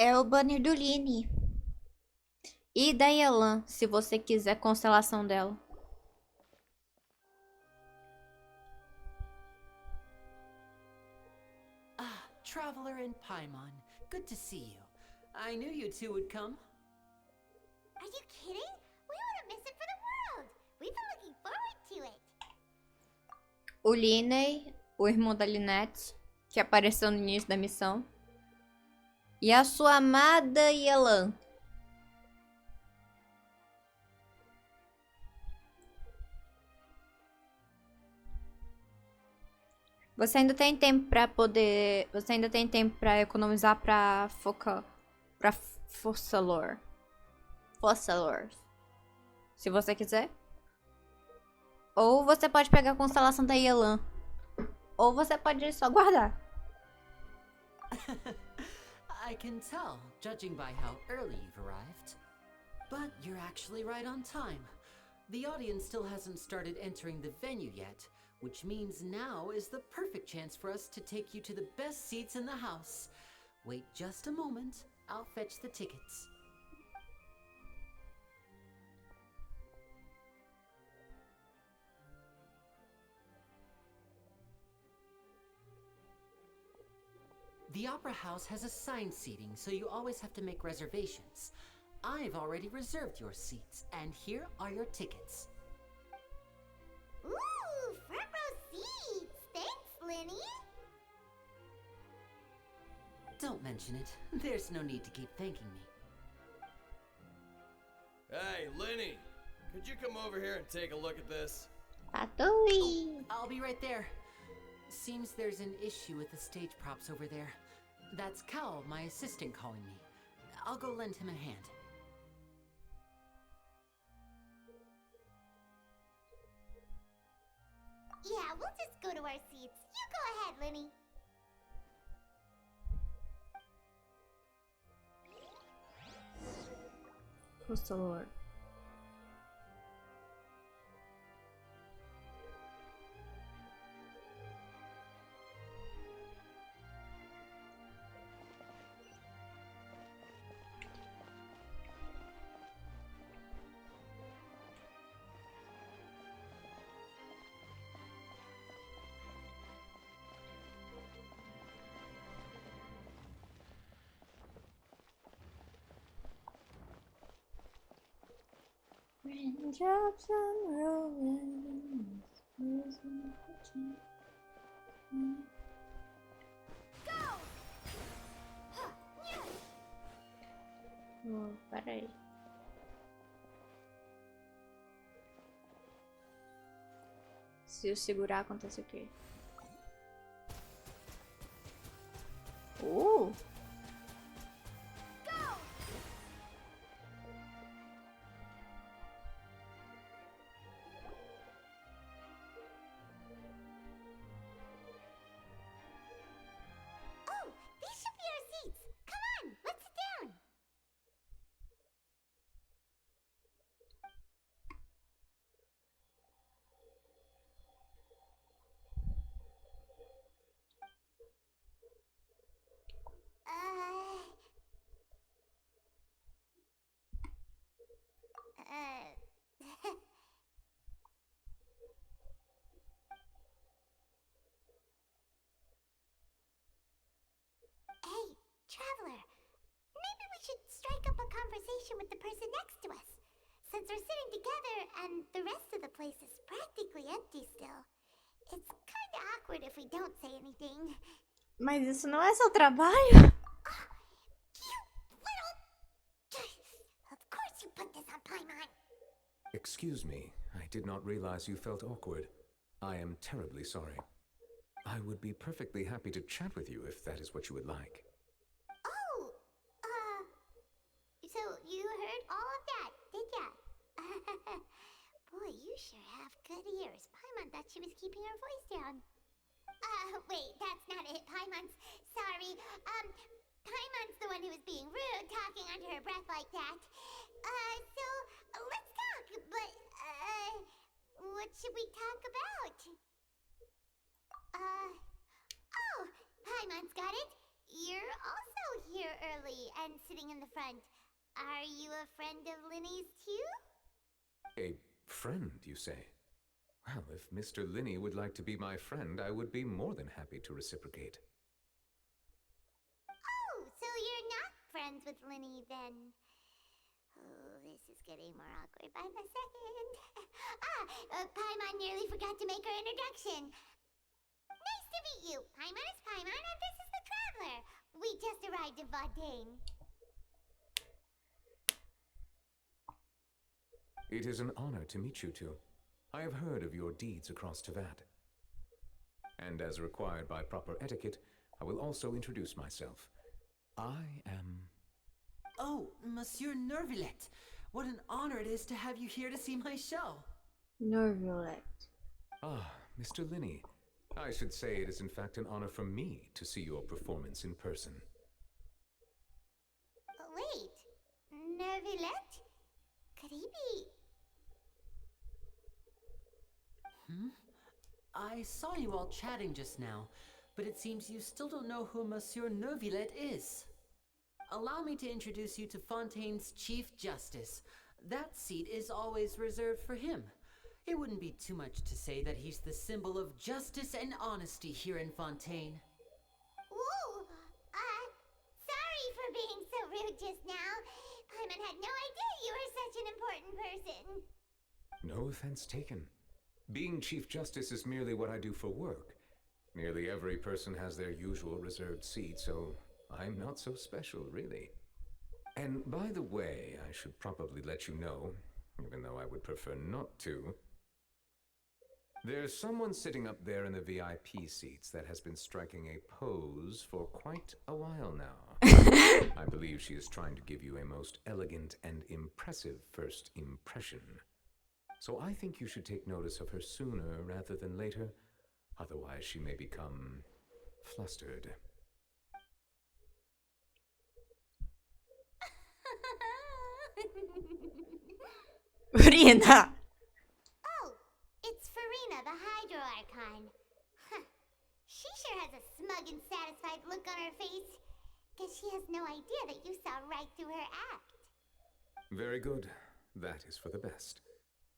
É o banner do Line. E da Yelan, se você quiser a constelação dela. Ah, Traveler and Paimon. Good to see you. I knew you two would come. Are you kidding? We wouldn't miss it for the world. We've been looking forward to it. O Linney, o irmão da Lynette, que apareceu no início da missão. E a sua amada Yelan. Você ainda tem tempo pra poder... Você ainda tem tempo pra economizar pra focar... Pra Fossalor. Fossalor. Se você quiser. Ou você pode pegar a constelação da Yelan. Ou você pode só guardar. I can tell, judging by how early you've arrived. But you're actually right on time. The audience still hasn't started entering the venue yet, which means now is the perfect chance for us to take you to the best seats in the house. Wait just a moment, I'll fetch the tickets. The Opera House has assigned seating, so you always have to make reservations. I've already reserved your seats, and here are your tickets. Ooh, front row seats. Thanks, Linny. Don't mention it. There's no need to keep thanking me. Hey, Lenny, could you come over here and take a look at this? Oh, I'll be right there. Seems there's an issue with the stage props over there. That's Cal, my assistant, calling me. I'll go lend him a hand. Yeah, we'll just go to our seats. You go ahead, Linny. Fossalor. Raindrops are rolling. Oh, peraí. Se eu segurar, acontece o quê? Oh, these should be our seats. Come on, let's sit down. Hey, Traveler. Maybe we should strike up a conversation with the person next to us. Since we're sitting together and the rest of the place is practically empty still. It's kinda awkward if we don't say anything. Mas isso não é seu trabalho? Of course you put this on Paimon. Excuse me, I did not realize you felt awkward. I am terribly sorry. I would be perfectly happy to chat with you if that is what you would like. Oh, so you heard all of that, did ya? Boy, you sure have good ears. Paimon thought she was keeping her voice down. Wait, that's not it, Paimon's. Sorry. Paimon's the one who was being rude, talking under her breath like that. So, let's talk, but, what should we talk about? Oh, Paimon's got it. You're also here early, and sitting in the front. Are you a friend of Linny's too? A friend, you say? Well, if Mr. Linney would like to be my friend, I would be more than happy to reciprocate. Oh, so you're not friends with Linny then? Oh, this is getting more awkward by the second. Paimon nearly forgot to make her introduction. Nice to meet you. Paimon is Paimon, and this is the Traveler. We just arrived in Fontaine. It is an honor to meet you two. I have heard of your deeds across Teyvat. And as required by proper etiquette, I will also introduce myself. I am... Oh, Monsieur Nervillet! What an honor it is to have you here to see my show! Nervillet. Ah, Mr. Linney. I should say it is in fact an honor for me to see your performance in person. Wait, Nervillet? Could he be... I saw you all chatting just now, but it seems you still don't know who Monsieur Nervillet is. Allow me to introduce you to Fontaine's Chief Justice. That seat is always reserved for him. It wouldn't be too much to say that he's the symbol of justice and honesty here in Fontaine. Whoa! Sorry for being so rude just now. Paimon had no idea you were such an important person. No offense taken. Being Chief Justice is merely what I do for work. Nearly every person has their usual reserved seat, so I'm not so special, really. And by the way, I should probably let you know, even though I would prefer not to, there's someone sitting up there in the VIP seats that has been striking a pose for quite a while now. I believe she is trying to give you a most elegant and impressive first impression. So I think you should take notice of her sooner rather than later, otherwise she may become flustered. Farina! Oh, it's Farina, the Hydro Archon. Huh. She sure has a smug and satisfied look on her face. Guess she has no idea that you saw right through her act. Very good. That is for the best.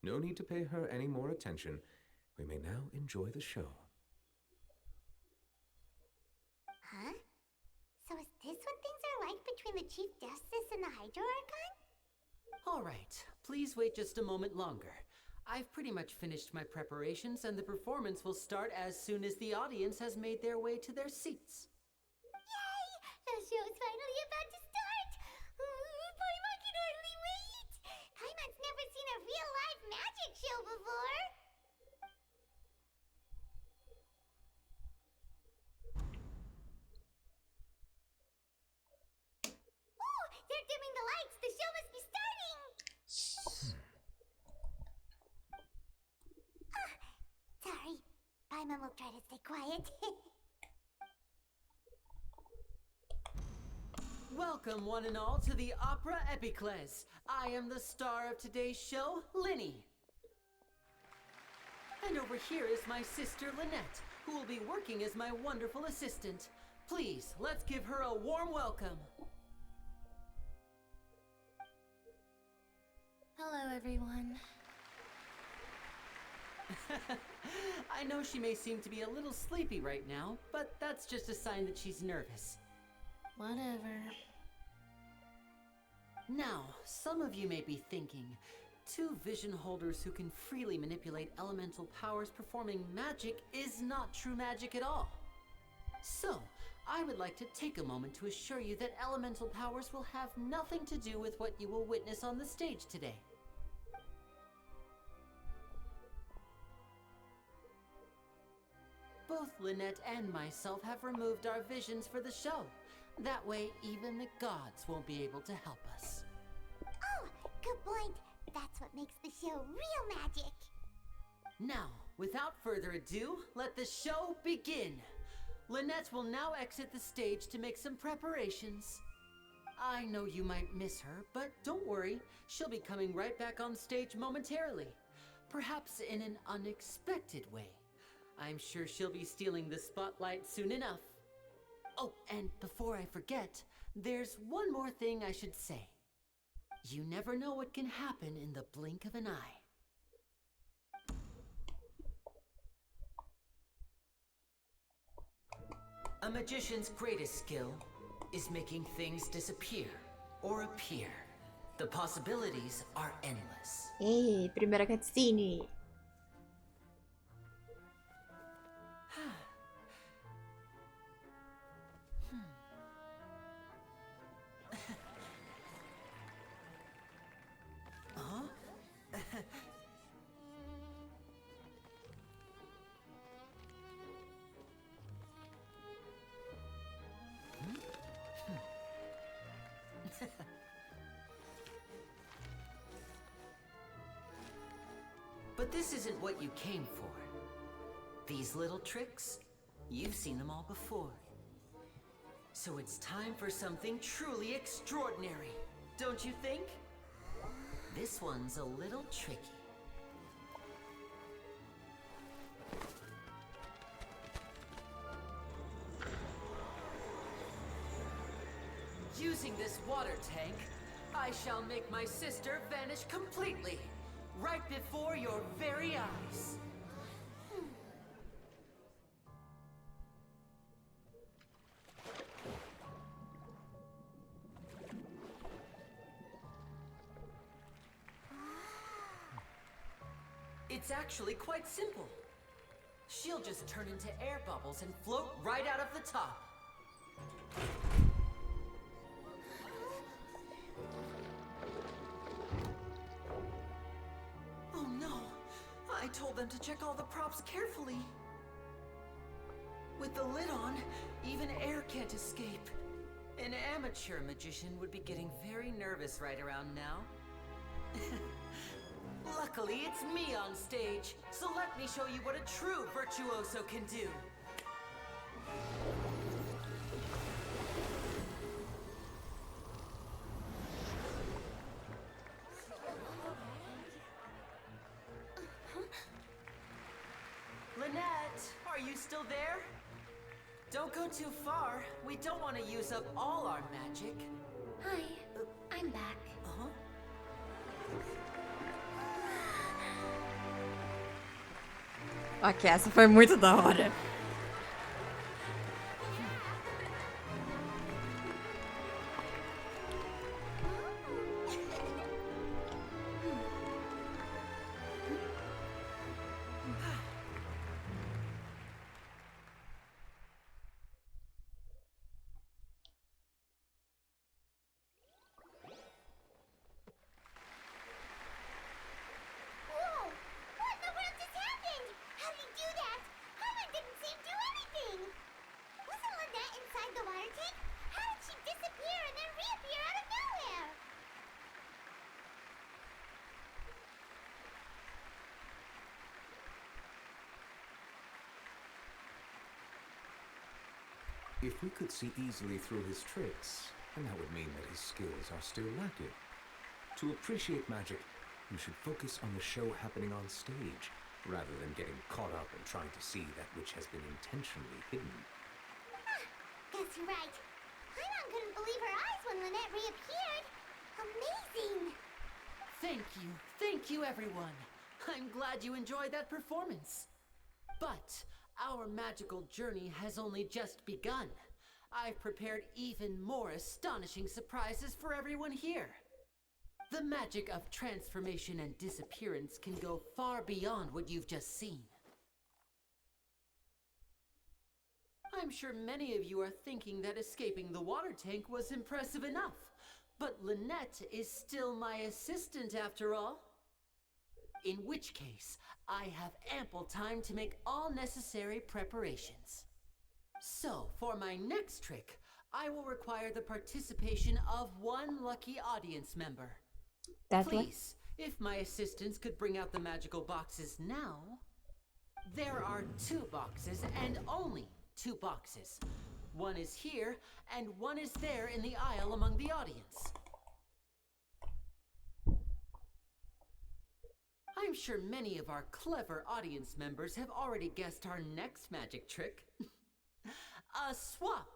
No need to pay her any more attention. We may now enjoy the show. Huh? So is this what things are like between the Chief Justice and the Hydro Archon? All right, please wait just a moment longer. I've pretty much finished my preparations, and the performance will start as soon as the audience has made their way to their seats. Yay! The show's finally about to start! Paimon can hardly wait! Paimon's never seen a real live magic show before! Ooh! They're dimming the lights! The show must be starting! Sorry. Paimon will try to stay quiet. Welcome, one and all, to the Opera Epiclese. I am the star of today's show, Linny. And over here is my sister, Lynette, who will be working as my wonderful assistant. Please, let's give her a warm welcome. Hello, everyone. I know she may seem to be a little sleepy right now, but that's just a sign that she's nervous. Whatever. Now, some of you may be thinking, two vision holders who can freely manipulate elemental powers performing magic is not true magic at all. So, I would like to take a moment to assure you that elemental powers will have nothing to do with what you will witness on the stage today. Both Lynette and myself have removed our visions for the show. That way, even the gods won't be able to help us. Oh, good point. That's what makes the show real magic. Now, without further ado, let the show begin. Lynette will now exit the stage to make some preparations. I know you might miss her, but don't worry. She'll be coming right back on stage momentarily. Perhaps in an unexpected way. I'm sure she'll be stealing the spotlight soon enough. Oh, and before I forget, there's one more thing I should say. You never know what can happen in the blink of an eye. A magician's greatest skill is making things disappear or appear. The possibilities are endless. Ei, primeira cutscene. But this isn't what you came for. These little tricks, you've seen them all before. So it's time for something truly extraordinary, don't you think? This one's a little tricky. Using this water tank, I shall make my sister vanish completely, right before your very eyes. It's actually quite simple. She'll just turn into air bubbles and float right out of the top. Oh no! I told them to check all the props carefully. With the lid on, even air can't escape. An amateur magician would be getting very nervous right around now. Luckily, it's me on stage, so let me show you what a true virtuoso can do. Lynette, are you still there? Don't go too far. We don't want to use up all our magic. Hi, I'm back. Uh-huh. Ok, essa foi muito da hora. Whoa! What in the world just happened? How did he do that? Herman didn't seem to do anything. Wasn't Lynette inside the water tank? How did she disappear and then reappear out of nowhere? If we could see easily through his tricks, then that would mean that his skills are still lacking. To appreciate magic, you should focus on the show happening on stage, rather than getting caught up in trying to see that which has been intentionally hidden. That's right. Paimon couldn't believe her eyes when Lynette reappeared. Amazing! Thank you everyone. I'm glad you enjoyed that performance. But our magical journey has only just begun. I've prepared even more astonishing surprises for everyone here. The magic of transformation and disappearance can go far beyond what you've just seen. I'm sure many of you are thinking that escaping the water tank was impressive enough, but Lynette is still my assistant after all. In which case, I have ample time to make all necessary preparations. So, for my next trick, I will require the participation of one lucky audience member. Please, if my assistants could bring out the magical boxes now. There are 2 boxes and only 2 boxes. One is here and one is there in the aisle among the audience. I'm sure many of our clever audience members have already guessed our next magic trick. A swap.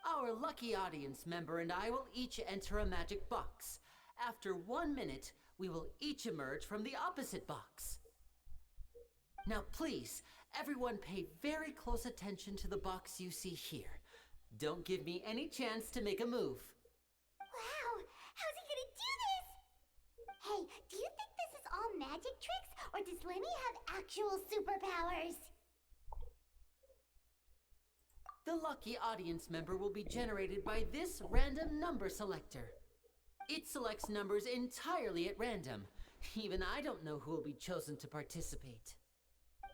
Our lucky audience member and I will each enter a magic box. After 1 minute, we will each emerge from the opposite box. Now please, everyone pay very close attention to the box you see here. Don't give me any chance to make a move. Wow, how's he gonna do this? Hey, do you think this is all magic tricks, or does Lenny have actual superpowers? The lucky audience member will be generated by this random number selector. It selects numbers entirely at random. Even I don't know who will be chosen to participate.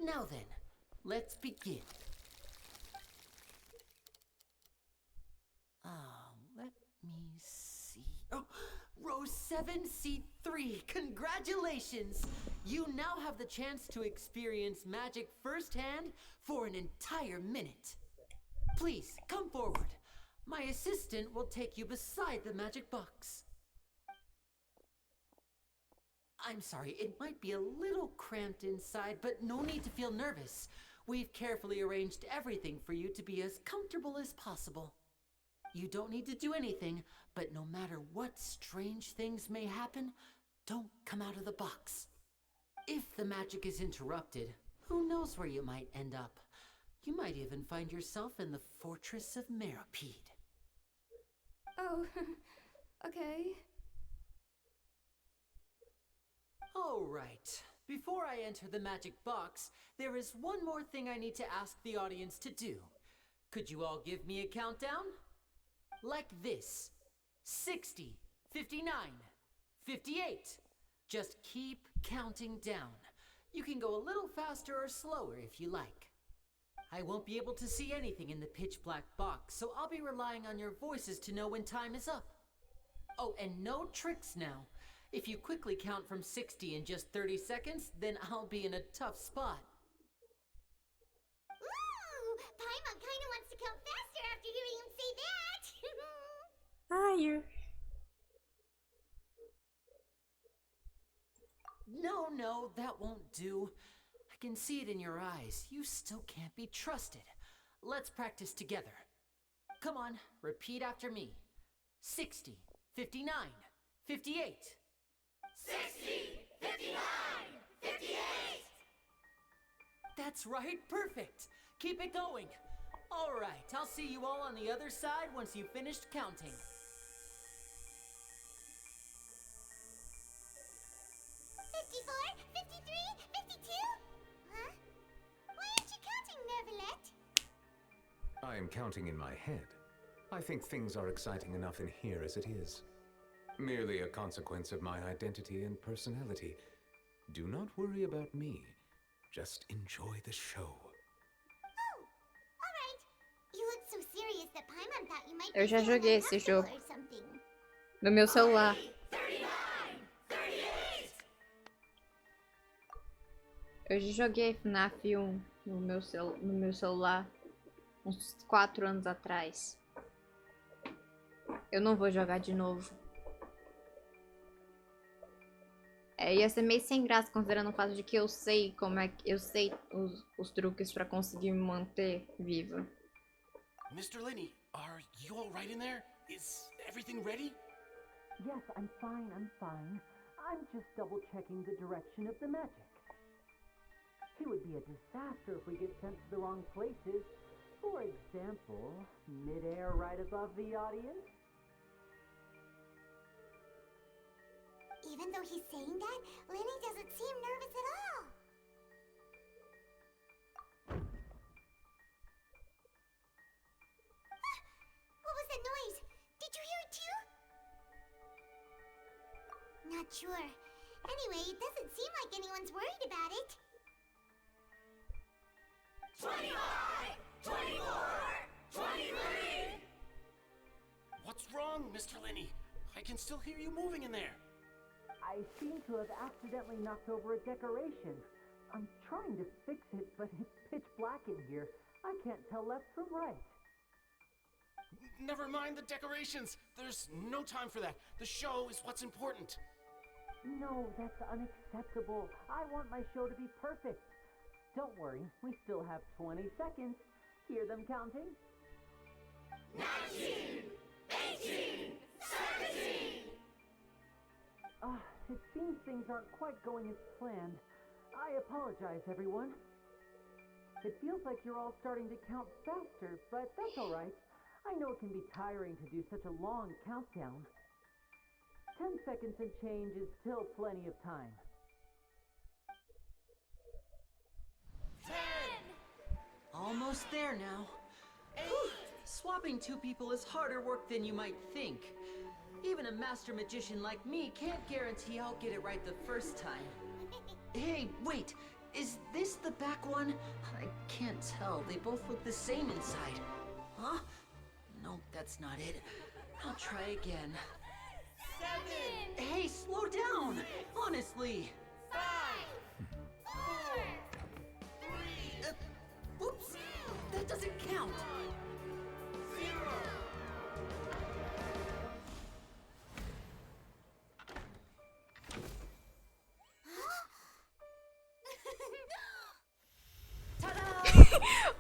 Now then, let's begin. Let me see. Oh, row 7, seat 3. Congratulations! You now have the chance to experience magic firsthand for an entire minute. Please, come forward. My assistant will take you beside the magic box. I'm sorry, it might be a little cramped inside, but no need to feel nervous. We've carefully arranged everything for you to be as comfortable as possible. You don't need to do anything, but no matter what strange things may happen, don't come out of the box. If the magic is interrupted, who knows where you might end up? You might even find yourself in the Fortress of Meropide. Oh, okay. All right. Before I enter the magic box, there is one more thing I need to ask the audience to do. Could you all give me a countdown? Like this. 60, 59, 58. Just keep counting down. You can go a little faster or slower if you like. I won't be able to see anything in the pitch black box, so I'll be relying on your voices to know when time is up. Oh, and no tricks now. If you quickly count from 60 in just 30 seconds, then I'll be in a tough spot. Ooh, Paimon kinda wants to count faster after hearing him say that. Higher. No, that won't do. I can see it in your eyes. You still can't be trusted. Let's practice together. Come on, repeat after me. 60, 59, 58. 60, 59, 58! That's right, perfect. Keep it going. All right, I'll see you all on the other side once you've finished counting. 54, 53, 52? Huh? Why aren't you counting, Neverlet? I am counting in my head. I think things are exciting enough in here as it is. Merely a consequence of my identity and personality. Do not worry about me. Just enjoy the show. Oh, alright. You look so serious that Paimon thought you might Eu be já feeling joguei esse uncomfortable jogo or something. no meu celular. 39, 38! Eu já joguei FNAF 1 no meu celular uns 4 anos atrás. Eu não vou jogar de novo. Ia ser meio sem graça, considerando o fato de que eu sei como é que eu sei os truques pra conseguir me manter viva. Mr. Lenny, are you all right in there? Is everything ready? Yes, I'm fine. I'm just double-checking the direction of the magic. It would be a disaster if we get sent to the wrong places. For example, mid-air right above the audience. Even though he's saying that, Lenny doesn't seem nervous at all. What was that noise? Did you hear it too? Not sure. Anyway, it doesn't seem like anyone's worried about it. 25! 24! 23! What's wrong, Mr. Lenny? I can still hear you moving in there. I seem to have accidentally knocked over a decoration. I'm trying to fix it, but it's pitch black in here. I can't tell left from right. Never mind the decorations. There's no time for that. The show is what's important. No, that's unacceptable. I want my show to be perfect. Don't worry, we still have 20 seconds. Hear them counting? 19, 18, 17! It seems things aren't quite going as planned. I apologize, everyone. It feels like you're all starting to count faster, but that's alright. I know it can be tiring to do such a long countdown. 10 seconds and change is still plenty of time. 10! Almost there now. 8! Swapping two people is harder work than you might think. Even a master magician like me can't guarantee I'll get it right the first time. Hey, wait! Is this the back one? I can't tell. They both look the same inside. Huh? No, that's not it. I'll try again. 7! Hey, slow down! Honestly! 5, 4, 3, Whoops! That doesn't count! 0!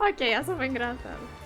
Ok, essa foi engraçada.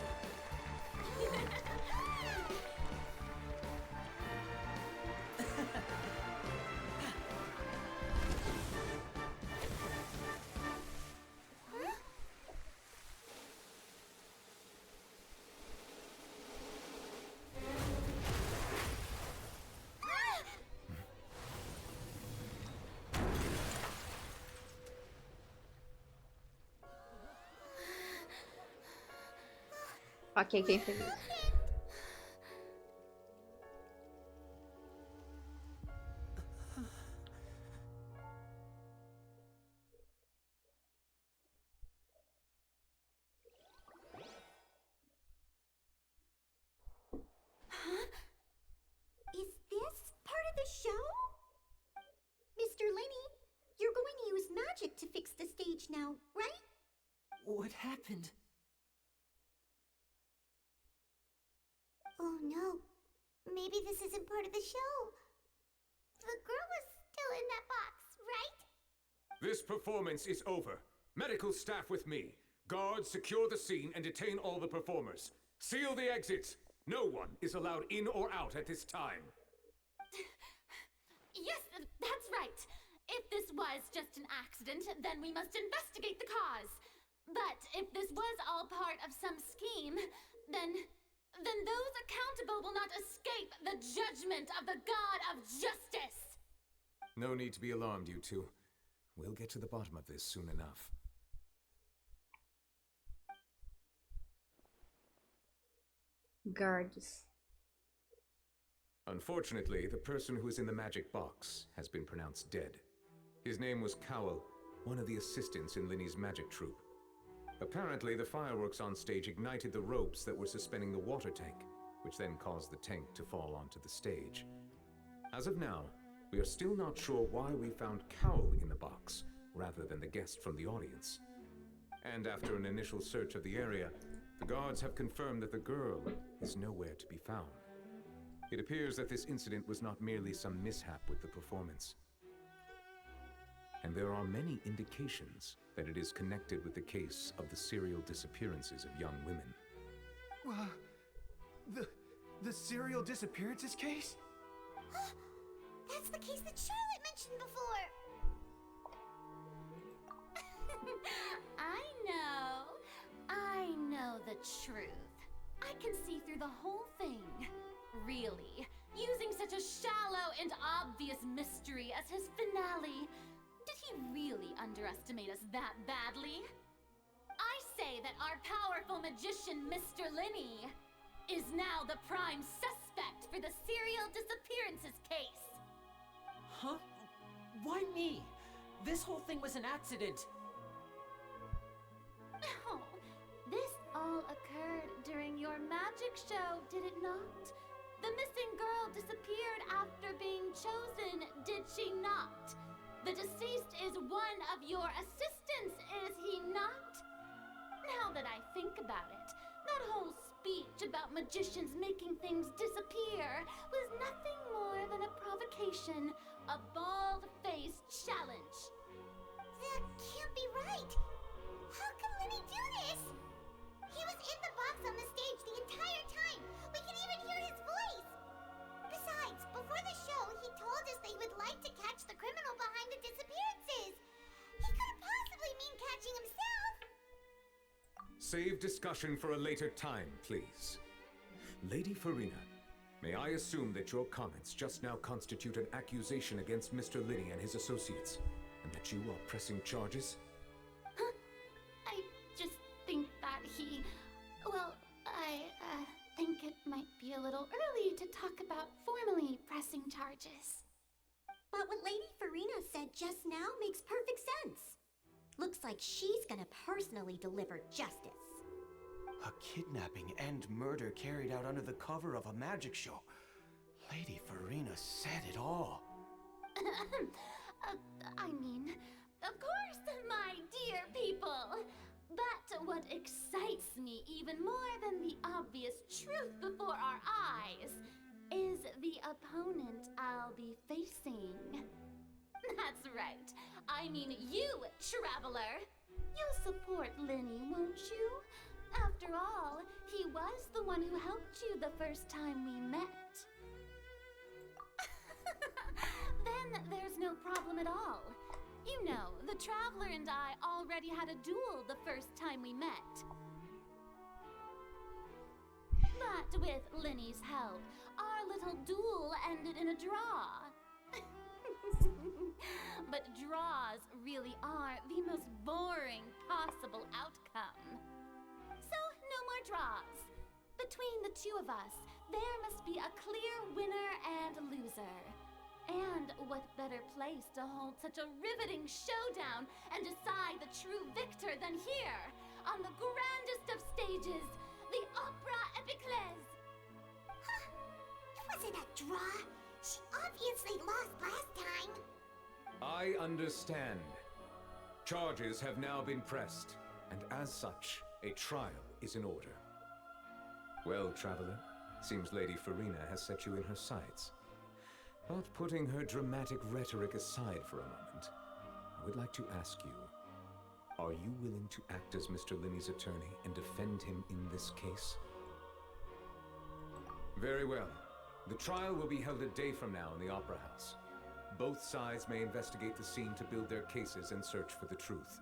Ok, quem fez isso? Is this part of the show? Mr. Lenny, you're going to use magic to fix the stage now, right? What happened? Oh no. Maybe this isn't part of the show. The girl was still in that box, right? This performance is over. Medical staff with me. Guards, secure the scene and detain all the performers. Seal the exits. No one is allowed in or out at this time. Yes, that's right. If this was just an accident, then we must investigate the cause. But if this was all part of some scheme, then those accountable will not escape the judgment of the God of Justice. No need to be alarmed, you two. We'll get to the bottom of this soon enough. Guards. Unfortunately, the person who is in the magic box has been pronounced dead. His name was Cowell, one of the assistants in Linny's magic troupe. Apparently, the fireworks on stage ignited the ropes that were suspending the water tank, which then caused the tank to fall onto the stage. As of now, we are still not sure why we found Cowell in the box, rather than the guest from the audience. And after an initial search of the area, the guards have confirmed that the girl is nowhere to be found. It appears that this incident was not merely some mishap with the performance. And there are many indications that it is connected with the case of the serial disappearances of young women. The serial disappearances case? That's the case that Charlotte mentioned before. I know the truth. I can see through the whole thing. Really, using such a shallow and obvious mystery as his finale. Did he really underestimate us that badly? I say that our powerful magician, Mr. Lenny, is now the prime suspect for the serial disappearances case. Huh? Why me? This whole thing was an accident. Oh, this all occurred during your magic show, did it not? The missing girl disappeared after being chosen, did she not? The deceased is one of your assistants, is he not? Now that I think about it, that whole speech about magicians making things disappear was nothing more than a provocation, a bald-faced challenge. That can't be right. How can Lenny do this? He was in the box on the stage the entire time. We can even hear his voice. Besides, before the show, he told us they would like to catch the criminal behind the disappearances. He couldn't possibly mean catching himself. Save discussion for a later time, please. Lady Farina, may I assume that your comments just now constitute an accusation against Mr. Linney and his associates, and that you are pressing charges? Huh? I just think that he... Well, I think it might be a little early to talk about formally pressing charges. But what Lady Farina said just now makes perfect sense. Looks like she's gonna personally deliver justice. A kidnapping and murder carried out under the cover of a magic show. Lady Farina said it all. I mean, of course, my dear people. But what excites me even more than the obvious truth before our eyes is the opponent I'll be facing. That's right. I mean you, Traveler. You'll support Linney, won't you? After all, he was the one who helped you the first time we met. Then there's no problem at all. You know, the Traveler and I already had a duel the first time we met. But with Linney's help, our little duel ended in a draw. But draws really are the most boring possible outcome. So, no more draws. Between the two of us, there must be a clear winner and loser. And what better place to hold such a riveting showdown and decide the true victor than here, on the grandest of stages, the Opera Epiclese. Huh? It wasn't a draw. She obviously lost last time. I understand. Charges have now been pressed, and as such, a trial is in order. Well, Traveler, seems Lady Farina has set you in her sights. But putting her dramatic rhetoric aside for a moment, I would like to ask you, are you willing to act as Mr. Linney's attorney and defend him in this case? Very well. The trial will be held a day from now in the Opera House. Both sides may investigate the scene to build their cases and search for the truth.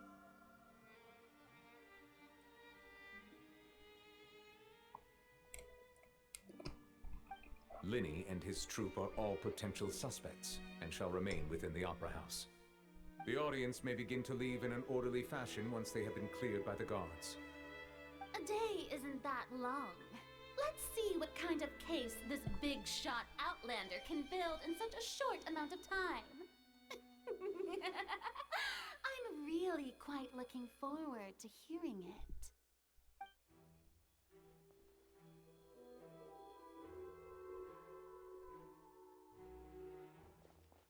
Linney and his troupe are all potential suspects and shall remain within the Opera House. The audience may begin to leave in an orderly fashion once they have been cleared by the guards. A day isn't that long. Let's see what kind of case this big shot Outlander can build in such a short amount of time. I'm really quite looking forward to hearing it.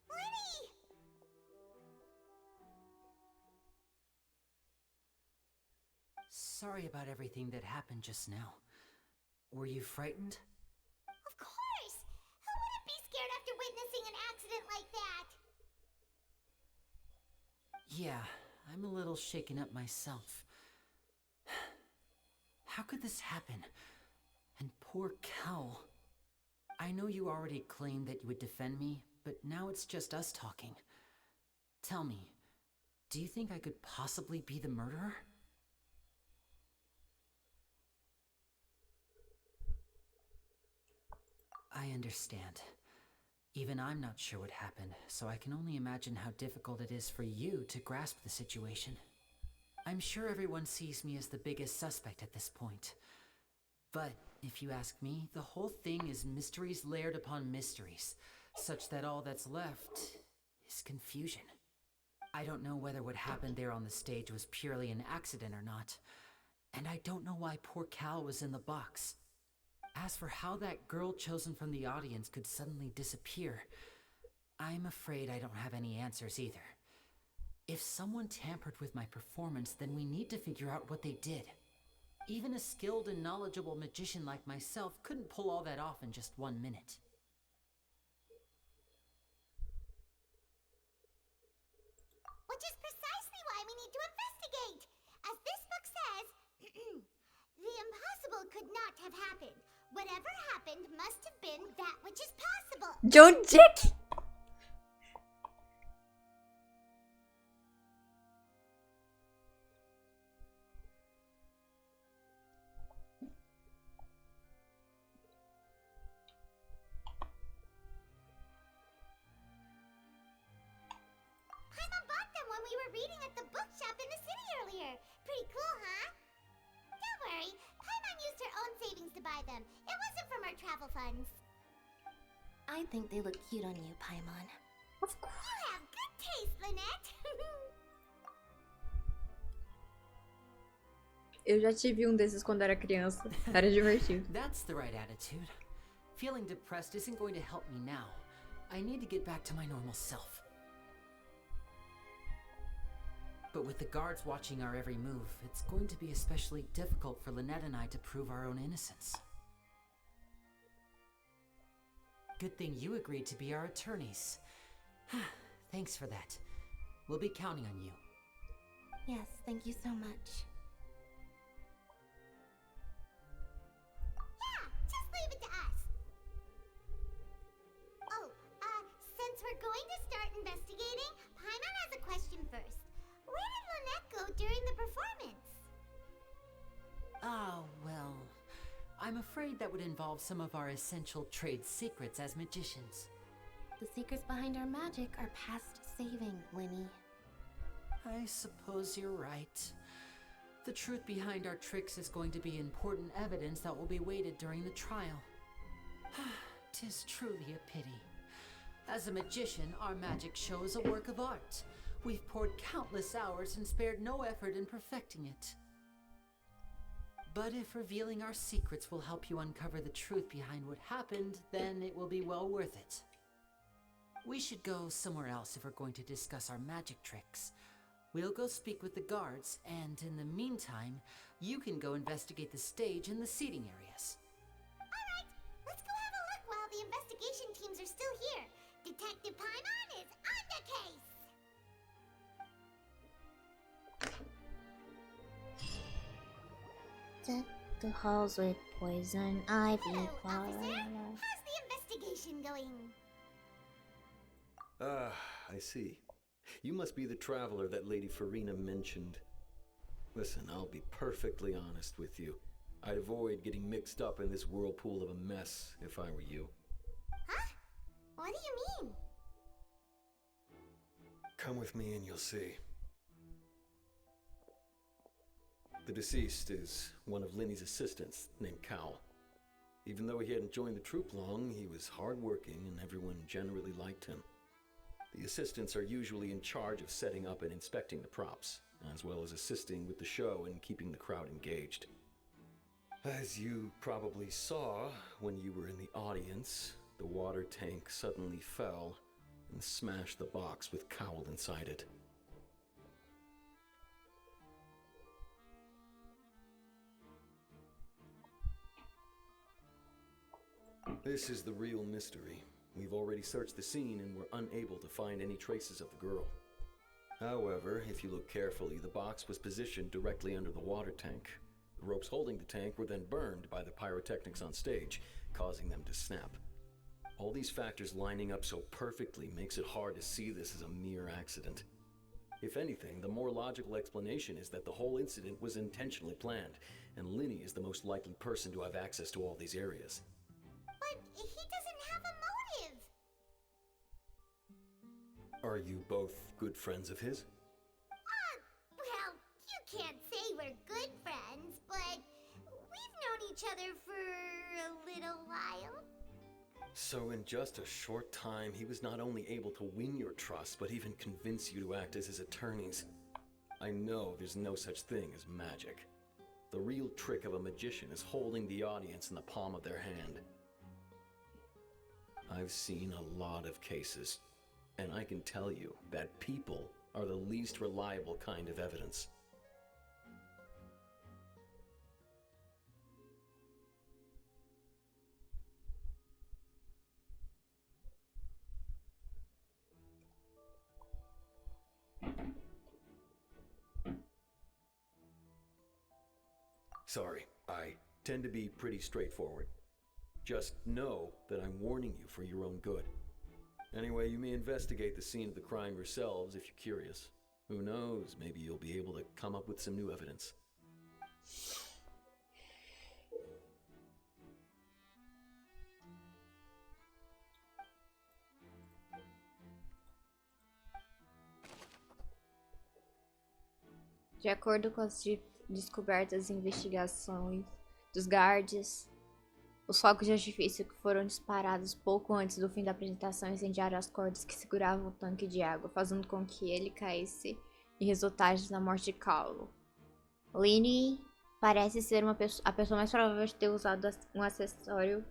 Linney! Sorry about everything that happened just now. Were you frightened? Of course! Who wouldn't be scared after witnessing an accident like that? Yeah, I'm a little shaken up myself. How could this happen? And poor Cal. I know you already claimed that you would defend me, but now it's just us talking. Tell me, do you think I could possibly be the murderer? I understand. Even I'm not sure what happened, so I can only imagine how difficult it is for you to grasp the situation. I'm sure everyone sees me as the biggest suspect at this point. But, if you ask me, the whole thing is mysteries layered upon mysteries, such that all that's left is confusion. I don't know whether what happened there on the stage was purely an accident or not, and I don't know why poor Cal was in the box. As for how that girl chosen from the audience could suddenly disappear, I'm afraid I don't have any answers either. If someone tampered with my performance, then we need to figure out what they did. Even a skilled and knowledgeable magician like myself couldn't pull all that off in just 1 minute. Which is precisely why we need to investigate. As this book says, the The impossible could not have happened. Whatever happened must have been that which is possible. John Jack! Paimon bought them when we were reading at the bookshop in the city earlier. Pretty cool, huh? Don't worry, Paimon used her own savings to buy them. It wasn't from her travel funds. I think they look cute on you, Paimon. You have good taste, Lynette. Eu já tive um desses quando era criança. Era divertido. That's the right attitude. Feeling depressed isn't going to help me now. I need to get back to my normal self. But with the guards watching our every move, it's going to be especially difficult for Lynette and I to prove our own innocence. Good thing you agreed to be our attorneys. Thanks for that. We'll be counting on you. Yes, thank you so much. Yeah, just leave it to us. Oh, since we're going to start investigating, Paimon has a question first. Where did Lynette go during the performance? Ah, well, I'm afraid that would involve some of our essential trade secrets as magicians. The secrets behind our magic are past saving, Linny. I suppose you're right. The truth behind our tricks is going to be important evidence that will be weighted during the trial. 'Tis truly a pity. As a magician, our magic show is a work of art. We've poured countless hours and spared no effort in perfecting it. But if revealing our secrets will help you uncover the truth behind what happened, then it will be well worth it. We should go somewhere else if we're going to discuss our magic tricks. We'll go speak with the guards, and in the meantime, you can go investigate the stage and the seating areas. Alright, let's go have a look while the investigation teams are still here. Detective Paimon is on the case! Deck the halls with poison ivy. Hello, officer. How's the investigation going? Ah, I see. You must be the traveler that Lady Farina mentioned. Listen, I'll be perfectly honest with you. I'd avoid getting mixed up in this whirlpool of a mess if I were you. Huh? What do you mean? Come with me and you'll see. The deceased is one of Linny's assistants, named Cal. Even though he hadn't joined the troupe long, he was hardworking and everyone generally liked him. The assistants are usually in charge of setting up and inspecting the props, as well as assisting with the show and keeping the crowd engaged. As you probably saw when you were in the audience, the water tank suddenly fell and smashed the box with Cowl inside it. This is the real mystery. We've already searched the scene and were unable to find any traces of the girl. However, if you look carefully, the box was positioned directly under the water tank. The ropes holding the tank were then burned by the pyrotechnics on stage, causing them to snap. All these factors lining up so perfectly makes it hard to see this as a mere accident. If anything, the more logical explanation is that the whole incident was intentionally planned, and Linny is the most likely person to have access to all these areas. But he doesn't have a motive! Are you both good friends of his? Well, you can't say we're good friends, but we've known each other for a little while. So in just a short time, he was not only able to win your trust, but even convince you to act as his attorneys. I know there's no such thing as magic. The real trick of a magician is holding the audience in the palm of their hand. I've seen a lot of cases, and I can tell you that people are the least reliable kind of evidence. Sorry, I tend to be pretty straightforward. Just know that I'm warning you for your own good. Anyway, you may investigate the scene of the crime yourselves if you're curious. Who knows, maybe you'll be able to come up with some new evidence. De acordo com as descobertas e investigações dos guards, os fogos de artifício que foram disparados pouco antes do fim da apresentação incendiaram as cordas que seguravam o tanque de água, fazendo com que ele caísse e resultasse na morte de Caulo. Lynn parece ser a pessoa mais provável de ter usado um acessório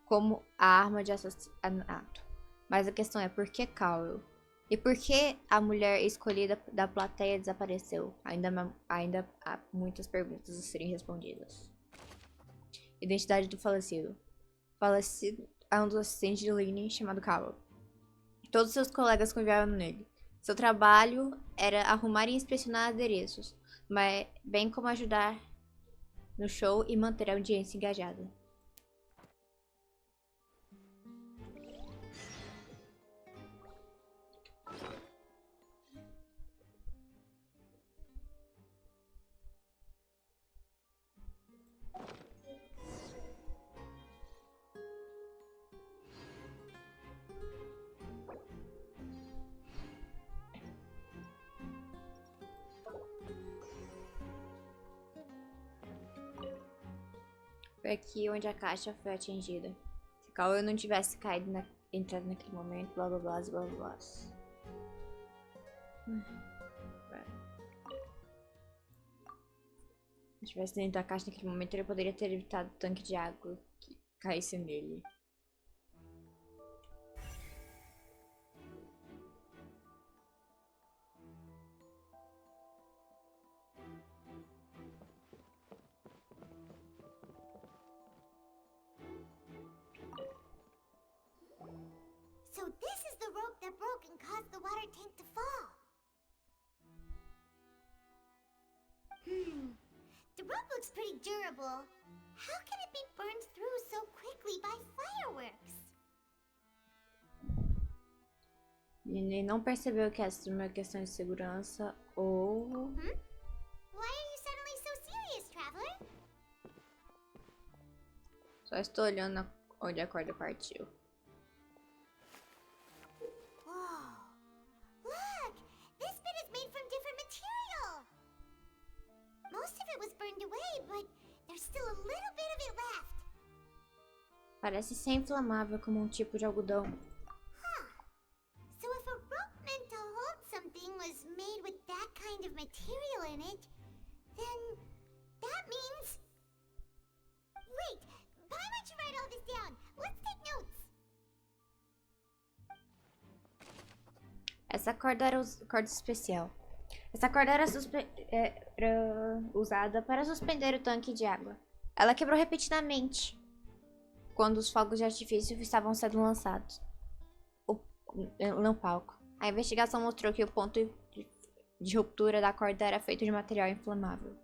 como a arma de assassinato. Mas a questão é por que Caulo? E por que a mulher escolhida da plateia desapareceu? Ainda há muitas perguntas a serem respondidas. Identidade do falecido. Falecido é um dos assistentes de Lynn chamado Cowell. Todos seus colegas confiavam nele. Seu trabalho era arrumar e inspecionar adereços, mas bem como ajudar no show e manter a audiência engajada. Foi aqui onde a caixa foi atingida. Se Cauê não tivesse entrado naquele momento, blá blá blá blá blá. Se tivesse dentro da caixa naquele momento, ele poderia ter evitado o tanque de água que caísse nele. So this is the rope that broke and caused the water tank to fall. The rope looks pretty durable. How can it be burned through so quickly by fireworks? Ele não percebeu que essa é uma questão de segurança ou... Why are you suddenly so serious, traveler? Só estou olhando onde a corda partiu. Whoa! Look! This bit is made from different material! Most of it was burned away, but there's still a little bit of it left. Parece ser inflamável como um tipo de algodão. So if a rope meant to hold something was made with that kind of material in it, then that means... Wait! Why don't you write all this down? Let's take notes! Essa corda era corda especial. Essa corda era usada para suspender o tanque de água. Ela quebrou repetidamente quando os fogos de artifício estavam sendo lançados no palco. A investigação mostrou que o ponto de ruptura da corda era feito de material inflamável.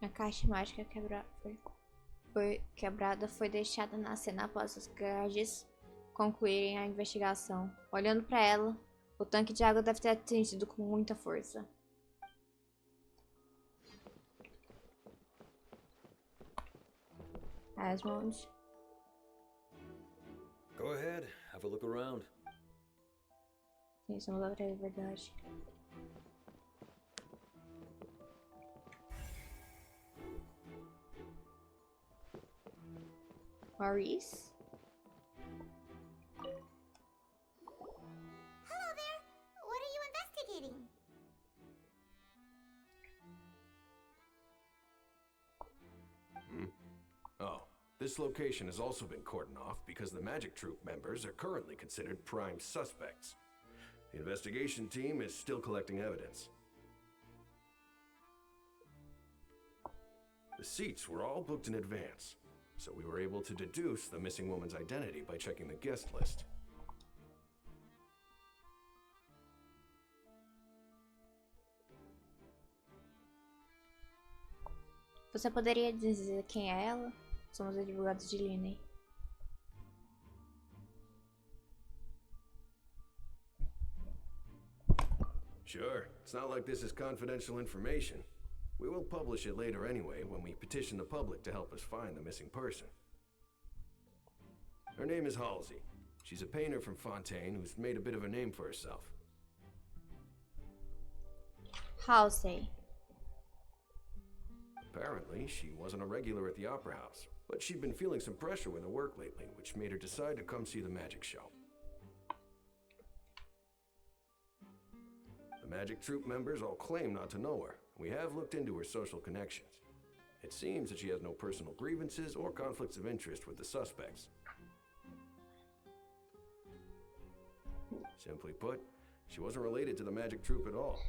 A caixa mágica foi deixada na cena após os guards concluírem a investigação. Olhando para ela, o tanque de água deve ter atingido com muita força. Asmund. Go ahead, have a look around. Sim, isso não dá pra ver, verdade. Maurice? Hello there! What are you investigating? Oh, this location has also been cordoned off because the Magic Troop members are currently considered prime suspects. The investigation team is still collecting evidence. The seats were all booked in advance, so we were able to deduce the missing woman's identity by checking the guest list. Você poderia dizer quem é ela? Somos advogados de Linney. Sure, it's not like this is confidential information. We will publish it later anyway when we petition the public to help us find the missing person. Her name is Halsey. She's a painter from Fontaine who's made a bit of a name for herself. Halsey. Apparently, she wasn't a regular at the Opera House, but she'd been feeling some pressure with her work lately, which made her decide to come see the magic show. The magic troupe members all claim not to know her. We have looked into her social connections. It seems that she has no personal grievances or conflicts of interest with the suspects. Simply put, she wasn't related to the magic troupe at all,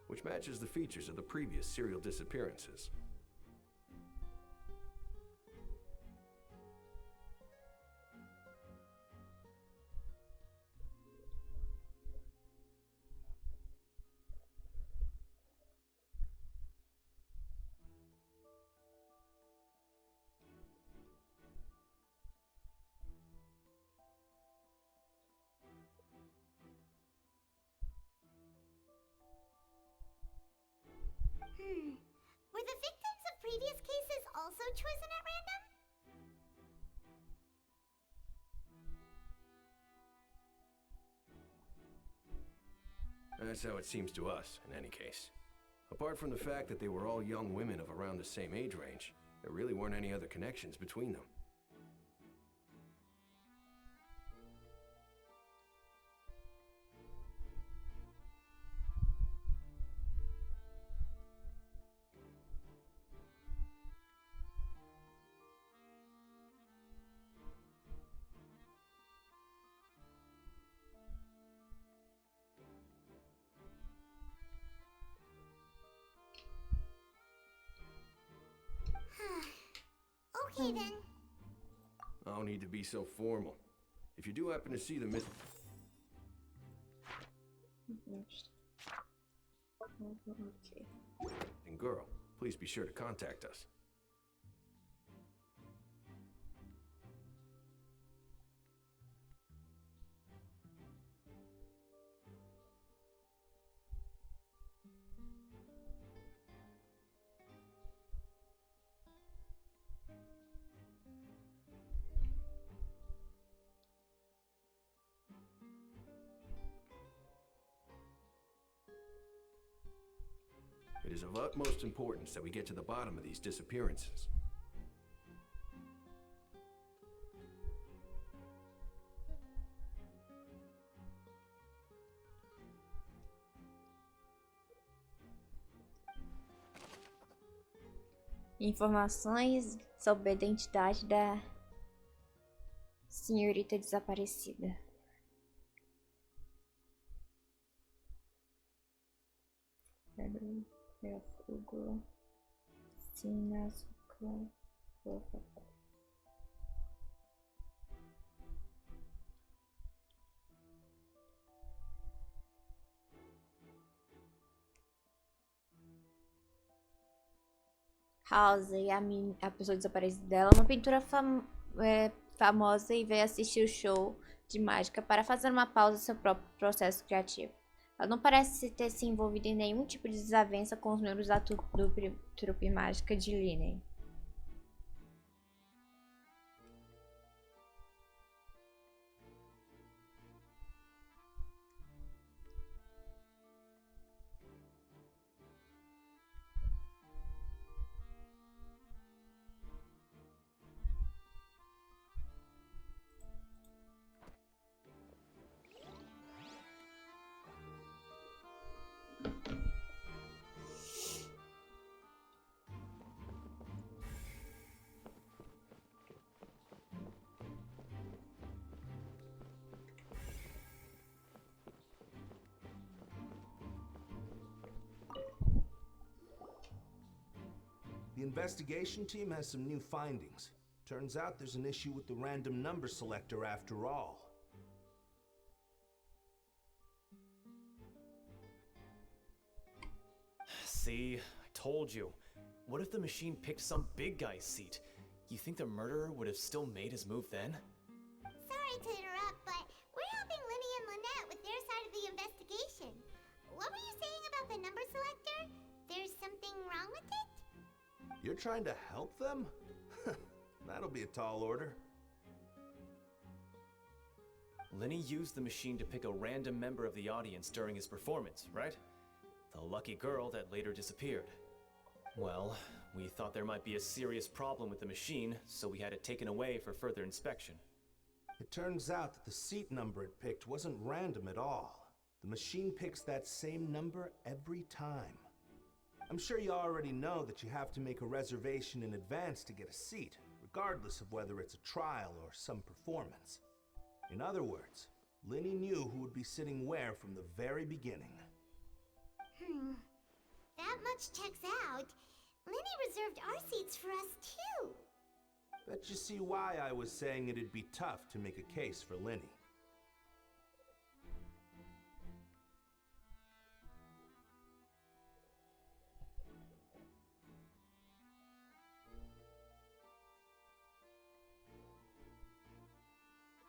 which matches the features of the previous serial disappearances. Were the victims of previous cases also chosen at random? That's how it seems to us, in any case. Apart from the fact that they were all young women of around the same age range, there really weren't any other connections between them. Okay then. I don't need to be so formal. If you do happen to see the missing girl, please be sure to contact us. It is of utmost importance that we get to the bottom of these disappearances. Informações sobre a identidade da senhorita desaparecida. Fogo, sina, açúcar, House, a pessoa desaparecida dela, é uma pintura famosa e veio assistir o show de mágica para fazer uma pausa em seu próprio processo criativo. Ela não parece ter se envolvido em nenhum tipo de desavença com os membros da trupe mágica de Linney. The investigation team has some new findings. Turns out there's an issue with the random number selector after all. See, I told you. What if the machine picked some big guy's seat? You think the murderer would have still made his move then? Sorry to interrupt, but we're helping Linny and Lynette with their side of the investigation. What were you saying about the number selector? There's something wrong with it? You're trying to help them? That'll be a tall order. Linny used the machine to pick a random member of the audience during his performance, right? The lucky girl that later disappeared. Well, we thought there might be a serious problem with the machine, so we had it taken away for further inspection. It turns out that the seat number it picked wasn't random at all. The machine picks that same number every time. I'm sure you already know that you have to make a reservation in advance to get a seat, regardless of whether it's a trial or some performance. In other words, Linny knew who would be sitting where from the very beginning. That much checks out. Linny reserved our seats for us too. Bet you see why I was saying it'd be tough to make a case for Linny.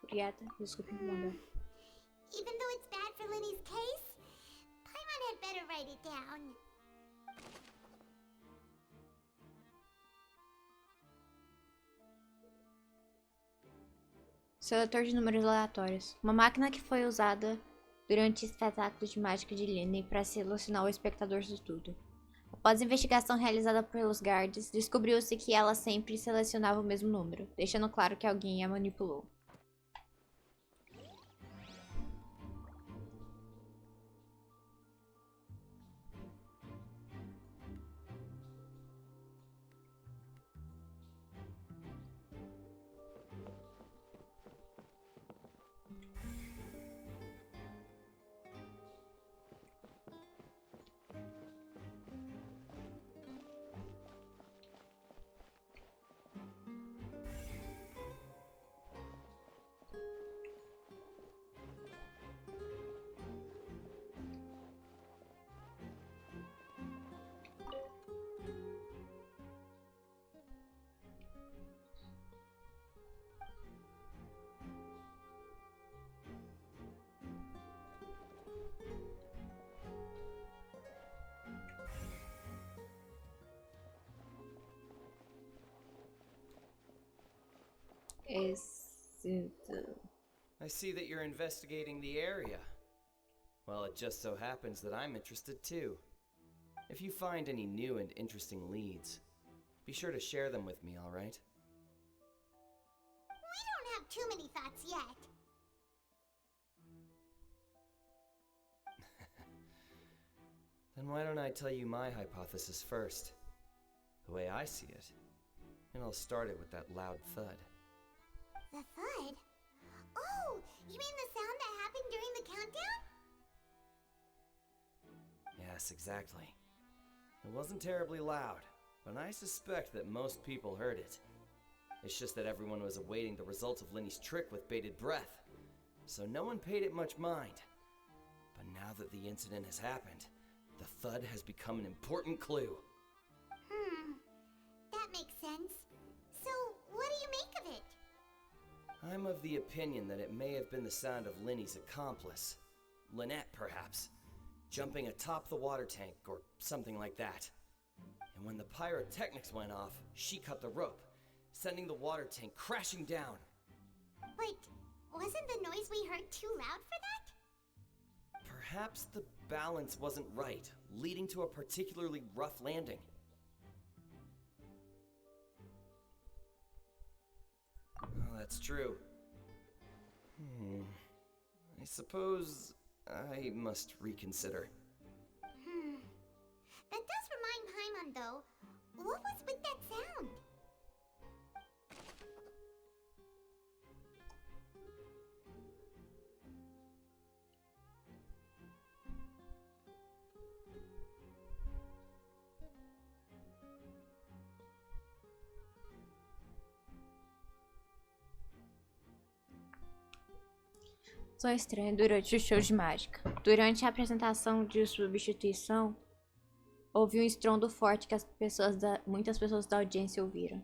Obrigada, desculpe incomodar. Even though it's bad for Linny's case, Paimon had better write it down. Seletor de números aleatórios. Uma máquina que foi usada durante o espetáculo de mágica de Linny para selecionar o espectador de tudo. Após a investigação realizada pelos guards, descobriu-se que ela sempre selecionava o mesmo número, deixando claro que alguém a manipulou. I see that you're investigating the area. Well, it just so happens that I'm interested too. If you find any new and interesting leads, be sure to share them with me, alright? We don't have too many thoughts yet. Then why don't I tell you my hypothesis first? The way I see it. And I'll start it with that loud thud. The thud? Oh, you mean the sound that happened during the countdown? Yes, exactly. It wasn't terribly loud, but I suspect that most people heard it. It's just that everyone was awaiting the results of Linny's trick with bated breath, so no one paid it much mind. But now that the incident has happened, the thud has become an important clue. That makes sense. So, what do you make of it? I'm of the opinion that it may have been the sound of Linny's accomplice. Lynette, perhaps. Jumping atop the water tank, or something like that. And when the pyrotechnics went off, she cut the rope, sending the water tank crashing down. But wasn't the noise we heard too loud for that? Perhaps the balance wasn't right, leading to a particularly rough landing. Oh, that's true. I suppose I must reconsider. That does remind Paimon, though. What was with that sound? Som estranho durante o show de mágica. Durante a apresentação de substituição, houve um estrondo forte que muitas pessoas da audiência ouviram.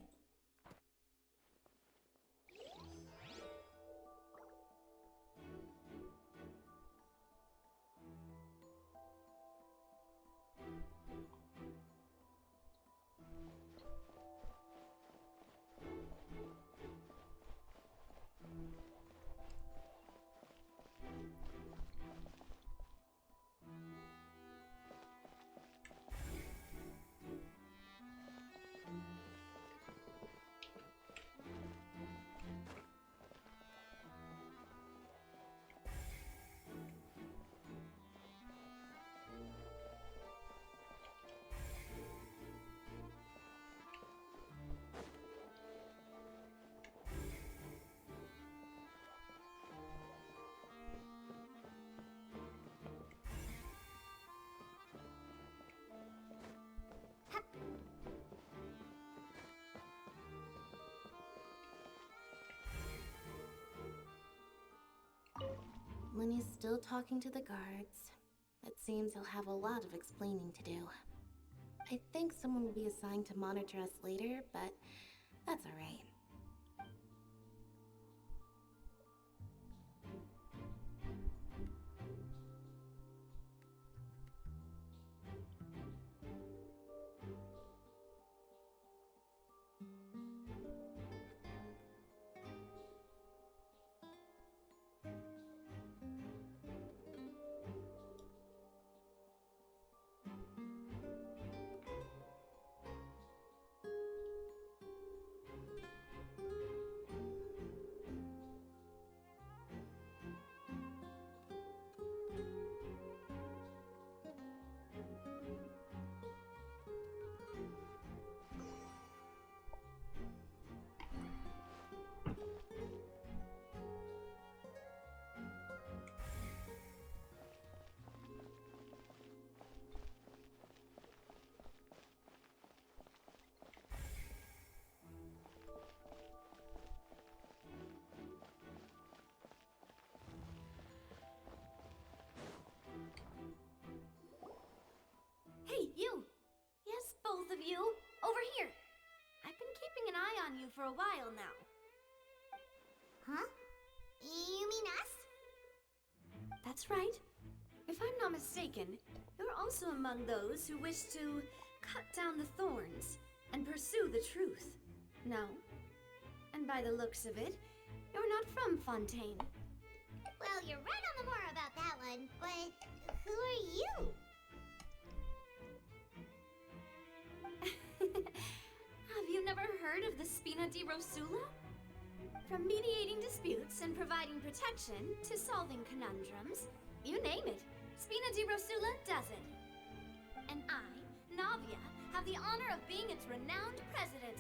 Lenny's still talking to the guards. It seems he'll have a lot of explaining to do. I think someone will be assigned to monitor us later, but that's alright. Hey, you! Yes, both of you! Over here! I've been keeping an eye on you for a while now. Huh? You mean us? That's right. If I'm not mistaken, you're also among those who wish to cut down the thorns and pursue the truth. No? And by the looks of it, you're not from Fontaine. Well, you're right on the mark about that one, but who are you? Have you never heard of the Spina di Rosula? From mediating disputes and providing protection to solving conundrums, you name it, Spina di Rosula does it. And I, Navia, have the honor of being its renowned president.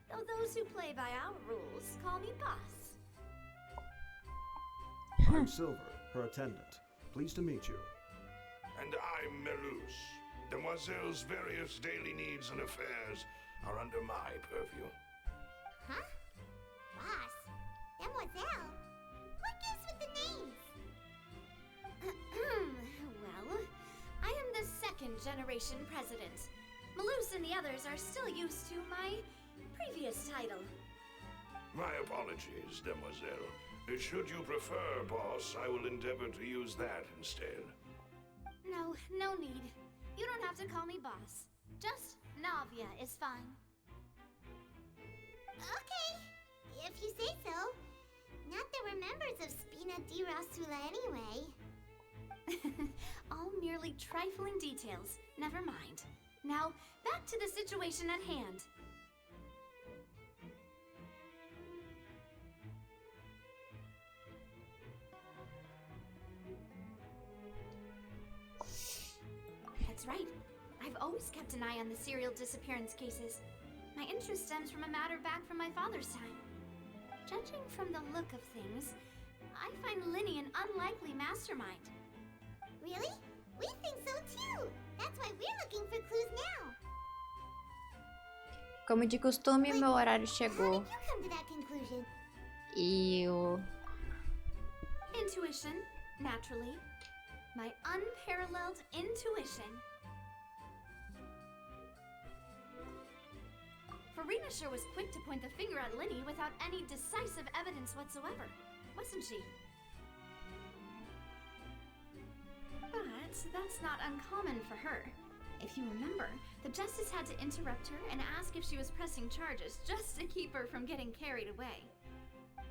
Though those who play by our rules call me boss. I'm Silver, her attendant. Pleased to meet you. And I'm Melus. Demoiselle's various daily needs and affairs are under my purview. Huh? Boss? Demoiselle? What gives with the names? Well, I am the second generation president. Melus and the others are still used to my previous title. My apologies, Demoiselle. Should you prefer, boss, I will endeavor to use that instead. No need. You don't have to call me boss. Just Navia is fine. Okay, if you say so. Not that we're members of Spina di Rosula anyway. All merely trifling details. Never mind. Now, back to the situation at hand. That's right. I've always kept an eye on the serial disappearance cases. My interest stems from a matter back from my father's time. Judging from the look of things, I find Linny an unlikely mastermind. Really? We think so too! That's why we're looking for clues now! Como de costume, meu horário How chegou. did you come to that conclusion? E o... Intuition, naturally. My unparalleled intuition. Farina sure was quick to point the finger at Linny without any decisive evidence whatsoever, wasn't she? But that's not uncommon for her. If you remember, the Justice had to interrupt her and ask if she was pressing charges just to keep her from getting carried away.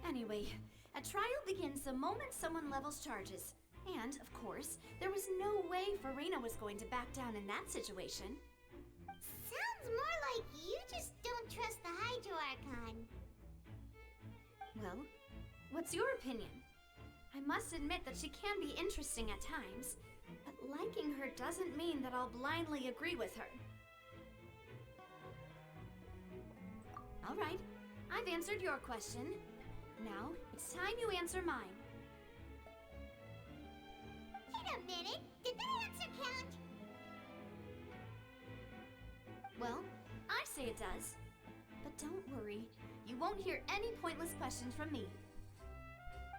Anyway, a trial begins the moment someone levels charges. And, of course, there was no way Farina was going to back down in that situation. Sounds more like you just don't trust the Hydro Archon. Well, what's your opinion? I must admit that she can be interesting at times, but liking her doesn't mean that I'll blindly agree with her. Alright, I've answered your question. Now, it's time you answer mine. Wait a minute, did that answer count? Well, I say it does. But don't worry, you won't hear any pointless questions from me.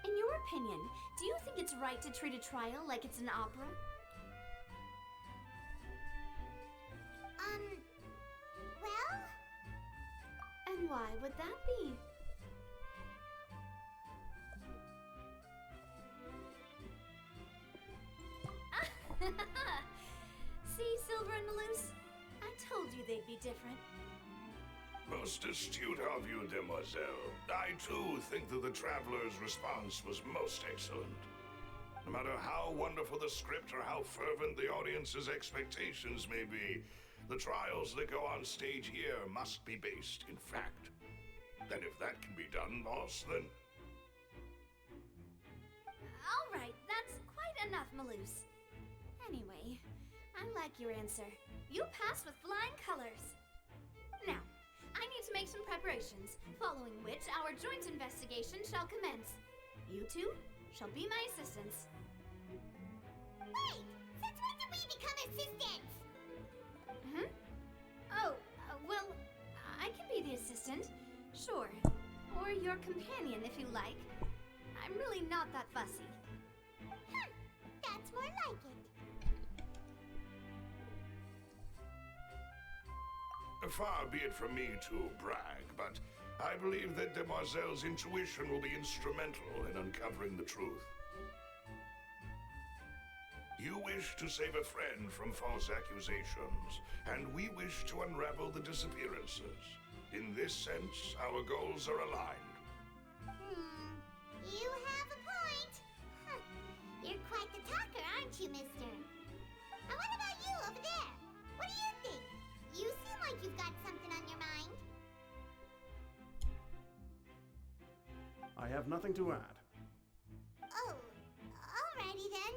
In your opinion, do you think it's right to treat a trial like it's an opera? Well? And why would that be? See, Silver and Maloose? I told you they'd be different. Most astute of you, demoiselle. I too think that the Traveler's response was most excellent. No matter how wonderful the script or how fervent the audience's expectations may be, the trials that go on stage here must be based in fact. And if that can be done, boss, then... Alright, that's quite enough, Maloose. Anyway, I like your answer. You passed with flying colors. Now, I need to make some preparations, following which our joint investigation shall commence. You two shall be my assistants. Wait! Since when did we become assistants? Oh, well, I can be the assistant, sure. Or your companion, if you like. I'm really not that fussy. That's more like it. Far be it from me to brag, but I believe that Demoiselle's intuition will be instrumental in uncovering the truth. You wish to save a friend from false accusations, and we wish to unravel the disappearances. In this sense, our goals are aligned. You have a point. Huh. You're quite the talker, aren't you, mister? And what about you over there? What do you think? You seem like you've got something on your mind. I have nothing to add. Oh, alrighty then.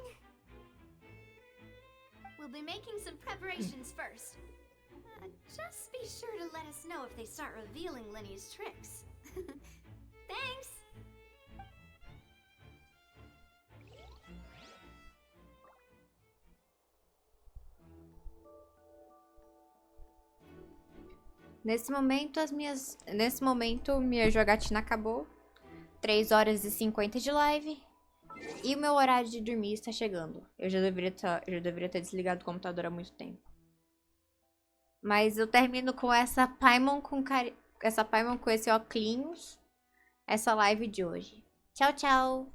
We'll be making some preparations first. Just be sure to let us know if they start revealing Linny's tricks. Thanks! Nesse momento, minha jogatina acabou. 3 horas e 50 de live. E o meu horário de dormir está chegando. Eu já deveria ter desligado o computador há muito tempo. Mas eu termino com essa Paimon com esse óculos, essa live de hoje. Tchau, tchau!